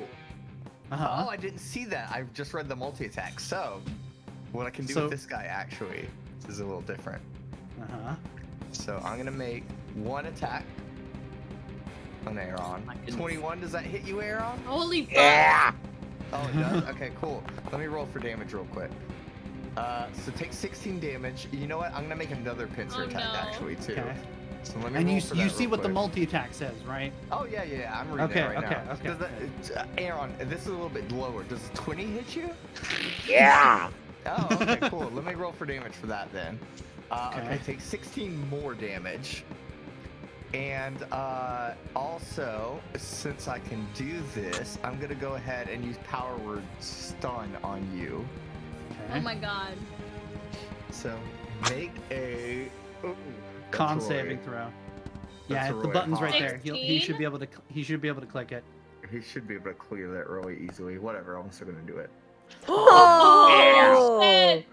Uh-huh. I didn't see that. I just read the multi attack. So, what I can do So- with this guy actually is a little different. Uh-huh. So I'm gonna make 1 attack on Aaron. My goodness. 21, does that hit you, Aaron? Holy fuck. Yeah. Oh, it does? Okay, cool. Let me roll for damage real quick. So take 16 damage. You know what? I'm gonna make another pincer Oh, attack no. actually too. Okay. So let me And roll you for you that see real what the quick. multi-attack says, right? Oh yeah, I'm reading Okay, it right okay, now. okay. Does that, Aaron, this is a little bit lower. Does 20 hit you? Yeah. Oh, okay, cool. Let me roll for damage for that then. Okay, Okay. take 16 more damage. And also, since I can do this, I'm gonna go ahead and use Power Word Stun on you. Oh my god. So make a Con that's saving Roy. throw. That's Yeah, the Roy. button's right Hi. there. He should be able to. He should be able to click it. He should be able to clear that really easily. Whatever, I'm still gonna do it. Oh! shit.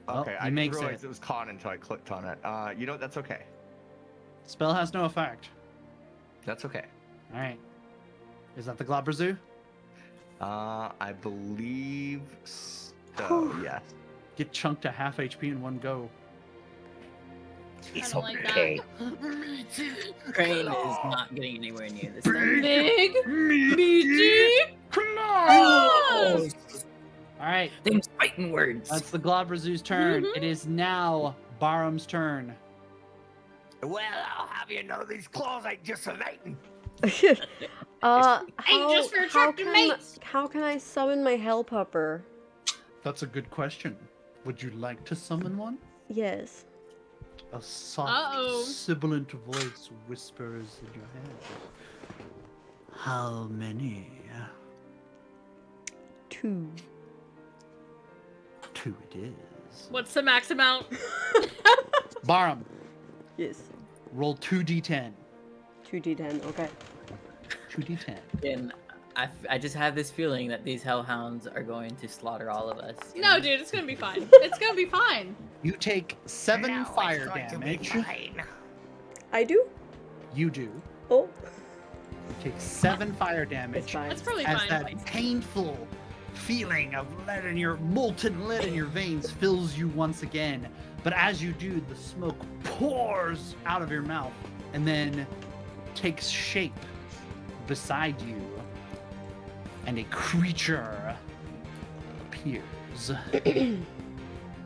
Well, Okay, he I didn't makes realize it. it was con until I clicked on it. You know what? That's okay. Spell has no effect. That's okay. All right. Is that the Globrazoo? I believe so. Yes. Get chunked to half HP in one go. I don't like that. Crane is not getting anywhere near this thing. Big, meaty, All right. Them's fighting words. That's the Globrazoo's turn. It is now Barham's turn. Well, I'll have you know these claws ain't just a mating. How just for attracting mates. how can I summon my hell pupper? That's a good question. Would you like to summon one? Yes. A soft, Uh-oh. sibilant voice whispers in your head. How many? 2. 2 it is. What's the max amount? Barham, Yes. roll 2d10. 2d10. Okay. 2d10. And I just have this feeling that these hellhounds are going to slaughter all of us. you No, know? dude, it's gonna be fine. It's gonna be fine. You take 7 Now fire it's going to be damage. fine. I do. You do. Oh. You take 7 fire It's damage. fine. That's probably As fine. that painful feeling of lead in your molten lead in your veins fills you once again. But as you do, the smoke pours out of your mouth and then takes shape beside you, and a creature appears.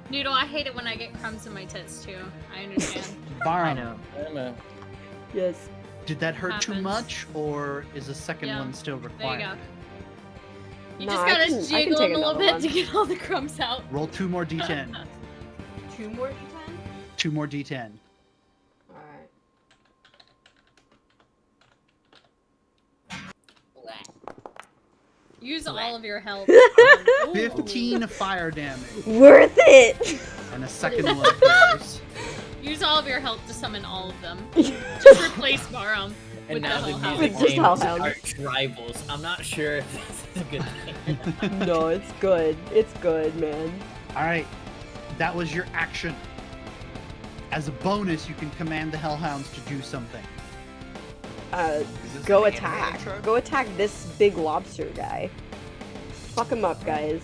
Noodle, I hate it when I get crumbs in my tits too. I understand. I Barham, know. I know. Yes. did that hurt too Happens. much, or is the second Yeah, one still there required? you go. You No, just I gotta can jiggle take them a little another bit one. to get all the crumbs out. Roll 2 more d10. 2 more d10? 2 more d10. Alright. Use all of your health. 15 fire damage, Worth it! and a second one appears. Use all of your health to summon all of them. Just replace Barham And with the now the hellhound. music Just games hellhound. are rivals. I'm not sure if this is a good thing. No, it's good. It's good, man. Alright, that was your action. As a bonus, you can command the Hellhounds to do something. Is this Go an anime attack. intro? Go attack this big lobster guy. Fuck him up, guys.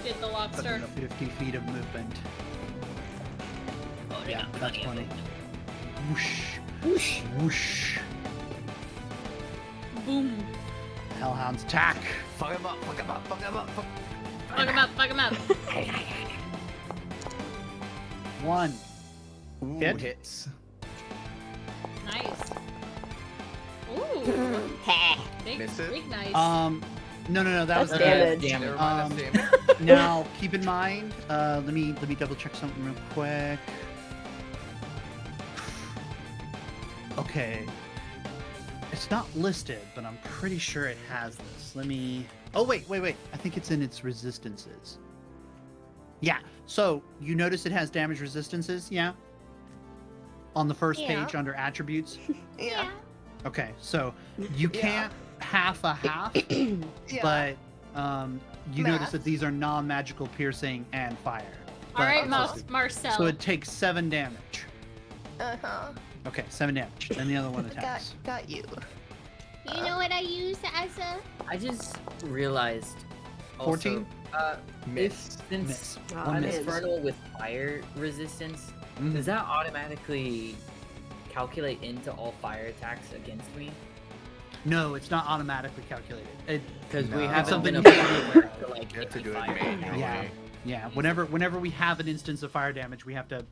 Get the lobster. 50 feet of movement. Oh, they Yeah, got that's plenty of funny. it. Whoosh. Whoosh. Whoosh. Boom. Hellhounds attack. Fuck him up, fuck him up, fuck him up. Fuck... Fuck him up, fuck him up. 1. Ooh, Hit. hits. Nice. Ooh. Big, Missed it? big nice. No, that was That's damage. damage. Never mind, Um, that's damage. Now, keep in mind, let me double check something real quick. Okay. It's not listed, but I'm pretty sure it has this. Let me... Oh, wait. I think it's in its resistances. Yeah, so you notice it has damage resistances, yeah? On the first Yeah. page under attributes. Yeah. Okay, so you Yeah. can't half a half, Yeah. but you notice Math. that these are non-magical piercing and fire. all right, But- Marcel. So it takes 7 damage. Uh-huh. Okay, 7 damage. Then the other one attacks. Got you. You know what I use as a... I just realized. 14? Miss. Since Miss. Ah, One I'm miss. infernal with fire resistance, Mhm. does that automatically calculate into all fire attacks against me? No, it's not automatically calculated. Because we No. haven't Something been you approved to like You have to hit do it fire. manually. Yeah. Whenever we have an instance of fire damage, we have to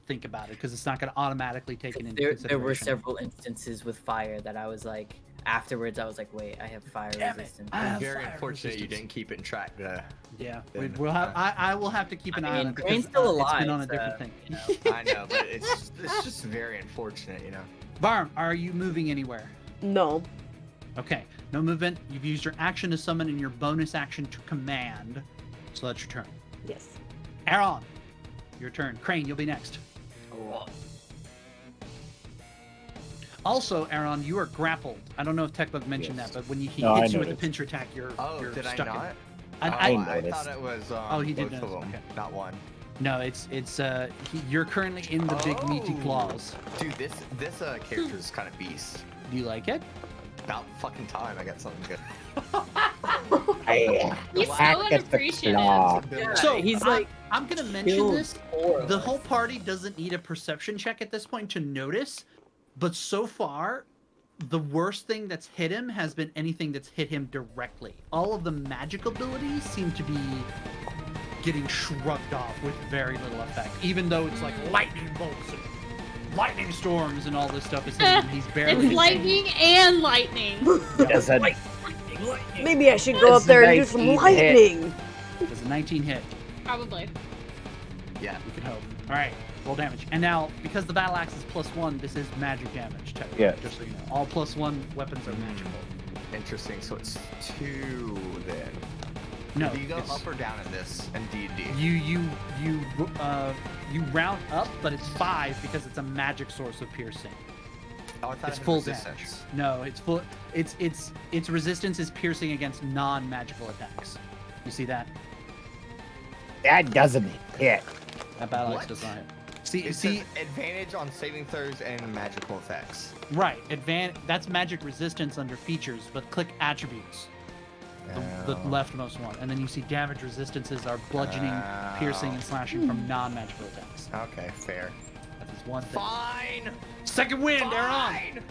think about it because it's not going to automatically take it into There consideration. were several instances with fire that I was like, afterwards I was like, wait, I have fire resistance. I have Very fire unfortunate you resistance. didn't keep it in track. Yeah, Then, we'll have. I will have to keep an I eye mean, on it because Crane's still it's been alive, on a so, different thing. you know. I know, but it's just very unfortunate, you know. Barm, are you moving anywhere? No. Okay, no movement. You've used your action to summon and your bonus action to command. So that's your turn. Yes. Aaron, your turn. Crane, you'll be next. Also, Aaron, you are grappled. I don't know if Techbug mentioned Yes. that, but when he No, I hits you with a noticed. pincher attack, you're Did I stuck not? in. I noticed. thought it was he did both of notice, them, okay. not one. No, you're currently in the big meaty Oh. claws. Dude, this character is kind of beast. Do you like it? About fucking time I got something good. He's so unappreciative. Yeah, So he's I'm- like, I'm gonna mention killed this. 4 of The us. whole party doesn't need a perception check at this point to notice, but so far, the worst thing that's hit him has been anything that's hit him directly. All of the magic abilities seem to be getting shrugged off with very little effect, even though it's like lightning bolts and lightning storms and all this stuff is hitting him. He's barely. It's lightning and lightning. Does a, Maybe I should go up there and do some 19 hit. lightning. Does a 19 hit? Probably. Yeah. We can hope. All right, roll damage. And now, because the battle axe is +1, this is magic damage. Technically, Yeah. just so you know, all +1 weapons are magical. Interesting. So it's 2 then. No, Do you go it's- up or down in this and D&D? you round up, but it's 5 because it's a magic source of piercing. Oh, I thought It's it had full resistance. damage. No, it's full. Its resistance is piercing against non-magical attacks. You see that? that doesn't hit. That battle axe What? does not hit. See, It says advantage on saving throws and magical effects. right. That's magic resistance under features, but click attributes. The Oh. leftmost one, and then you see damage resistances are bludgeoning, piercing, and slashing from non-magical attacks. Okay, fair. That is one thing. Fine. Second wind, Aaron. Fine.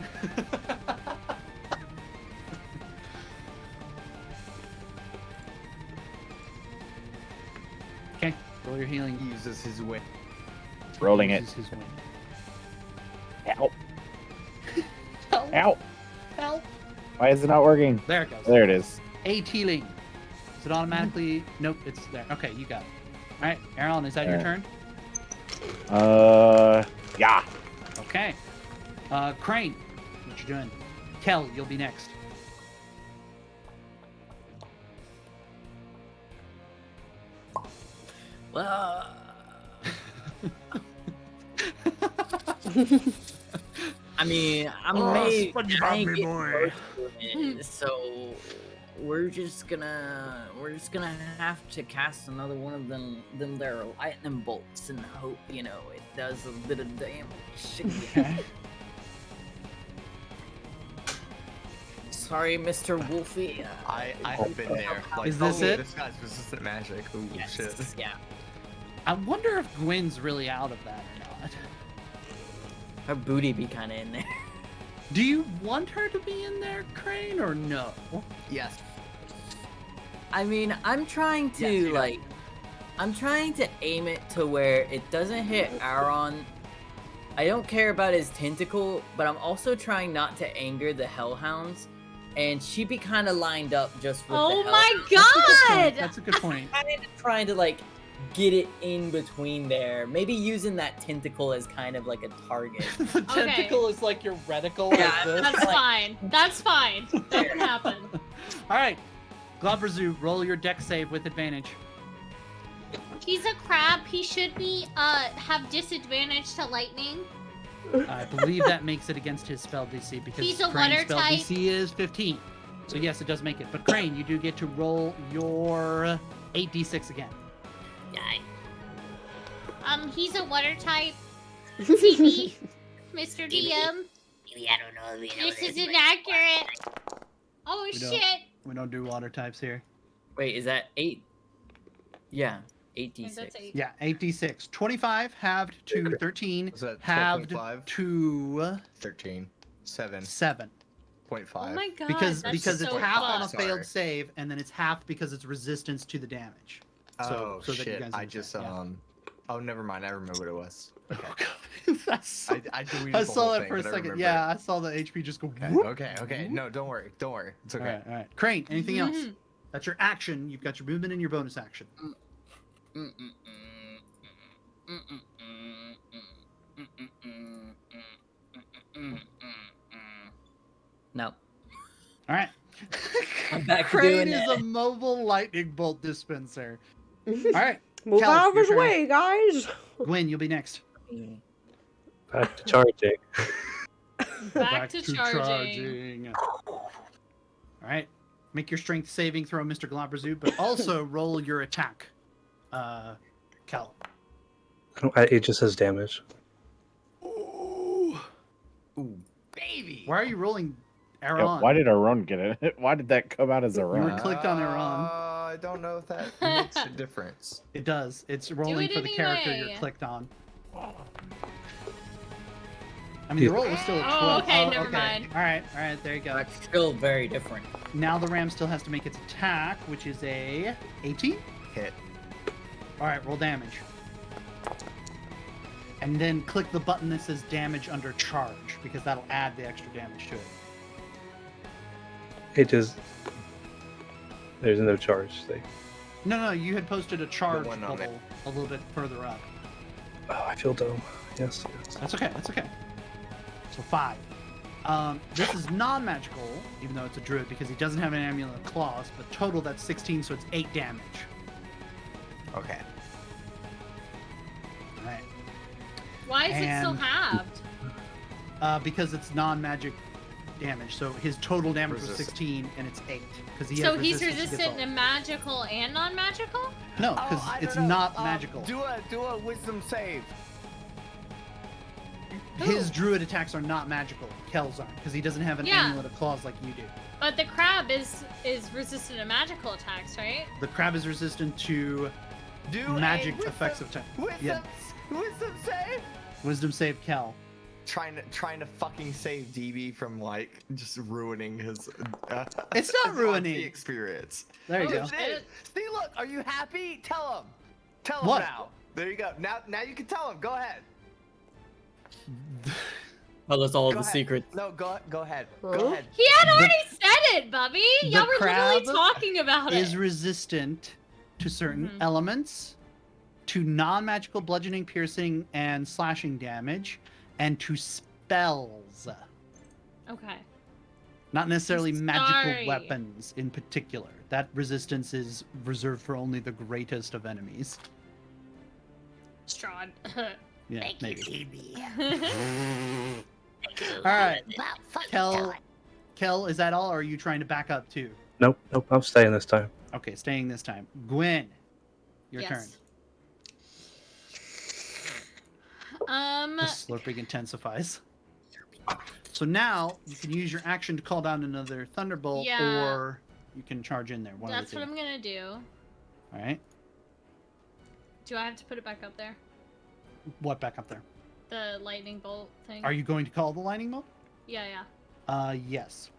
Okay, roll your healing. He uses his win. Rolling it. Uses his wind. Help. Help! Help. Help! Why is it not working? There it goes. There it is. 8 healing. Is it automatically? Nope, it's there. Okay, you got it. All right, Aaron, is that your Alright. turn? Yeah. Okay. Crane, what you doing? Kel, you'll be next. well, I mean, I may get most of it, so we're just gonna have to cast another one of them there lightning bolts and hope it does a bit of damage. Okay. Sorry, Mr. Wolfie. I have been there. Like, Is this oh, it? This guy's resistant magic. Ooh, Yes, shit. yeah. I wonder if Gwyn's really out of that or not. Her booty be kind of in there. Do you want her to be in there, Crane, or no? Yes. I mean, I'm trying to Yes, you know. I'm trying to aim it to where it doesn't hit Aaron. I don't care about his tentacle, but I'm also trying not to anger the hellhounds. And she be kind of lined up just with Oh the my hellhounds. god! That's a good point. Kind of trying to like get it in between there. Maybe using that tentacle as kind of like a target. The tentacle is like your reticle. Yeah, like this. That's fine. That's fine. That can happen. All right, Globrazoo, roll your deck save with advantage. He's a crab. He should be have disadvantage to lightning. I believe that makes it against his spell DC because He's a Crane's water spell type. DC is 15. So yes, it does make it. But Crane, you do get to roll your 8d6 again. He's a water type. TV, Mr. DM. Maybe I don't know. This is inaccurate. Oh We don't- shit! We don't do water types here. Wait, is that 8? Yeah, 8d6. That's 8. Yeah, 8d6. 25 halved to 13, Was that halved 12.5? to 13. 7. 7. 0.5. Oh my god. Because that's it's so half on a fucked. failed save, and then it's half because it's resistance to the damage. Oh so that you shit! guys I understand, just yeah. Oh, never mind. I remember what it was. Okay. I saw, I deleted I the saw whole that thing, for a but I second. remember Yeah, I saw the HP just go. it. whoop. Okay. No, don't worry. It's okay. All right. Crane, anything else? Mhm. That's your action. You've got your movement and your bonus action. No. All right. I'm back to Crane doing is it. a mobile lightning bolt dispenser. All right. Move Kel, out of your his turn. way, guys. Gwen, you'll be next. Back to charging. Back to charging. All right. Make your strength saving throw, Mr. Glabrazoo, but also roll your attack, Kel. It just says damage. Ooh. Ooh, baby. Why are you rolling Yeah, Aaron? why did Aaron get it? Why did that come out as a You were run? clicked on Aaron. I don't know if that makes a difference. It does. It's rolling it for the character anyway. you're clicked on. I mean, the roll was still a 12. Oh, okay, never mind. All right, there you go. That's still very different. Now the ram still has to make its attack, which is a 18. Hit. All right, roll damage. And then click the button that says damage under charge, because that'll add the extra damage to it. It just there's no charge thing. No, you had posted a charge one on bubble a little bit further up. Oh, I feel dumb. Yes. That's okay. So 5. This is non-magical, even though it's a druid, because he doesn't have an amulet of claws, but total that's 16, so it's 8 damage. Okay. Alright. Why is it still And- halved? Because it's non-magic damage, so his total damage was Resistant. 16, and it's 8. Because he So has he's resistance against resistant all. to magical and non-magical? No, because I it's don't know. not magical. Do a wisdom save. His druid attacks are not magical. Kel's aren't, because he doesn't have an Yeah. amulet of claws like you do. But the crab is resistant to magical attacks, right? The crab is resistant to magic effects of time. Wisdom save. Wisdom save Kel. Trying to fucking save DB from like just ruining his. It's not his ruining. RP experience. There you Oh, go. shit. See, look. Are you happy? Tell him. Tell him What? now. There you go. Now you can tell him. Go ahead. Tell us all Go the ahead. secrets. No, go ahead. Huh? Go ahead. He had already said it, Bubby. the Y'all were literally crab talking about Is it. resistant to certain Mhm. elements, to non-magical bludgeoning, piercing, and slashing damage, and to spells. Okay. Not necessarily magical Sorry. weapons in particular. That resistance is reserved for only the greatest of enemies. Strahd. Yeah, Thank maybe. you, DB. All right, About fucking Kel. time. Kel, is that all, or are you trying to back up too? Nope. I'm staying this time. Okay, staying this time. Gwen, your Yes. turn. The slurping intensifies. So now you can use your action to call down another thunderbolt, Yeah. or you can charge in there. One That's of what the I'm gonna do. All right. Do I have to put it back up there? What back up there? The lightning bolt thing. Are you going to call the lightning bolt? Yeah. Yes.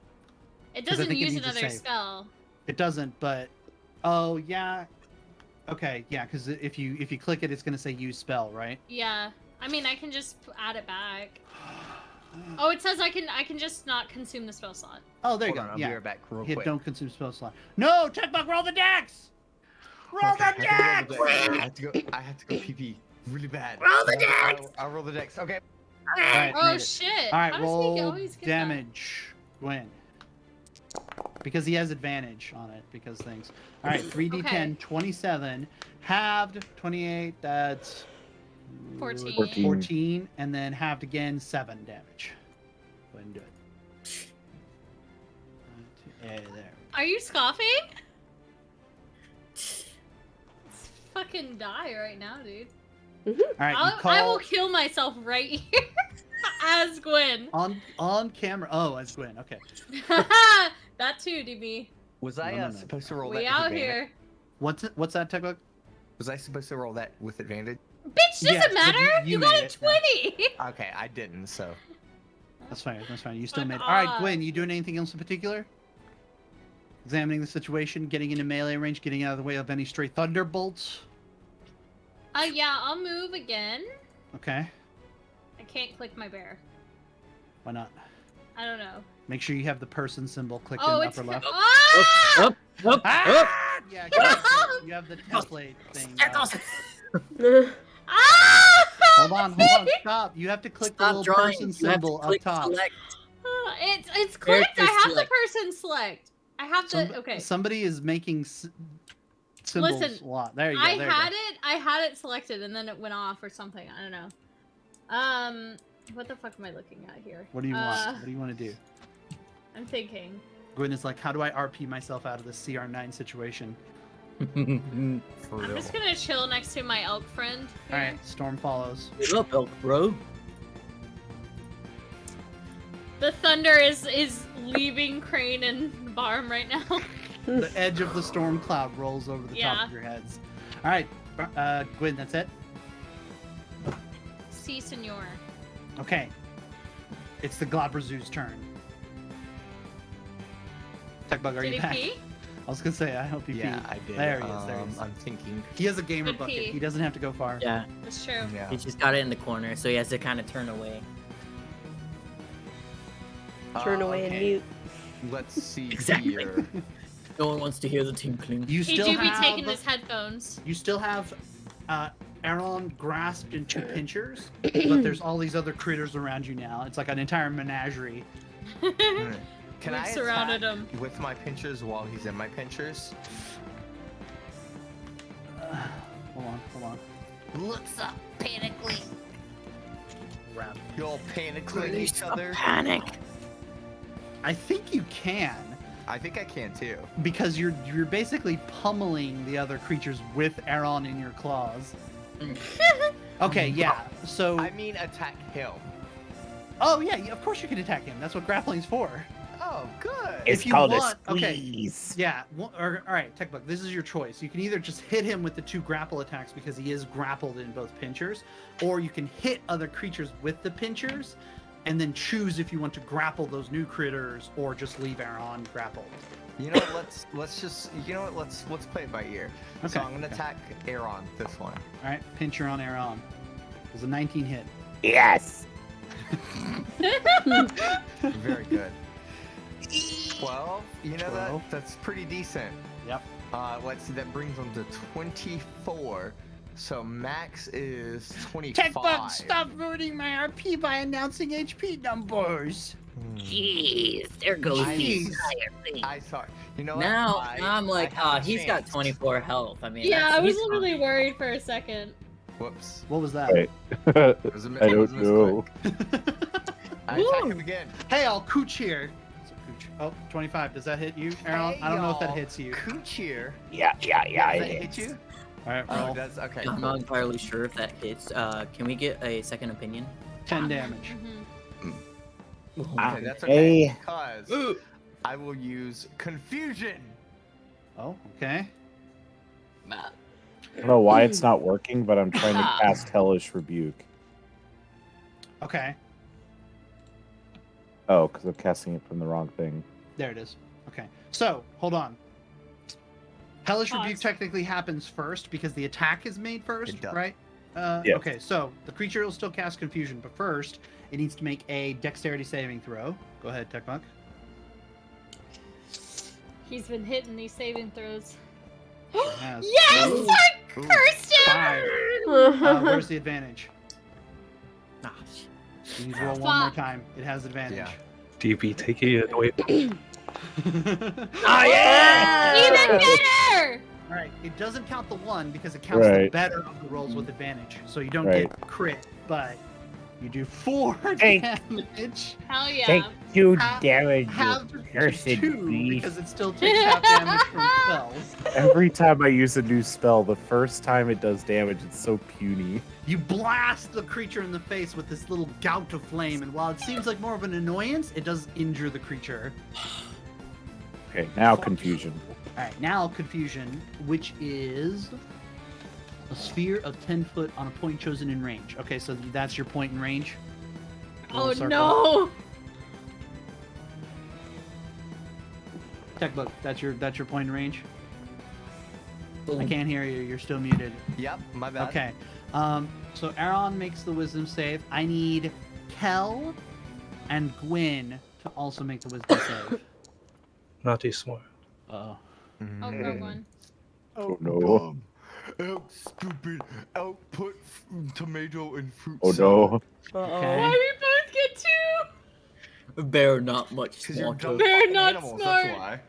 It 'Cause I doesn't think it use needs a another save. spell. It doesn't, but oh yeah. Okay, yeah, because if you click it, it's gonna say use spell, right? Yeah. I mean, I can just add it back. Oh, it says I can just not consume the spell slot. Oh, there you Hold go. on, I'll be Yeah. right back real Hit quick. don't consume spell slot. No, checkbook, roll the dex. Roll Okay, the I dex. have to go pee pee really bad. Roll the dex! I'll roll the dex. Okay. All right, Oh made it. shit! All right, How does he roll always get damage. Gwen. Because he has advantage on it, because things. All right, 3d10, Okay. 27, halved, 28, that's 14. 14, and then halved again, 7 damage. Go ahead and do it. Yeah, there. that? Are you scoffing? Let's fucking die right now, dude. All right, you call I will kill myself right here as Gwen. on camera. Oh, as Gwen. Okay. That too, DB. Was I No. supposed to roll that We with out advantage? here. What's that textbook? Was I supposed to roll that with advantage? Bitch, doesn't Yes, but matter. you You got made a it, yeah. 20. Okay, I didn't. So That's fine. That's fine. You still Fuck made. All right, off. Gwen. You doing anything else in particular? Examining the situation, getting into melee range, getting out of the way of any stray thunderbolts. Yeah, I'll move again. Okay. I can't click my bear. Why not? I don't know. Make sure you have the person symbol clicked Oh, in it's upper left. Ah! Up. Ah! Yeah, you have the template thing. Ah! Hold on, stop. You have to click the Stop little drawing. person You have to symbol up click top. select. It's clicked. Character I have select. the person select. I have the okay. Somebody is making symbols Listen, a lot. There you go. I had it selected and then it went off or something. I don't know. What the fuck am I looking at here? What do you want? What do you want to do? I'm thinking. Gwen is like, how do I RP myself out of this CR9 situation? I'm just gonna chill next to my elk friend. Here. All right, Storm follows. What's up, elk bro? The thunder is leaving Crane and Barm right now. The edge of the storm cloud rolls over the top of your heads. All right, Gwen, that's it. Si, senor. Okay, it's the Glabrazoo's turn. Techbug, are Did you he back? pee? I was gonna say, I hope he Yeah, peed. I did. There he is. There he is. I'm thinking. He has a gamer Good bucket. pee. He doesn't have to go far. Yeah, That's true. Yeah. he just got it in the corner, so he has to kind of turn away. Turn away and Okay. mute. Let's see Exactly. here. No one wants to hear the tinkling. You He still do be have. taking his headphones. You still have Aaron grasped in two pinchers, but there's all these other critters around you now. It's like an entire menagerie. Can We've I surrounded attack him. with my pinchers while he's in my pinchers? Hold on. Looks up panically. Grab. You all panicking each other? Panic. I think you can, I think I can too. because you're basically pummeling the other creatures with Aaron in your claws. Okay, yeah. So. I mean, attack him. Oh yeah, of course you can attack him. That's what grappling's for. Oh, good. If It's you called want- a okay. squeeze. Yeah. All right, Techbug. This is your choice. You can either just hit him with the two grapple attacks because he is grappled in both pinchers, or you can hit other creatures with the pinchers, and then choose if you want to grapple those new critters or just leave Aaron grappled. You know what? Let's just. You know what? Let's play it by ear. Okay. So I'm gonna attack Aaron. This one. All right, pincher on Aaron. It was a 19 hit. Yes. Very good. 12. You know 12. that's pretty decent. Yep. Let's see. That brings them to 24. So max is 25. Techbug, stop ruining my RP by announcing HP numbers. Jeez, there goes the Jeez. entire thing. I saw. You know what? Now I'm like, I have a he's got chance. 24 health. I mean, Yeah, that's- I was he's fine. literally worried for a second. Whoops. What was that? Right. It was a I it was don't a know. misclick. I attack him again. Hey, I'll cooch here. Oh, 25. Does that hit you, Aaron? Hey, I don't know if that y'all. hits you. Cooch here. Yeah. Does that It hit you? All right, Oh, roll. it does. Okay. I'm Cool. not entirely sure if that hits. Can we get a second opinion? 10 damage. Mhm. Okay, that's okay. Hey. Because I will use confusion. Oh, okay. I don't know why it's not working, but I'm trying to cast Hellish Rebuke. Okay. Oh, because I'm casting it from the wrong thing. There it is. Okay. So, hold on. Hellish Rebuke Pause. technically happens first because the attack is made first, It does. right? Yes. Okay, so the creature will still cast Confusion, but first it needs to make a Dexterity saving throw. Go ahead, Techmonk. He's been hitting these saving throws. It has Yes! Ooh. I cursed him! 5. Where's the advantage? Ah, You need to roll one more Fuck. time. It has advantage. Yeah. DB taking it away. Oh yeah! Even better! Alright, it doesn't count the 1 because it counts the Right. better of the rolls with advantage. So you don't Right. get crit, but you do 4 Hey. damage. Hell yeah. Take 2 Half- damage, Half you cursed 2 beast. because it still takes half damage from spells. Every time I use a new spell, the first time it does damage, it's so puny. You blast the creature in the face with this little gout of flame, and while it seems like more of an annoyance, it does injure the creature. Okay, now confusion. Alright, now Confusion, which is a sphere of 10 foot on a point chosen in range. Okay, so that's your point in range. Little Oh circle. no! Tech book. That's your point in range. I Boom. can't hear you. You're still muted. Yep, my bad. Okay. So Aaron makes the wisdom save. I need Kel and Gwyn to also make the wisdom save. Not too smart. Oh. Oh, wrong one. Oh no. Out stupid. Out put tomato and fruit Oh salad. no. Okay. Why we both get two? Bear not much Because you're smarter. dumb They're fucking not animals, smart. that's why.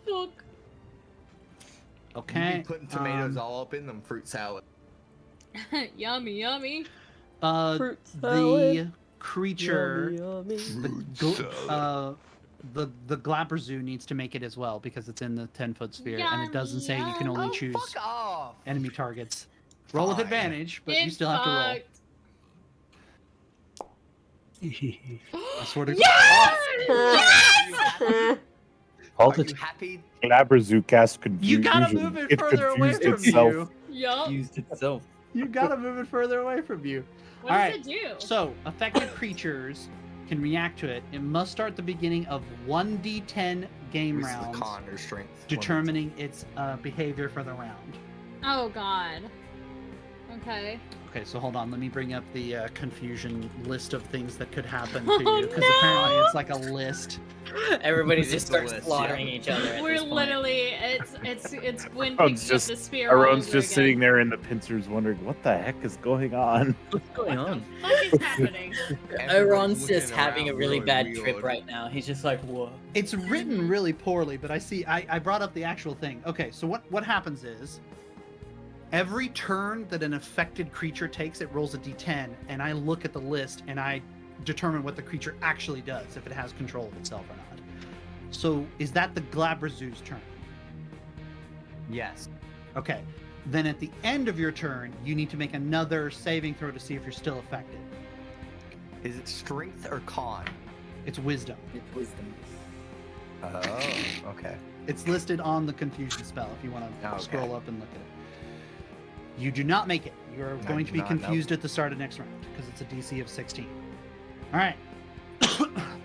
Fuck. You Okay. be putting tomatoes all up in them fruit salad. Yummy, yummy. Fruit The salad. creature, Yummy, yummy. the Glabrezu needs to make it as well because it's in the 10-foot sphere, and it doesn't say you can only Oh, choose fuck off! enemy targets. Roll with Fine. advantage, but Get you still have to roll. fucked. I swear to Yes! All Are the you happy? Glabrezu cast You confusion. gotta move it It further away confused from itself. you. Yup. Used itself. You gotta move it further away from you. What All does right, it do? So, affected creatures can react to it. It must start the beginning of 1d10 game This is rounds, con or strength. determining its behavior for the round. Oh god. Okay. Okay, so hold on. Let me bring up the confusion list of things that could happen to Oh, you, because no! apparently it's like a list. Everybody It's just the starts list, slaughtering yeah. each other. At We're this point. literally it's Gwyn Aaron's picking up just- the spear. all Aaron's over just again. sitting there in the pincers wondering what the heck is going on. What's going What on? the fuck is happening? Aaron's just having a really bad trip right now. He's just like, whoa. It's written really poorly, but I brought up the actual thing. Okay, so what happens is every turn that an affected creature takes, it rolls a d10, and I look at the list and I determine what the creature actually does, if it has control of itself or not. So is that the Glabrezu's turn? Yes. Okay. Then at the end of your turn, you need to make another saving throw to see if you're still affected. Is it strength or con? It's wisdom. It's wisdom. Oh, okay. It's listed on the confusion spell if you want to Okay. scroll up and look at it. You do not make it. You're I going to do be not, no. confused at the start of next round because it's a DC of 16. All right.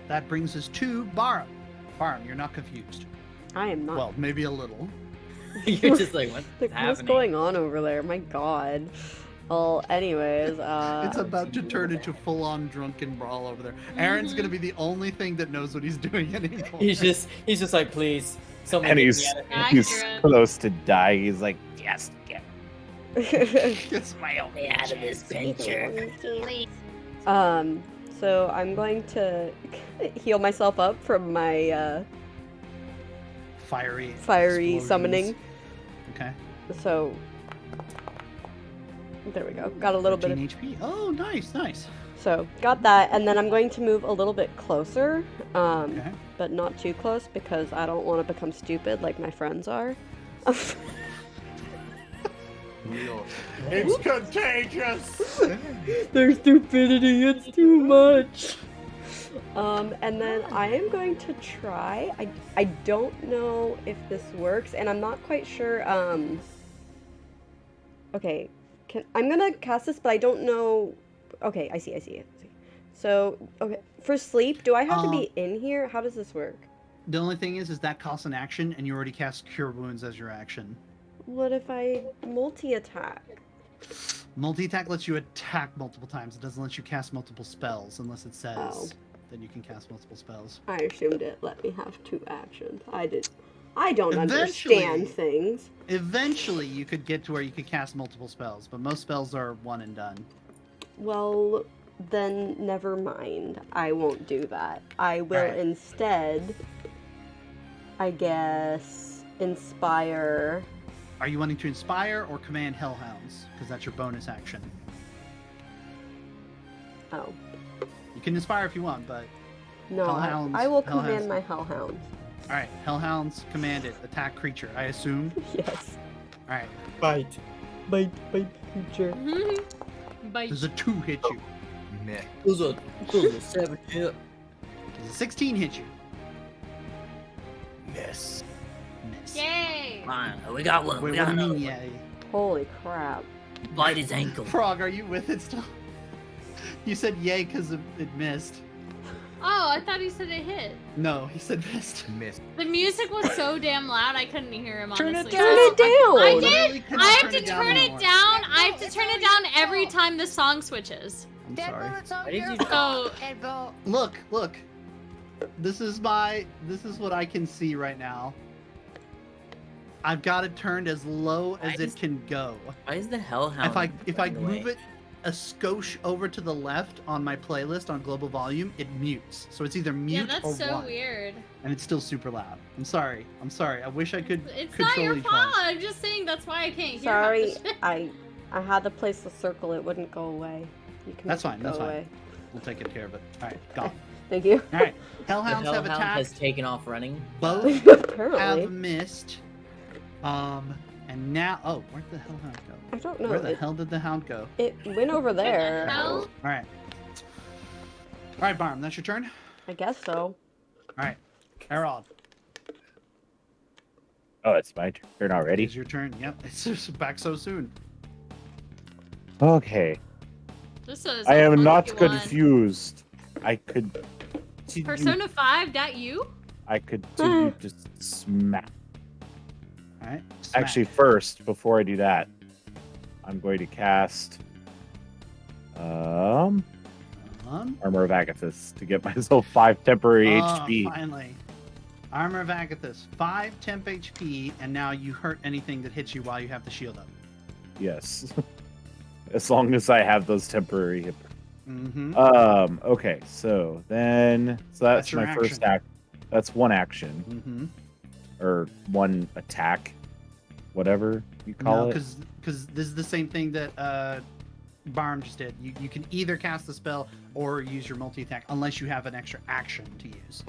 That brings us to Barum. Barum, you're not confused. I am not. Well, maybe a little. You're just like, what's Like, happening? what's going on over there? My god. Well, anyways, It's about to turn into full-on drunken brawl over there. Aaron's going to be the only thing that knows what he's doing anymore. He's just like, please, someone And get he's me out of here. he's Accurate. close to dying. He's like, yes, get It's my own. Get out of this picture. So I'm going to heal myself up from my Fiery fiery explosions. summoning. Okay. So there we go. Got a little bit of 13 HP. Oh, nice. so got that, and then I'm going to move a little bit closer, Okay. but not too close because I don't want to become stupid like my friends are. Real. It's contagious. Their stupidity, it's too much. And then I am going to try. I don't know if this works, and I'm not quite sure. Okay, I'm gonna cast this, but I don't know. Okay, I see. So, okay, for sleep, do I have to be in here? How does this work? The only thing is that costs an action, and you already cast Cure Wounds as your action. What if I multi-attack? Multi-attack lets you attack multiple times. It doesn't let you cast multiple spells unless it says Oh. that you can cast multiple spells. I assumed it let me have 2 actions. I don't Eventually- understand things. Eventually, you could get to where you could cast multiple spells, but most spells are one and done. Well, then never mind. I won't do that. I will Alright. instead, I guess, inspire. Are you wanting to inspire or command Hellhounds? Because that's your bonus action. Oh, You can inspire if you want, but no, Hellhounds- I will Hellhounds. command my hellhounds. all right. Hellhounds commanded. Attack creature. I assume. Yes. All right. Bite. Bite creature. Bite. Does a 2 hit you? Meh. Those are 7 hit. Does a 16 hit you? Miss. Miss. Yay! Come on, we got one. Wait, we what got do you another mean, one. yay? Holy crap. Bite his ankle. Frog, are you with it still? You said yay because it missed. Oh, I thought he said it hit. No, he said missed. Missed. The music was so damn loud, I couldn't hear him, honestly. Turn it Turn it down! I literally did! cannot I have to down turn it anymore. down. I have to It's turn it already down your every fault. time the song switches. I'm Deadpool, sorry. it's all Why did your you- fault, So- Deadpool. Look. This is what I can see right now. I've got it turned as low as Why it can go. Why is the hellhound? If I running away? move it a skosh over to the left on my playlist on global volume, it mutes. So it's either mute Yeah, or that's so one. weird. And it's still super loud. I'm sorry. I wish I could It's control not your each fault. one. I'm just saying that's why I can't hear Sorry, half the shit. I had to place the circle. It wouldn't go away. You can That's make it fine, go that's fine. away. We'll take good care of it. All right, gone. Thank you. All right, The hellhounds have hellhound has attacked. taken off running. Both Apparently. have missed. And now, oh, where'd the hellhound go? I don't know. Where the hell did the hound go? It went over there. hell? All right, Barm, that's your turn. I guess so. All right, Harold, Oh, it's my turn already. it's your turn. Yep, it's just back so soon. Okay. This is I a am not funky one. confused. I could. Persona 5, that you? I could do just smack. All right. Actually, first, before I do that, I'm going to cast Armor of Agathis to get myself 5 temporary HP. Finally. Armor of Agathis, 5 temp HP, and now you hurt anything that hits you while you have the shield up. Yes. As long as I have those temporary hit. Mm-hmm. Okay, so that's your my first action. act. That's one action. Mm-hmm. Or one attack. Whatever you call No, it. because this is the same thing that Barm just did. You can either cast the spell or use your multi-attack, unless you have an extra action to use.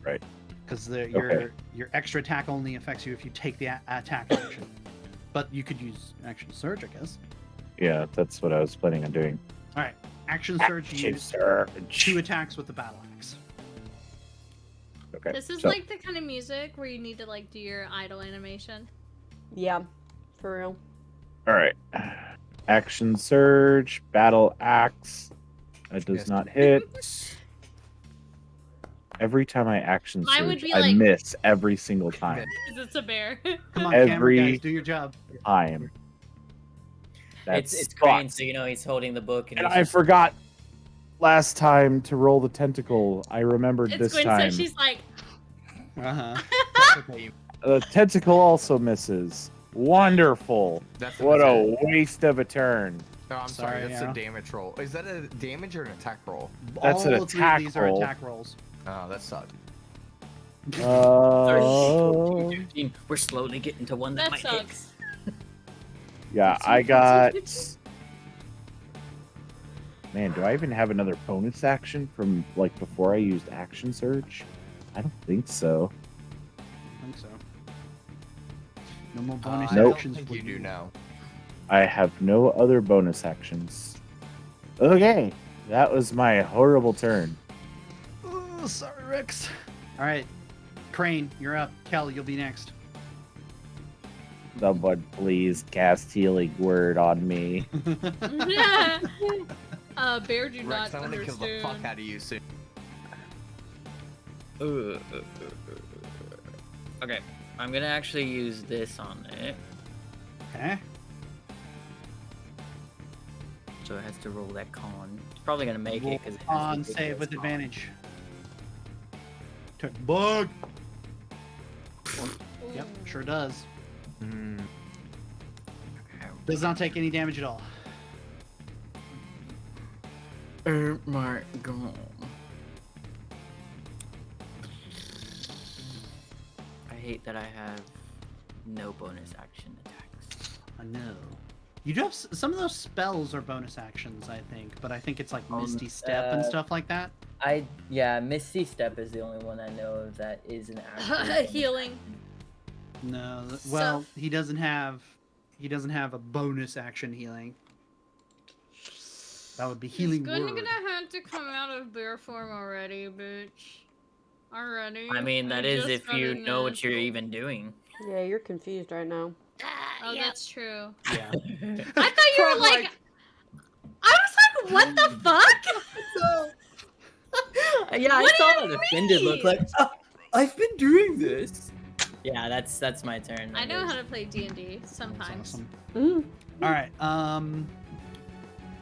Right. Because Okay. your extra attack only affects you if you take the attack action. But you could use action surge, I guess. Yeah, that's what I was planning on doing. All right, action surge. You Action use surge. 2 attacks with the battle axe. Okay. This is so- like the kind of music where you need to like do your idle animation. Yeah, for real. All right. Action surge, battle axe. That does Yes. not hit. Every time I action Mine would surge, be I like- miss every single time. Because it's a bear. Come on, camera Every- guys, do your job. Time. That's It's Crane, so you know he's holding the book, and, And he's I just- forgot last time to roll the tentacle. I remembered It's this Gwen, time. so she's like, Uh-huh. Okay, The tentacle also misses. Wonderful. that's What miss. a waste of a turn. No, I'm sorry. Sorry, That's yeah. a damage roll. Is that a damage or an attack roll? That's an All 3 attack of these roll. are attack rolls. Oh, that sucked. We're slowly getting to one that, that might sucks. Yeah, I got. Man, do I even have another bonus action from like before I used action surge? I don't think so. I think so. No more bonus I Nope. actions. don't think for you do now. I have no other bonus actions. Okay, that was my horrible turn. Oh, sorry, Rex. All right, Crane, you're up. Kel, you'll be next. Someone please cast healing word on me. Bear do Rex, not I'm gonna kill the understand. fuck out of you soon. Okay, I'm gonna actually use this on it, Okay. so it has to roll that con. It's probably gonna make it because it has On the save with con. advantage. Bug. Yep, sure does. Mm. Does not take any damage at all. Oh my god. I hate that I have no bonus action attacks. I know. You do have some of those spells are bonus actions, I think, but I think it's like Misty Step and stuff like that. Yeah, Misty Step is the only one I know of that is an actual bonus Healing. action. No, well, he doesn't have a bonus action healing. That would be healing He's word. gonna have to come out of bear form already, bitch. Already. I mean, that is just if got you in know what this. you're even doing. Yeah, you're confused right now. Oh, Yeah. that's true. Yeah. I thought you were like. I was like, what the fuck? Yeah, I What saw do an you offended look like, mean? I've been doing this. Yeah, that's my turn. I know how to play D&D sometimes. Awesome. Mm. All right.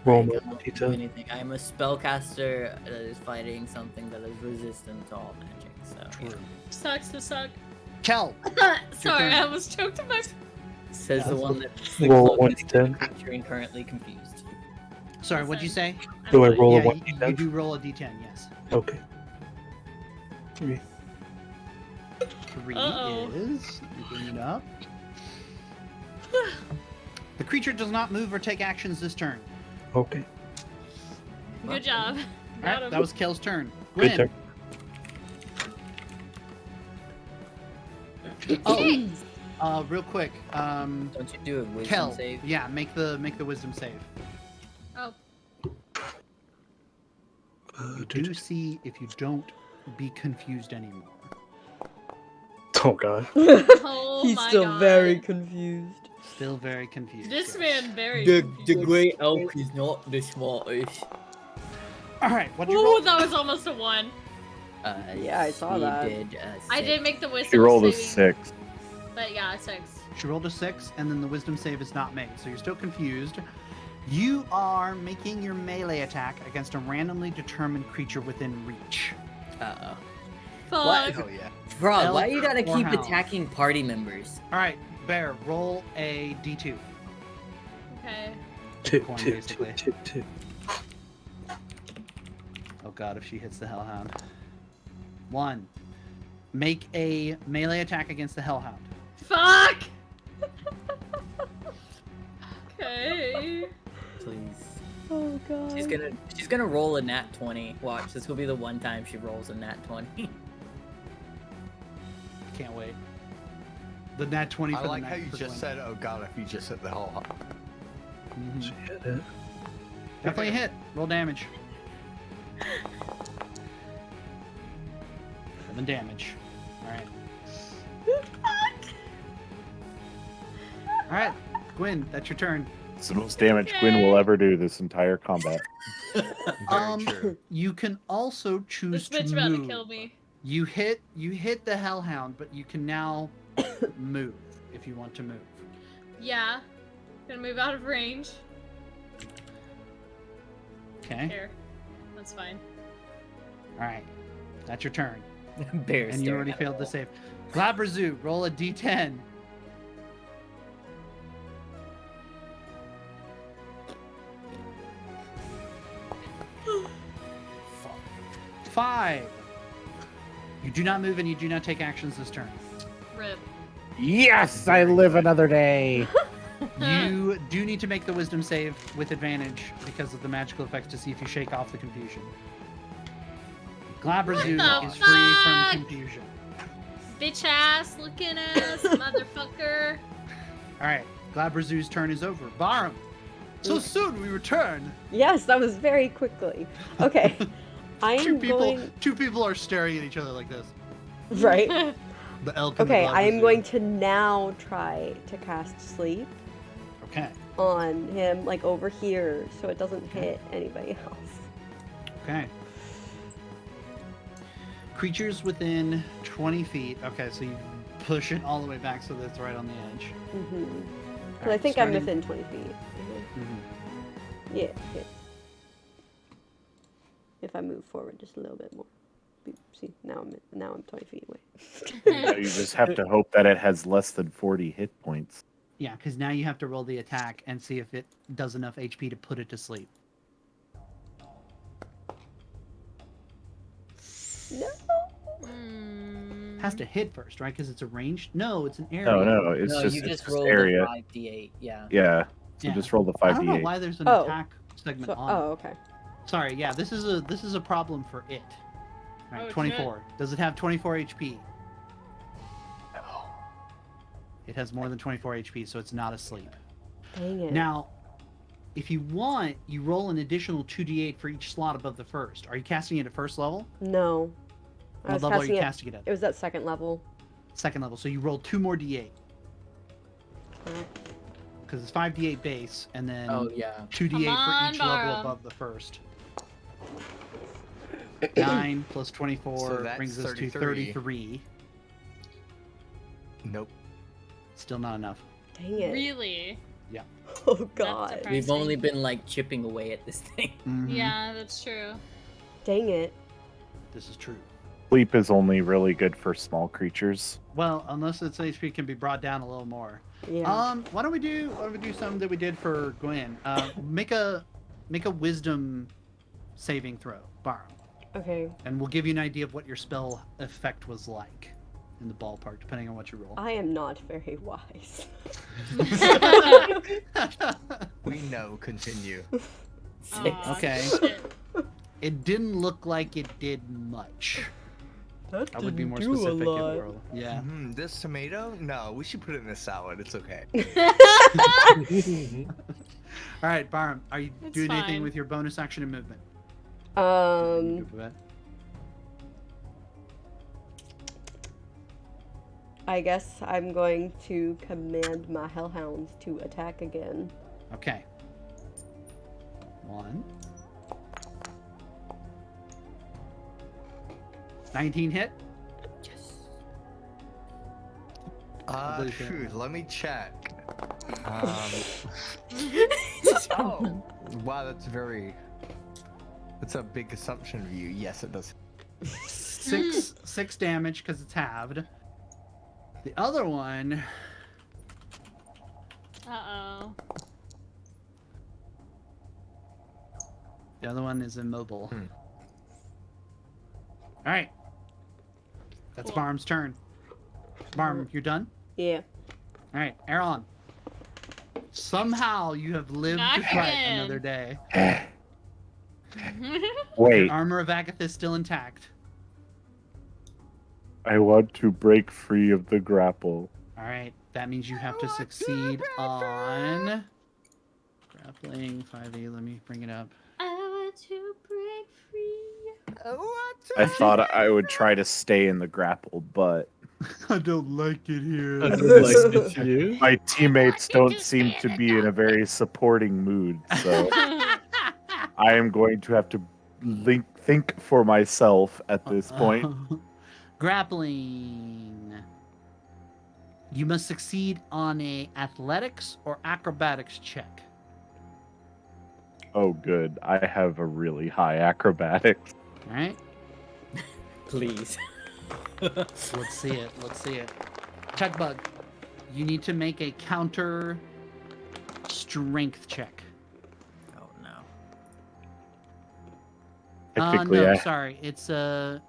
Roll I my don't do d10. anything. I'm a spellcaster that is fighting something that is resistant to all magic. So yeah. True. Sucks to suck. Kel. Sorry, turn. I almost choked on my. Says the one that's the Roll a closest to the 1d10. creature and currently confused. Sorry, what'd you say? Do I roll Yeah, a 1d10? you do roll a d10. Yes. Okay. 3. 3 Uh-oh. is. You bring it up. The creature does not move or take actions this turn. Okay. Good job. All Got right, him. that was Kel's turn. Good Gwyn. turn. Oh, real quick. Don't you do a wisdom Kel. save? Yeah, make the wisdom save. Oh, You do see if you don't be confused anymore. Oh god. oh He's my still God. very confused. Still very confused. This yes. man very. The confused. great elk is not the smartest. All right, what'd you Ooh, roll? that was almost a 1. Yeah, I saw she that. Did, I did six. make the wisdom She rolled a saving, 6. But yeah, 6. She rolled a 6, and then the wisdom save is not made, so you're still confused. You are making your melee attack against a randomly determined creature within reach. Uh-oh. Fuck. Hell yeah. Bro, Elk why you gotta or keep hound? attacking party members? All right, Bear, roll a d2. Okay. Two, Coin, two, basically. two, two, two. Oh god, if she hits the Hellhound. 1. Make a melee attack against the Hellhound. Fuck. Okay. Please. Oh god. She's gonna roll a nat 20. Watch, this will be the one time she rolls a nat 20. Can't wait. The nat 20 for I the like nat how you for just Gwen. said, oh god, if you just hit the hole. Mhm. She hit it. Definitely a hit. Roll damage. 7 damage. Alright. Alright, Gwyn, that's your turn. It's the most damage Gwyn will ever do this entire combat. Very true. You can also This choose bitch to about move. to kill me. You hit the Hellhound, but you can now move if you want to move. Yeah. Gonna move out of range. Okay. Here. That's fine. Alright. That's your turn. Bear And you staring already at a failed the wall. save. Glabrazu, roll a d10. Five. You do not move and you do not take actions this turn. Rip. Yes, I live another day. You do need to make the wisdom save with advantage because of the magical effects to see if you shake off the confusion. Glabrazu What the is free fuck? from confusion. Bitch ass looking ass motherfucker. Alright, Glabrazu's turn is over. Barum, so soon we return. Yes, that was very quickly. Okay. I am going. Two people are staring at each other like this. Right. The elk and the Okay, I am Glabrazu. going to now try to cast sleep Okay. on him, like over here, so it doesn't hit anybody else. Okay. Creatures within 20 feet. Okay, so you push it all the way back so that it's right on the edge. Mm-hmm. All right, I think I'm starting- within 20 feet. Mhm. Mhm. Yeah, yeah. If I move forward just a little bit more. See, now I'm 20 feet away. Now you just have to hope that it has less than 40 hit points. Yeah, because now you have to roll the attack and see if it does enough HP to put it to sleep. No. Hmm. Has to hit first, right? Because it's a ranged. No, it's an area. No, it's No, just you it's just just roll area. the 5d8. Yeah. Yeah. So Yeah. just roll the I don't know 5d8. why there's an Oh. attack segment So, on. oh, it. okay. Sorry, yeah, this is a problem for it. All right, Oh, 24. Does it have 24 HP? It has more than 24 HP, so it's not asleep. Dang it. Now, if you want, you roll an additional 2d8 for each slot above the first. Are you casting it at first level? No. I What was level are you casting casting it it. It at? was at second level. Second level. So you roll 2 more d8. Oh. Because it's 5d8 base, and then Oh yeah. 2d8 Come for on, each level Bara. above the first. 9 plus 24 So that's brings us to 33. 33. Nope. Still not enough. Dang it. Really? Oh god. surprising. We've only been like chipping away at this thing. Mhm. Yeah, that's true. Dang it. This is true. Sleep is only really good for small creatures. Well, unless its HP can be brought down a little more. Yeah. Why don't we do something that we did for Gwen? Make a wisdom saving throw, Barm. Okay. And we'll give you an idea of what your spell effect was like in the ballpark, depending on what you roll. I am not very wise. We know. Continue. Aw, Okay. shit. It didn't look like it did much. That I would be didn't more do a specific. lot. Yeah. This tomato? No, we should put it in a salad. It's okay. All right, Barm, are you It's doing anything fine. with your bonus action and movement? I guess I'm going to command my hellhounds to attack again. Okay. 1. 19 hit. believe it. Shoot, let me check. Oh, wow, that's a big assumption of you. Yes, it does. 6 damage because it's halved. The other one, Uh-oh. the other one is immobile. Hmm. All right. That's Cool. Barm's turn. Barm, you're done? Yeah. All right, Aaron. Somehow you have lived Not to fight again. another day. Wait, Your armor of Agath is still intact. I want to break free of the grapple. All right, that means you have to succeed on grappling 5e. Let me bring it up. I want to break free. I thought I would try to stay in the grapple, but I don't like it here. my teammates don't seem to be in a very supporting mood, so I am going to have to think for myself at this point. Grappling. You must succeed on a athletics or acrobatics check. Oh, good. I have a really high acrobatics. All right, Please. let's see it. Chuckbug, you need to make a counter strength check. Oh no. Technically, No, I sorry. It's let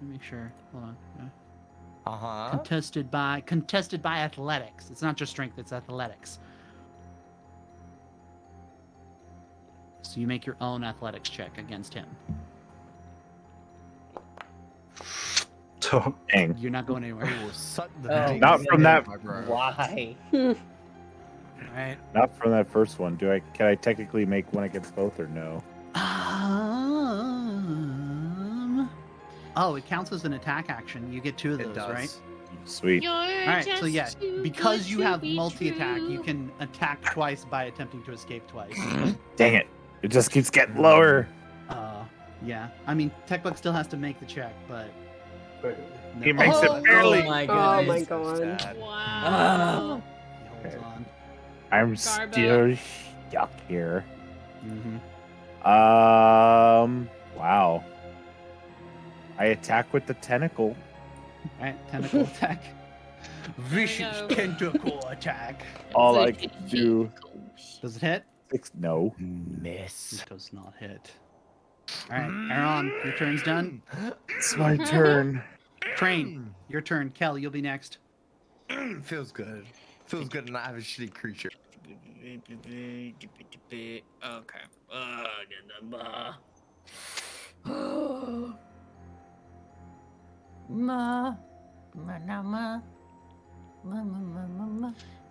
me make sure. Hold on. Contested by athletics. It's not just strength, it's athletics. So you make your own athletics check against him. dang. You're not going anywhere. Oh, Not from that- Why? All right. Not from that first one. Can I technically make one against both or no? Oh, it counts as an attack action. You get 2 of those, right? Sweet. All right. So yeah, because you have multi-attack, you can attack twice by attempting to escape twice. Dang it. It just keeps getting lower. Yeah. I mean, Techbug still has to make the check, but He makes it barely. Oh my Oh goodness. my god. Wow. he holds on. I'm Garbo. still stuck here. Mm-hmm. Wow. I attack with the tentacle. All right, tentacle attack. Vicious go. tentacle attack. All I can do. Does it hit? 6. No. Miss. It does not hit. All right, Aaron, your turn's done. It's my turn. Train, your turn. Kel, you'll be next. Feels good. Feels good to not have a shitty creature. Okay.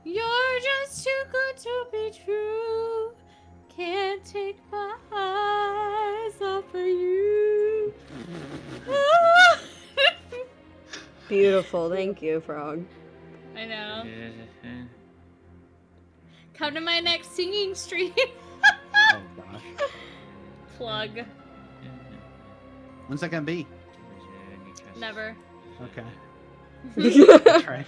You're just too good to be true. Can't take my eyes off of you. Beautiful. Thank you, Frog. I know. Come to my next singing stream. Oh gosh. Plug. When's that gonna be? Never. Okay. That's right.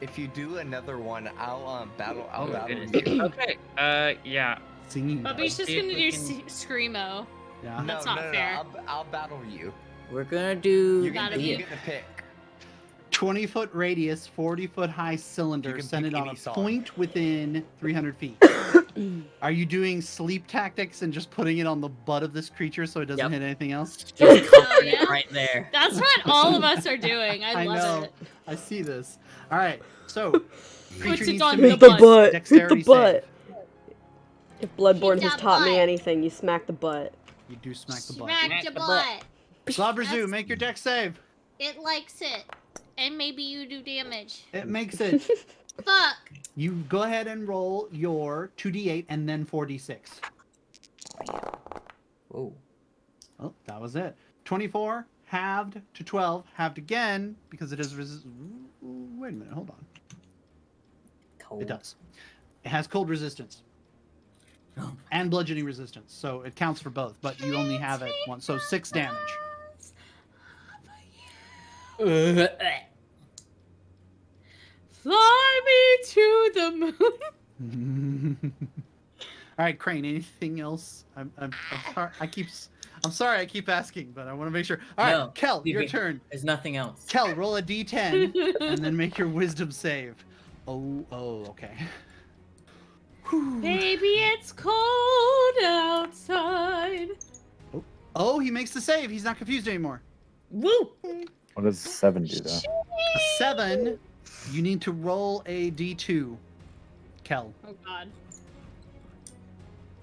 If you do another one, I'll battle. I'll Oh, battle goodness. you. Okay. Yeah. Singing. Bubby's just see if gonna we do can- Screamo. Yeah. No, That's not no, fair. No, I'll battle you. We're gonna do. You get, Battle you you. get to pick. 20-foot radius, 40-foot high You cylinder, can send pick it on any a song. point within 300 feet. Are you doing sleep tactics and just putting it on the butt of this creature so it doesn't Yep. hit anything else? Just Oh, comfort yeah? it right there. That's what all of us are doing. I love know. it. I see this. All right. So, creature it needs on to the make The butt. butt. Hit dexterity the butt. save. If Bloodborne Hit has that taught me butt. anything, you smack the butt. You do smack the butt. Smack the butt. Globrazoo, That's- make your dex save. It likes it. And maybe you do damage. It makes it. Fuck. You go ahead and roll your 2d8 and then 4d6. Whoa. Oh, that was it. 24 halved to 12, halved again because it is wait a minute, hold on. Cold. It does. It has cold resistance and bludgeoning resistance, so it counts for both. But you only have it once, so 6 damage. Fly me to the moon. All right, Crane. Anything else? I'm sorry. I'm sorry. I keep asking, but I want to make sure. All right, No, Kel, leave your it. turn. There's nothing else. Kel, roll a d10 and then make your wisdom save. Oh, okay. Baby, it's cold outside. Oh, he makes the save. He's not confused anymore. Woo! What does 7 do, though? A 7. You need to roll a d2. Kel, Oh god.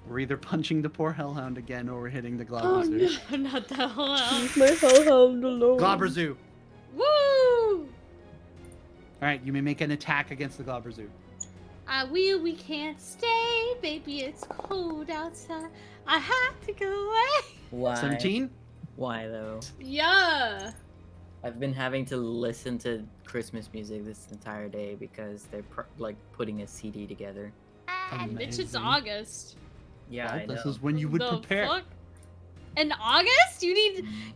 we're either punching the poor hellhound again or we're hitting the Oh Globrazoo. no, not the hell out. Leave my hellhound alone. Globrazoo. Woo! All right, you may make an attack against the Globrazoo. We can't stay, baby, it's cold outside. I have to go away. Why? 17. Why though? Yeah. I've been having to listen to Christmas music this entire day because they're like putting a CD together. Bitch, it's Amazing. August. Yeah, Well, I know. this is when you would The prepare. fuck? In August? You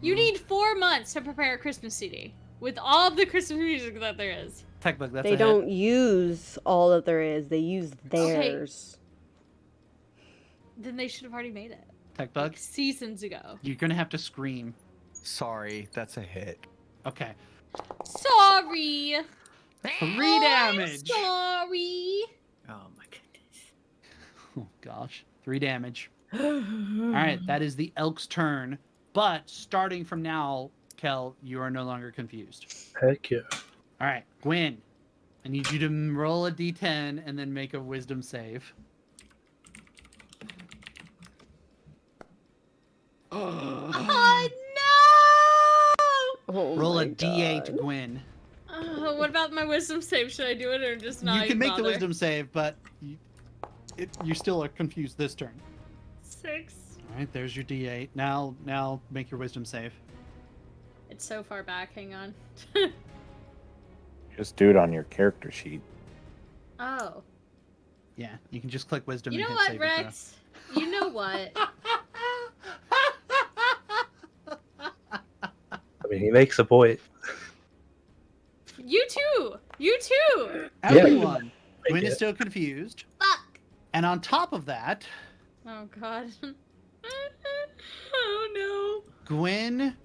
need 4 months to prepare a Christmas CD with all of the Christmas music that there is. Techbug, that's They a hit. don't use all that there is. They use theirs. Then they should have already made it Techbug, like seasons ago. you're gonna have to scream. Sorry, that's a hit. Okay. Sorry. 3 damage. Sorry. Oh my goodness. Oh gosh, 3 damage. All right, that is the elk's turn. But starting from now, Kel, you are no longer confused. Heck yeah. All right, Gwen, I need you to roll a d10 and then make a wisdom save. Oh no! Oh Roll my a d8, God. Gwen. What about my wisdom save? Should I do it or just not? You can even make the bother? wisdom save, but you still are confused this turn. 6. All right, there's your d8. Now make your wisdom save. It's so far back. Hang on. Just do it on your character sheet. Oh. Yeah, you can just click wisdom. You know and what, hit saving throw. Rex? You know what? I mean, he makes a point. You too. You too. Everyone, I Gwen is get- still confused, Fuck. and on top of that, Oh god. Oh Gwen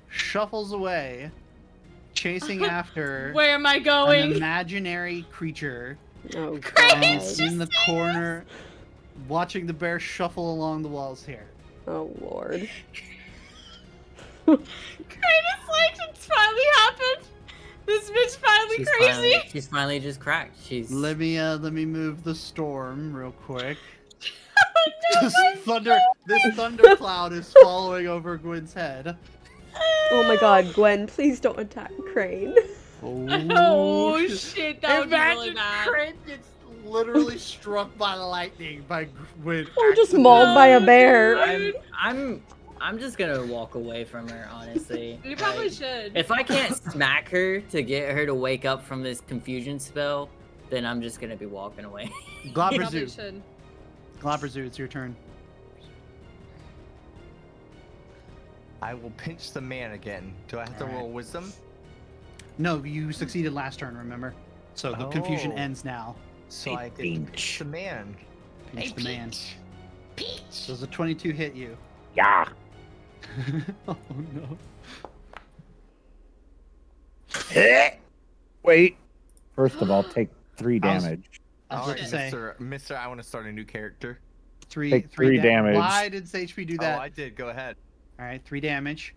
shuffles away, chasing after no. Where am I an going? imaginary creature Oh Crane's God. in the corner, watching the bear shuffle along the walls here. Oh Lord. Kratos, like, it's finally happened. This bitch finally crazy. She's finally just cracked. She's Let me move the storm real quick. Oh, no, This thundercloud is following over Gwen's head. Oh my God, Gwen, please don't attack Crane. Oh shit, that would be really Imagine bad. Crane gets literally struck by lightning by Gwen. Or just mauled by a bear. I'm just gonna walk away from her, honestly. You probably Like, should. if I can't smack her to get her to wake up from this confusion spell, then I'm just gonna be walking away. You probably Globrazoo. should. Globrazoo, it's your turn. I will pinch the man again. Do I have to Alright. roll wisdom? No, you succeeded last turn, remember? So the confusion Oh. ends now. So I get to pinch the man. Pinch the man. Peach. Does a 22 hit you? Yeah. Oh no. Wait. First of all, take 3 I was- damage. I was All about right, to say Mister, I want to start a new character. three 3 damage. Why did HP do that? Oh, I did. Go ahead. All right, 3 damage.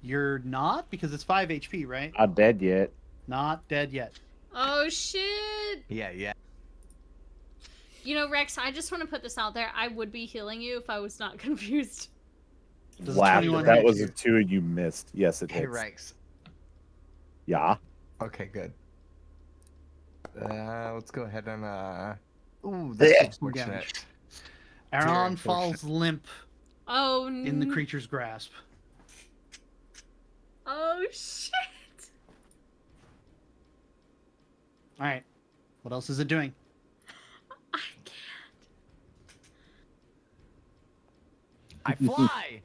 You're not because it's 5 HP, right? Not dead yet. Not dead yet. Oh shit! Yeah. You know, Rex, I just want to put this out there. I would be healing you if I was not confused. Does a Wow, 21 that hit was you? a 2 and you missed. Yes, it Hey, hits. Rex. Yeah. Okay, good. Let's go ahead and Ooh, that's Yeah. unfortunate. Aaron unfortunate. falls limp Oh, in the creature's grasp. Oh shit! All right. What else is it doing? I can't. I fly.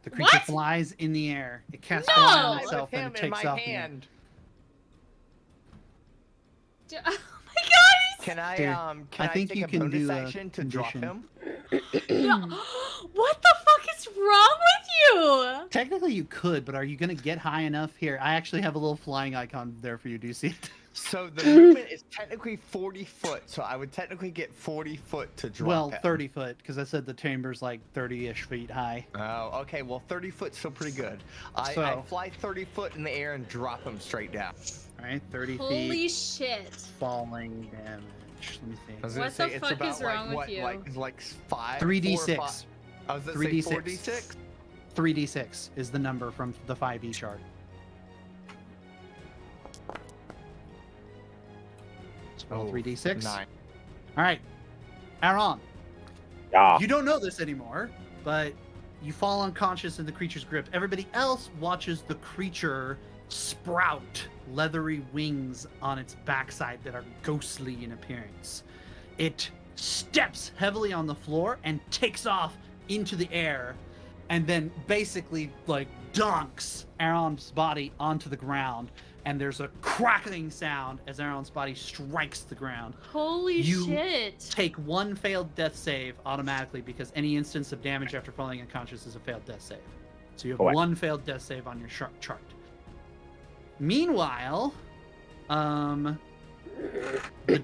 The creature What? flies in the air. It casts No! fly on With itself him and it in takes my off. in the air. hand. Oh my god! Can I Here, can I think take you a can bonus do a action to drop condition. him? What the fuck is wrong with you? Technically, you could, but are you going to get high enough? Here, I actually have a little flying icon there for you. Do you see it? So the movement is technically 40 foot, so I would technically get 40 foot to drop Well, him. 30 foot, because I said the chamber's like 30-ish feet high. Oh, okay. Well, 30 foot's still pretty good. I So- fly 30 foot in the air and drop him straight down. All right, 30 Holy feet. shit. Falling damage. Let me I was see. gonna What say the it's fuck about is wrong with what, you? like 5, 3d6. 4 or 5. I was gonna 3d6. say 4d6. 3d6 is the number from the 5e chart. So roll 3d6. 9. All right, Aaron. Yeah. You don't know this anymore, but you fall unconscious in the creature's grip. Everybody else watches the creature sprout leathery wings on its backside that are ghostly in appearance. It steps heavily on the floor and takes off into the air and then basically like dunks Aaron's body onto the ground, and there's a crackling sound as Aaron's body strikes the ground. Holy You shit. Take 1 failed death save automatically because any instance of damage after falling unconscious is a failed death save. So you have Correct. 1 failed death save on your chart. Meanwhile, the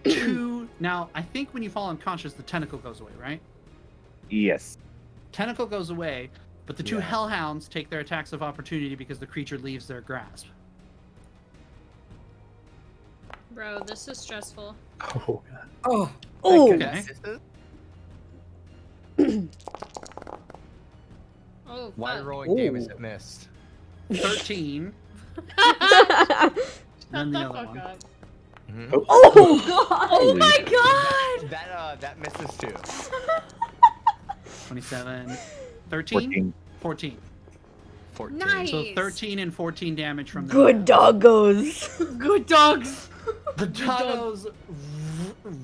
2 now I think when you fall unconscious the tentacle goes away, right? Yes. Tentacle goes away, but the 2 Yeah. hellhounds take their attacks of opportunity because the creature leaves their grasp. Bro, this is stressful. Oh god. Oh, Oh, Okay. Oh, Why fuck. rolling damage that missed? 13. Shut Then the the other fuck one. up. oh god! Oh my god! That misses too. 27. 13? 14. 14. Nice. So 13 and 14 damage from the Good doggos. Good dogs. The doggos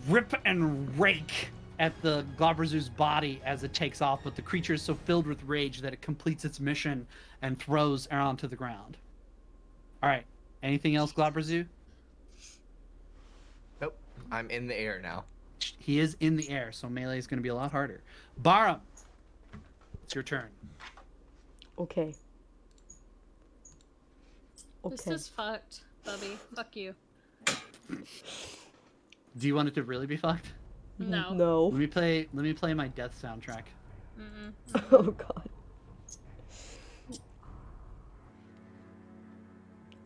rip and rake at the Globberzu's body as it takes off, but the creature is so filled with rage that it completes its mission and throws Aaron to the ground. All right. Anything else, Globberzu? Nope. I'm in the air now. He is in the air, so melee is going to be a lot harder. Barum, it's your turn. Okay. This Okay. is fucked, Bubby. Fuck you. Do you want it to really be fucked? No. No. Let me play my death soundtrack. Mm-mm. Oh god.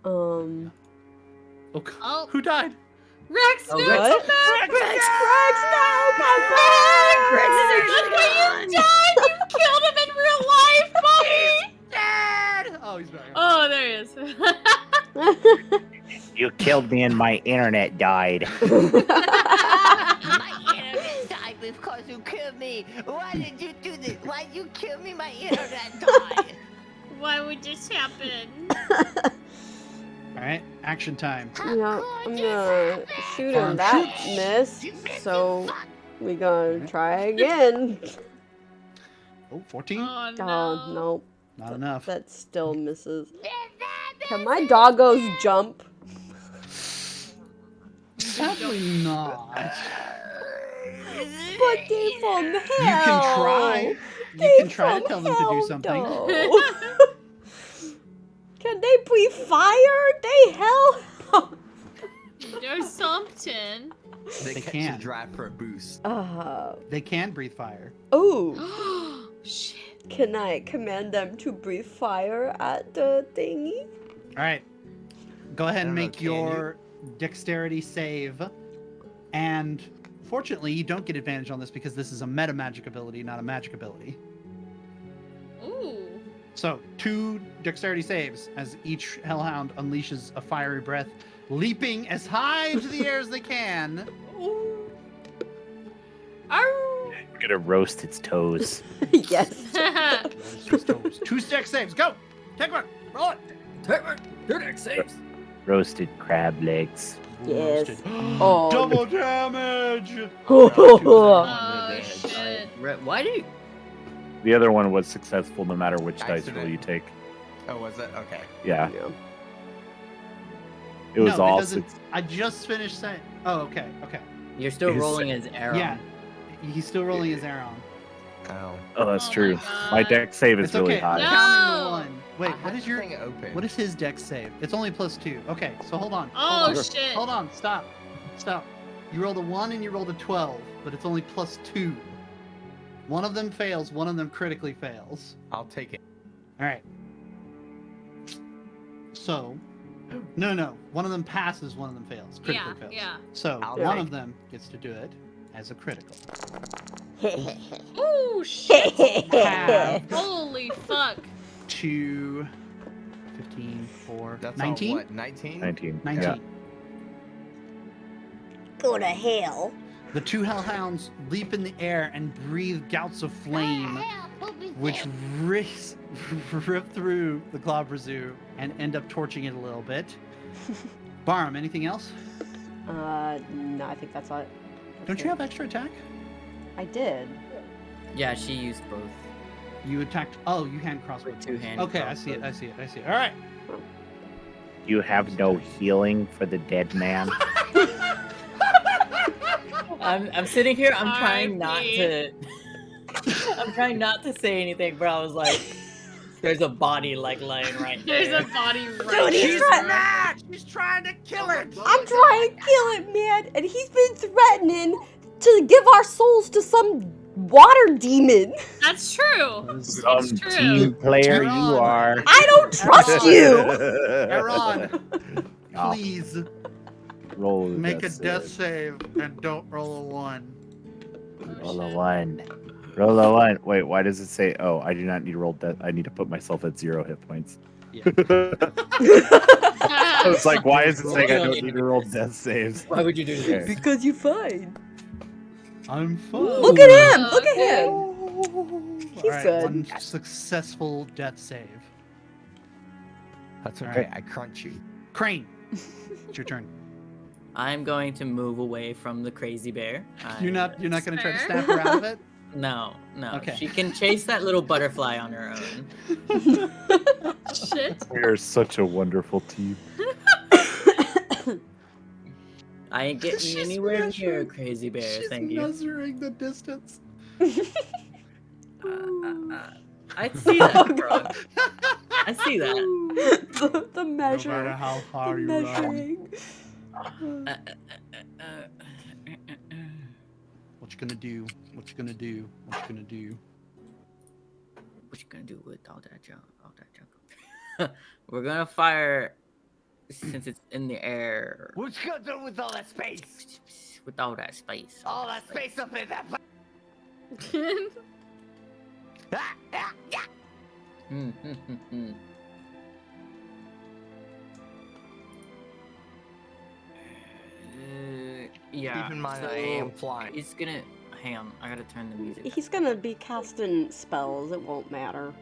Oh, God. Oh. Who died? Rex, Oh, no, Rex. come back! Rex, no, come Rex back! Look what you done! You killed him in real life, Bobby! Dead! Oh, he's back. Oh, there he is. You killed me and my internet died. My internet died because you killed me. Why did you do this? Why did you kill me? My internet died. Why would this happen? All right, action time. Yeah, I'm gonna shoot him. That missed, so we gonna try again. Oh, 14? Oh, no. Oh, no. Not enough. That still misses. Is that Can my doggos jump? Sadly not. But they from hell. You can try. They You can try to from tell them to do hell, something. though. Can they breathe fire? They hell. There's something. They They catch can. the draft for a boost. They can breathe fire. Oh. Shit. Can I command them to breathe fire at the thingy? All right. Go ahead and don't know, make can your dexterity save. And fortunately, you don't get advantage on this because this is a meta magic ability, not a magic ability. Ooh. So, 2 dexterity saves as each hellhound unleashes a fiery breath, leaping as high into the air as they can. Ooh. Arr. We're gonna roast its toes. Yes. 2 dex saves. Go. Take one. Roll it. Your deck saves. Roasted crab legs. Yes. Roasted. Oh. Double damage. Oh, shit. Why do you... The other one was successful no matter which dice Accident. roll you take. Oh, was it? Okay. Yeah, Yeah. it was No, all. doesn't- I just finished saying. Oh, okay. Okay. You're still He's- rolling as arrow. Yeah. He's still rolling his arrow. Oh. Oh, that's Oh true. my My God. deck save is It's really okay. high. No. Counting the 1. Wait, I what had is the your? thing open. What is his dex save? It's only +2. Okay, so hold on. Oh, hold on. shit. Hold on. Stop. Stop. You rolled a 1 and you rolled a 12, but it's only +2. One of them fails. One of them critically fails. I'll take it. All right. So, no. One of them passes. One of them fails. Critically Yeah, fails. yeah. So I'll one take of them gets to do it as a critical. Ooh, shit. Have Holy fuck. 2, 15, 4, That's 19. all, what, 19? 19. 19. Yeah. Go to hell. The 2 hellhounds leap in the air and breathe gouts of flame, which rip through the Globrazoo and end up torching it a little bit. Barm, anything else? No, I think that's all. Don't you have extra attack? I did. Yeah, she used both. You attacked. Oh, you hand crossbow. With 2 hand Okay, I see it. I see it. I see it. All right. You have no healing for the dead man. I'm sitting here. I'm trying not R.I.P.. to. I'm trying not to say anything, but I was like, "There's a body like laying right there." There's a body right Dude, he's there. trying- mad. She's trying to kill it. I'm trying to kill it, man, and he's been threatening to give our souls to some water demon. That's true. Some It's true. team player you Aaron. are. I don't trust you. Aaron, Oh, please roll the make a death death save. save and don't roll a 1. Roll a 1. Roll a 1. Wait, why does it say? Oh, I do not need to roll death. I need to put myself at 0 hit points. Yeah. I was like, why is it saying I don't need to roll death saves? Why would you do this? Because you're fine. I'm fine. Look at him. Look at Okay. him. He's All right, good. 1 successful death save. That's All okay. right. I crunch you. Crane, it's your turn. I'm going to move away from the crazy bear. You're not going to try to Fair. snap her out of it. No. Okay. She can chase that little butterfly on her own. Shit. We are such a wonderful team. I ain't getting She's anywhere near measuring- crazy bear. She's Thank you. measuring the distance. I see that, bro. I see that. the measure. No matter how The far you run. measuring. What you gonna do? What you gonna do? What you gonna do? What you gonna do with all that junk? All that junk. We're gonna fire since it's in the air What you gonna do with all that space? with all that space. All that space up in that. Ah, ah, yeah. Yeah. Keep in mind, I so am flying. He's gonna. Hang on, I gotta turn the music. He's gonna be casting spells. It won't matter.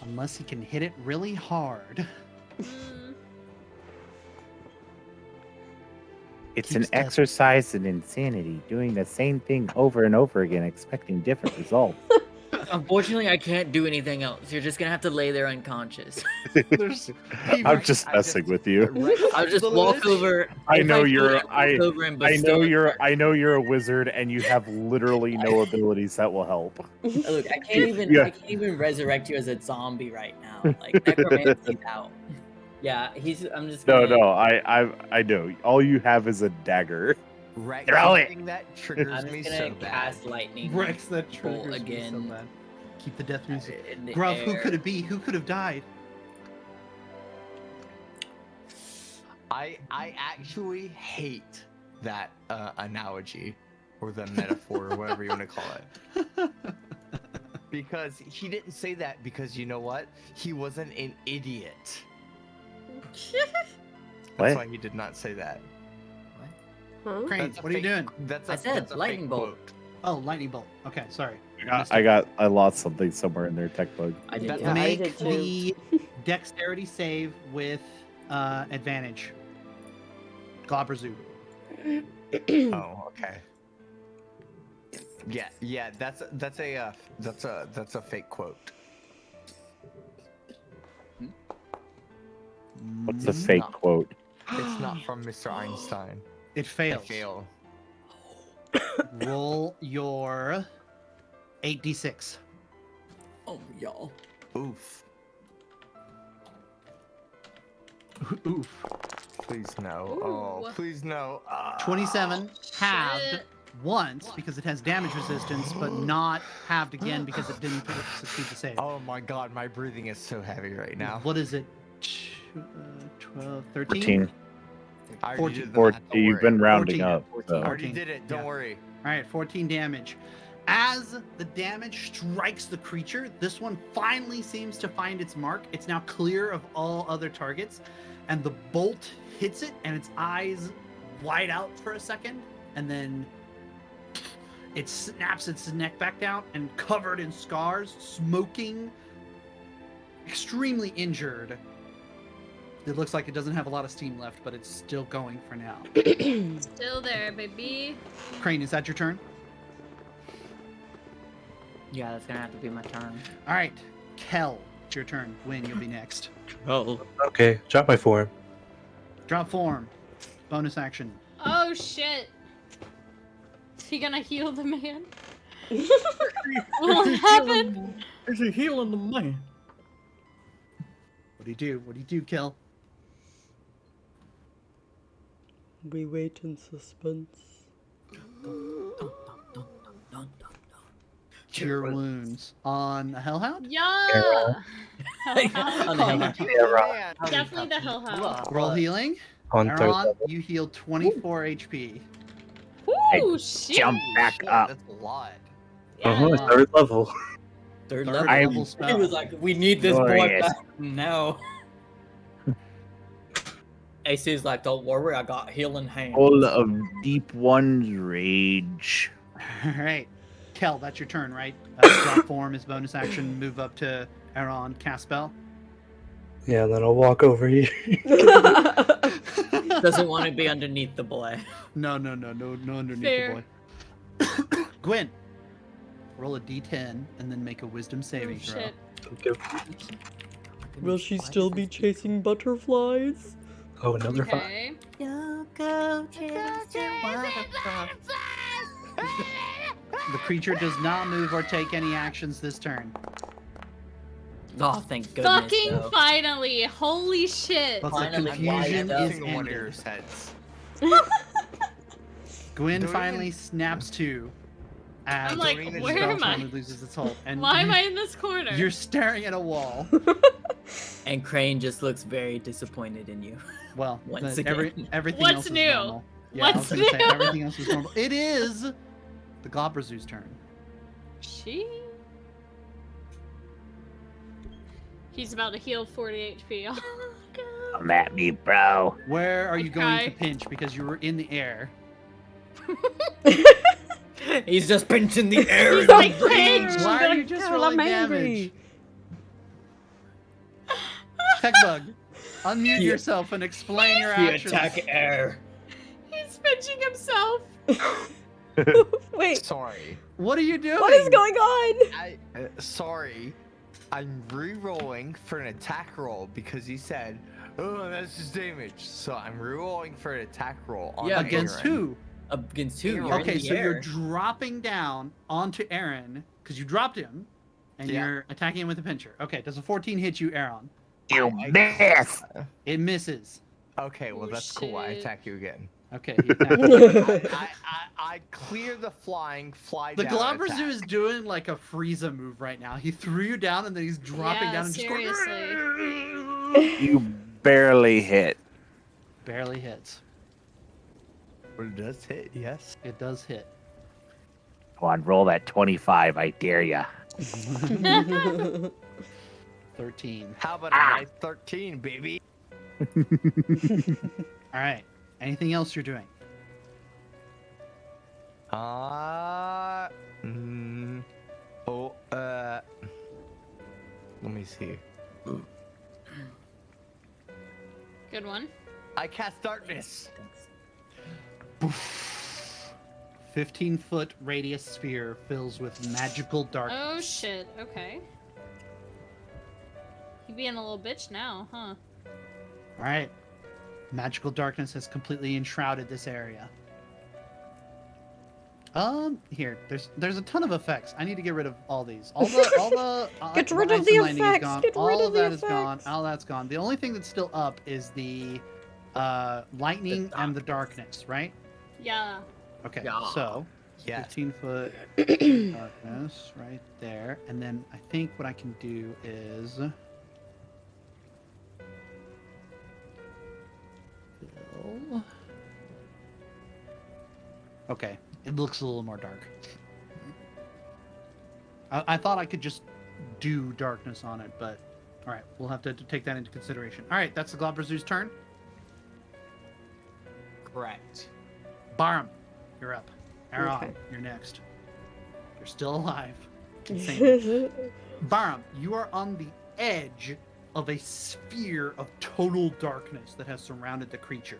Unless he can hit it really hard. Mm. It's Keeps an death. exercise in insanity, doing the same thing over and over again, expecting different results. Unfortunately, I can't do anything else. You're just gonna have to lay there unconscious. I'm just messing with you. I'll just walk over. I if know do, you're. I'll walk over and I bestow know a you're. curse. I know you're a wizard, and you have literally no abilities that will help. Look, I can't even. Yeah. I can't even resurrect you as a zombie right now. Like necromancy's out. Yeah, I'm just. No, Gonna, no. I know. All you have is a dagger. Rex, Throw it. something that triggers I'm me just so gonna bad. cast lightning. Rex, that bolt triggers me so again. bad. Keep the death music. In the Gruff, who air. could it be? Who could have died? I actually hate that analogy or the metaphor or whatever you want to call it. Because he didn't say that because you know what? He wasn't an idiot. That's What? why he did not say that. Huh? Crane, That's a what are you fake- doing? That's I said that's a lightning fake bolt. quote. Oh, lightning bolt. Okay, sorry. I lost something somewhere in there. Tech bug. I did. That's Yeah. a- Make did too. the dexterity save with advantage. Globberzoo. Oh, okay. Yeah, that's a fake quote. What's a fake No. quote? It's not from Mr. Einstein. It I fails. fail. Roll your 8d6. Oh, y'all. Oof. Oof. Please no. Ooh. Oh, please no. 27 halved Shit. once because it has damage resistance, but not halved again because it didn't succeed the save. Oh my god, my breathing is so heavy right now. What is it? 12, 13? 14. I already 14. did the math, don't You've worry. been rounding 14. up. 14. so. I already 14. did it. Don't Yeah. worry. All right, 14 damage. As the damage strikes the creature, this one finally seems to find its mark. It's now clear of all other targets, and the bolt hits it, and its eyes wide out for a second, and then it snaps its neck back down, and covered in scars, smoking, extremely injured. It looks like it doesn't have a lot of steam left, but it's still going for now. Still there, baby. Crane, is that your turn? Yeah, that's gonna have to be my turn. All right, Kel, it's your turn. Win, you'll be next. Oh. Okay, drop my form. Drop form. Bonus action. Oh shit. Is he gonna heal the man? Will it happen? Is he healing the man? What do you do? What do you do, Kel? We wait in suspense. Cure wounds on a hellhound. Yeah. On the hellhound. Man, Definitely the hellhound. Roll healing. On third Aaron, level. you heal 24 HP. Ooh, shit. Jump back shit, up. That's a lot. Uh-huh, third level. Third Third level. I'm- level He spell. was like, "We need this Glorious. boy back now." AC's like, "Don't worry, I got healing hands." Full of deep one's rage. All right, Kel, that's your turn, right? Drop form is bonus action. Move up to Aaron, cast spell. Yeah, and then I'll walk over here. Doesn't want to be underneath the boy. No underneath Fair. the boy. Gwyn, roll a d10 and then make a wisdom Oh, saving throw. shit. Okay. Will she still be chasing butterflies? Oh, another 5. Okay. The creature does not move or take any actions this turn. Oh, thank goodness. Fucking though. finally. Holy shit. But the Finally, confusion why is Single one of your ended. heads. Gwyn Don't finally even- snaps to. As I'm like, don't even where spell am I? finally loses its hold, and Why am you- I in this corner? You're staring at a wall. And Crane just looks very disappointed in you. Well, Once everything What's else is new? normal. Yeah, I was What's gonna say new? everything else is normal. It is the Globberzoo's turn. She. He's about to heal 40 HP. Oh, God. Come at me, bro. Where are I you going to try. pinch because you were in the air? He's just pinching the air. He's like, pinch! Why are you just Kel, rolling I'm damage? angry. Techbug, unmute He- yourself and explain your The actions. attack air. He's pinching himself. Wait, Sorry. What are you doing? what is going on? Sorry. I'm re-rolling for an attack roll because he said, "Oh, that's just damage." So I'm re-rolling for an attack roll. On Yeah, Against Aaron. who? Against who? You're Okay, in the so you're air. dropping down onto Aaron because you dropped him, and Yeah. you're attacking him with a pincher. Okay, does a 14 hit you, Aaron? You miss. It misses. Okay, well Oh, that's cool. I shit. attack you again. Okay, he attacks. I clear the fly The down. Globber attack. Zoo is doing like a Frieza move right now. He threw you down and then he's dropping Yeah, down and seriously. just going. You barely hit. Barely hits. But it does hit, yes. It does hit. Come on, roll that 25. I dare ya. 13. How about a nice 13, baby? All right. Anything else you're doing? Let me see. Good one. I cast darkness. 15-foot radius sphere fills with magical darkness. Oh shit. Okay. You being a little bitch now, huh? All right. Magical darkness has completely enshrouded this area. Here, there's a ton of effects. I need to get rid of all these. All the Get rid the of ice the and lightning is effects, gone. get rid All of the that is gone. effects. All that's gone. The only thing that's still up is the lightning and the darkness, right? Yeah. Okay. Yeah. So Yes. 15-foot darkness right there, and then I think what I can do is fill. Okay, it looks a little more dark. I thought I could just do darkness on it, but all right, we'll have to take that into consideration. All right, that's the Globber Zoo's turn. Correct. Barham, you're up. Aaron, Okay. you're next. You're still alive. Insane. Barham, you are on the edge of a sphere of total darkness that has surrounded the creature.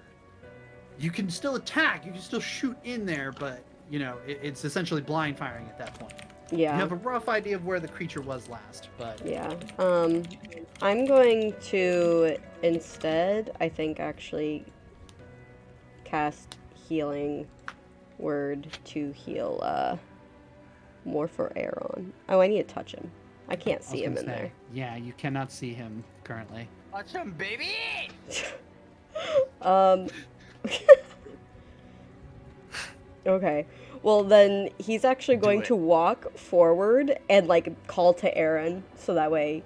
You can still attack, you can still shoot in there, but you know it's essentially blind firing at that point. Yeah. You have a rough idea of where the creature was last, but Yeah. I'm going to instead, I think, actually cast healing word to heal more for Aaron. Oh, I need to touch him. I can't I was see him gonna in say, yeah, you cannot see him currently. Watch him, baby! there. Okay. Well, then he's actually going it. to walk forward and like call to Aaron, so that way,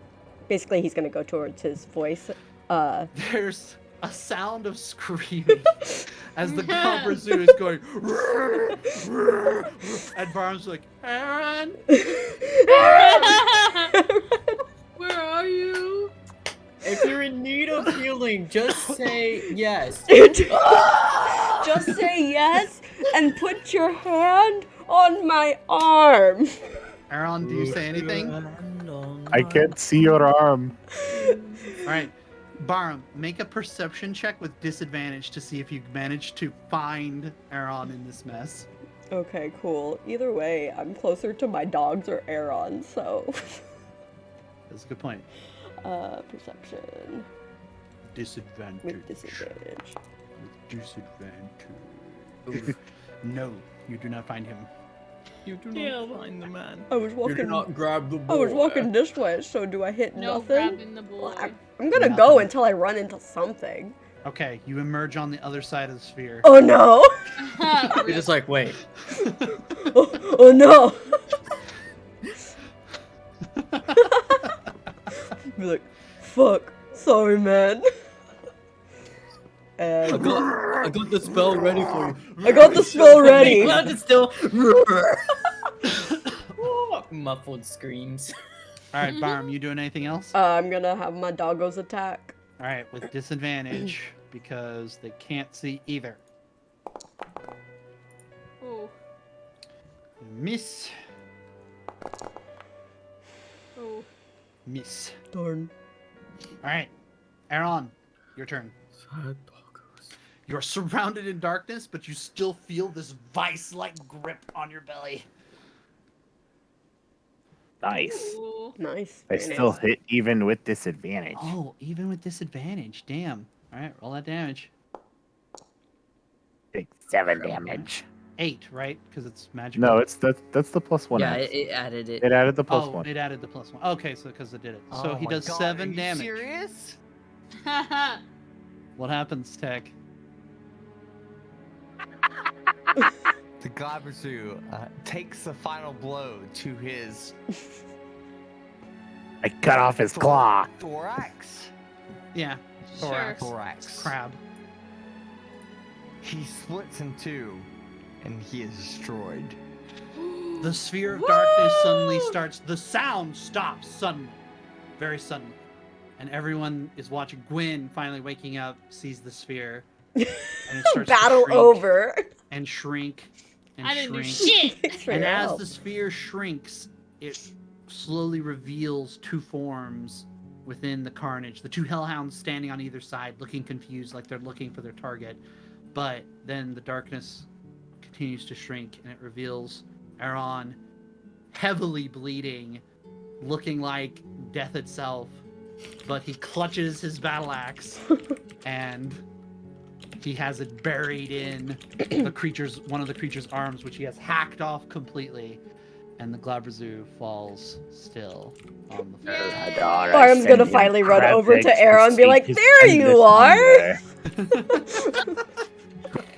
basically, he's gonna go towards his voice. There's a sound of screaming as the Globber Zoo is going, and Barham's like, Aaron, Where are you? If you're in need of healing, just say yes. Just say yes and put your hand on my arm. Aaron, do you say anything? I can't see your arm. All right, Barham, make a perception check with disadvantage to see if you manage to find Aaron in this mess. Okay, cool. Either way, I'm closer to my dogs or Aaron, so. That's a good point. Perception Disadvantage. with disadvantage. With disadvantage. No, you do not find him. You do not find the man. I was You walking. do not grab the boy. I was walking this way, so do I hit No nothing? grabbing the boy. Well, I'm gonna Nothing. go until I run into something. Okay, you emerge on the other side of the sphere. Oh no! You're just like, wait. Oh no! Be like, fuck. Sorry, man. I And got the spell ready for you. I got the spell ready. Glad it's still. Muffled screams. All right, Barham, you doing anything else? I'm gonna have my doggos attack. All right, with disadvantage because they can't see either. Ooh. Miss. Ooh. Darn. All right, Aaron, your turn. You're surrounded in darkness, but you still feel this vice-like grip on your belly. Nice. Ooh. Nice. I Very still nice. hit even with disadvantage. Oh, even with disadvantage. Damn. All right, roll that damage. Take 7 damage. 8, right? Because it's magical. No, that's the +1. Yeah, it added it. It added the Oh, +1. it added the +1. Okay, so because it did it. So Oh he my does God, 7 are you damage. Serious? What happens, Tech? The Glabrezu takes the final blow to his I cut off his claw. thorax. Yeah, Sure. Thorax. crab. He splits in two, and he is destroyed. The sphere of darkness suddenly starts. The sound stops suddenly, very suddenly, and everyone is watching. Gwyn finally waking up, sees the sphere, and it starts to Battle shrink over. and shrink and I didn't do shrink. shit. Thanks for And your as help. the sphere shrinks, it slowly reveals 2 forms within the carnage. The 2 hellhounds standing on either side, looking confused, like they're looking for their target. But then the darkness continues to shrink, and it reveals Aaron, heavily bleeding, looking like death itself. But he clutches his battle axe, and he has it buried in one of the creature's arms, which he has hacked off completely. And the Glabrezu falls still on the floor. Yay. Arm's gonna finally run over to Aaron and be like, "There you are!"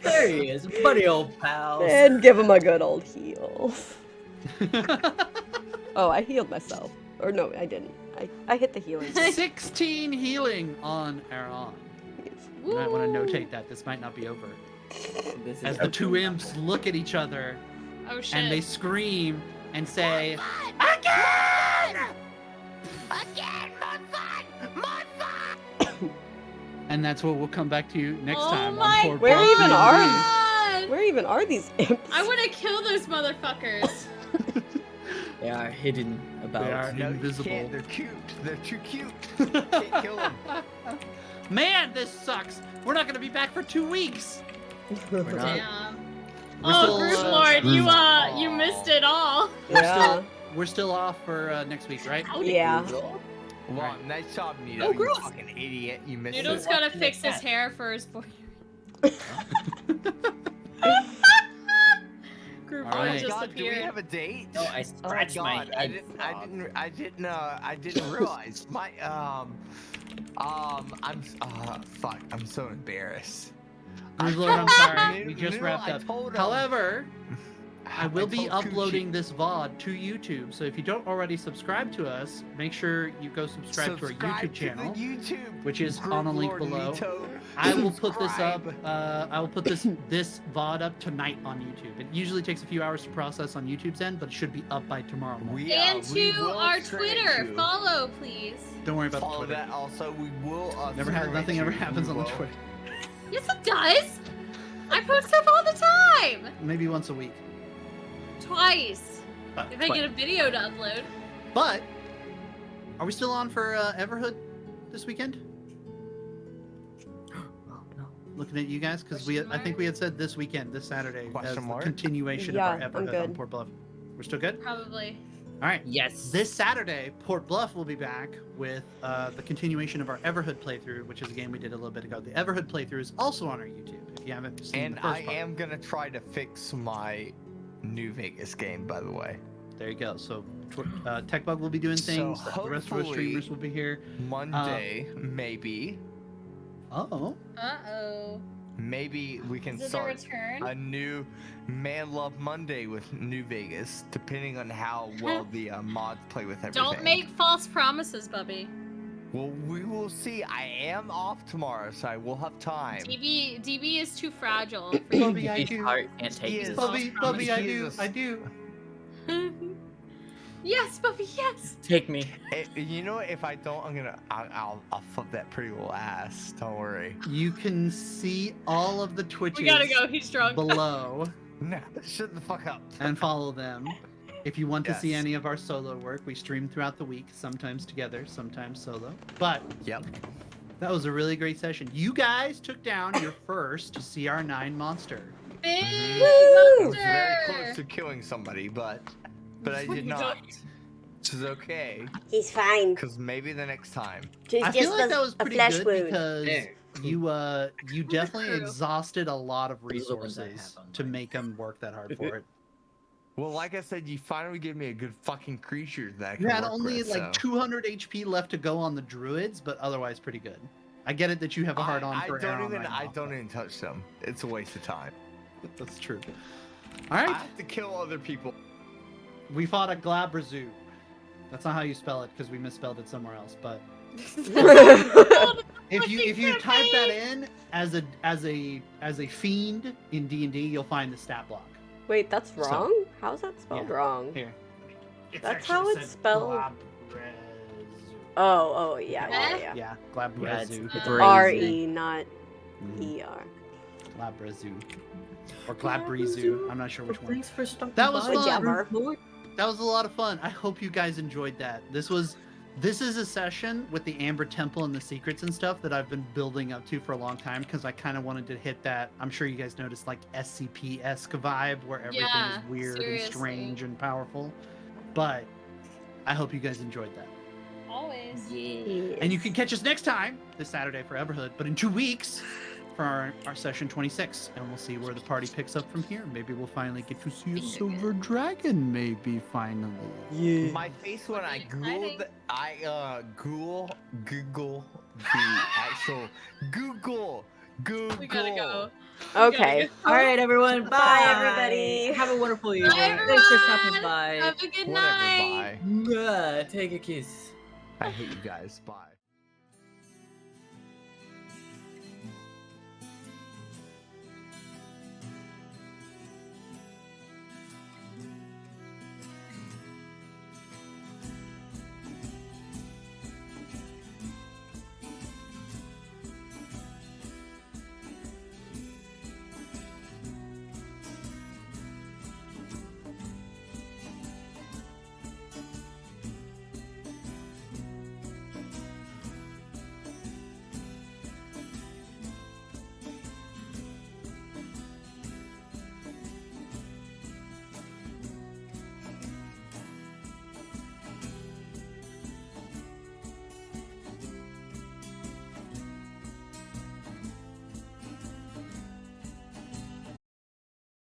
There he is, buddy old pal. And give him a good old heal. Oh, I healed myself. Or no, I didn't. I hit the healing. 16 healing on Aaron. You might want to notate that. This might not be over. This As is the 2 imps look at each other, Oh shit. and they scream and say, Again! Again, my fun! My fun! and that's what we'll come back to you next Oh time my on Poor Where Bluff even D&D. are God. Where even are these imps? I want to kill those motherfuckers. They are hidden about. They are No, you invisible. can't. They're cute. They're too cute. Can't kill them. Man, this sucks. We're not going to be back for 2 weeks. We're not. Damn. We're Oh, still, Group uh, Lord, you Aw. you missed it all. Yeah. We're still off for next week, right? Yeah. Wow, nice job, Nito. Oh, you gross. fucking idiot. You missed Noodle's it. gotta fix his hair for his boy. Group All Lord right. just God, do we appeared. have a date? No, I scratched my God, head. I didn't realize. My fuck, I'm so embarrassed. Group Lord, I'm sorry. We Noodle, just wrapped I up. told him. However, I will be told Coochie. uploading this VOD to YouTube, so if you don't already subscribe to us, make sure you go subscribe to our YouTube channel, the YouTube, which is Group on a link Lord below. Nito. I will put this up. Subscribe. I will put this VOD up tonight on YouTube. It usually takes a few hours to process on YouTube's end, but it should be up by tomorrow morning. And we to will our stream Twitter, you. follow please. Don't worry about Follow the Twitter. that also. We will. Nothing ever stream happens you. on the We will. Twitter. Yes, it does. I post stuff all the time. Maybe once a week. Twice. If I get a video to upload. But are we still on for Everhood this weekend? Oh, no. Looking at you guys, because I think we had said this weekend, this Saturday, as Question the mark? continuation Yeah, of our I'm Everhood on good. Port Bluff. We're still good? Probably. All right. Yes. This Saturday, Port Bluff will be back with the continuation of our Everhood playthrough, which is a game we did a little bit ago. The Everhood playthrough is also on our YouTube, if you haven't seen And the first I part. am gonna try to fix my New Vegas game, by the way. There you go. So TechBug will be doing So things. The rest of our hopefully- streamers will be here. Monday, maybe. Oh. Uh-oh. Maybe we can Is it a start return? a new Man Love Monday with New Vegas, depending on how well the mods play with everything. Don't make false promises, Bubby. Well, we will see. I am off tomorrow, so I will have time. DB is too fragile for you. Bubby, I His do. heart can't take Yes. this. Bubby, I do. Jesus. I do. Yes, Bubby, yes. Take me. You know what? If I don't, I'll flip that pretty little ass. Don't worry. You can see all of the Twitches We gotta go. He's drunk. below No, shut the fuck up. and follow them. If you want to see Yes. any of our solo work, we stream throughout the week, sometimes together, sometimes solo. But Yep. That was a really great session. You guys took down your first CR9 monster. Big I was monster. very close to killing somebody, but I did not. Which is okay, He's fine. because maybe the next time. He's I just feel like that was a pretty flesh good wound. because you definitely True. exhausted a lot of Those are the ones I have resources on to mine. make them work that hard for it. Well, like I said, you finally gave me a good fucking creature that I can You had work only with, like so. 200 HP left to go on the druids, but otherwise pretty good. I get it that you have a hard on I for don't Aeron even. right I now, don't even touch them. It's a waste of time. but that's true. All I right, have to kill other people. we fought a Glabrazu. That's not how you spell it because we misspelled it somewhere else. But if you type that in as a fiend in D&D, you'll find the stat block. Wait, that's So- wrong? How's that spelled Yeah. wrong? Here. That's how it's spelled? Oh, yeah. Yeah, Glabrazu. It's Brazy. R-E, not Mhm. E-R. Glabrazu. Or Glabrizu. I'm not sure which one. Thanks for stopping That was by. fun. Whichever. That was a lot of fun. I hope you guys enjoyed that. This is a session with the Amber Temple and the secrets and stuff that I've been building up to for a long time because I kind of wanted to hit that. I'm sure you guys noticed like SCP-esque vibe where everything Yeah, is weird seriously. and strange and powerful. But I hope you guys enjoyed that. Always. Yeah. And you can catch us next time, this Saturday for Everhood, but in 2 weeks for our session 26. And we'll see where the party picks up from here. Maybe we'll finally get to see a silver dragon, maybe finally. Yeah. My face when I Exciting. Googled the actual Google. We gotta go. Okay. All right, everyone. Bye. Bye, everybody. Have a wonderful evening. Bye, Thanks for stopping everyone. by. Have a good Whatever, night. bye. Mwah. Take a kiss. I hate you guys. Bye.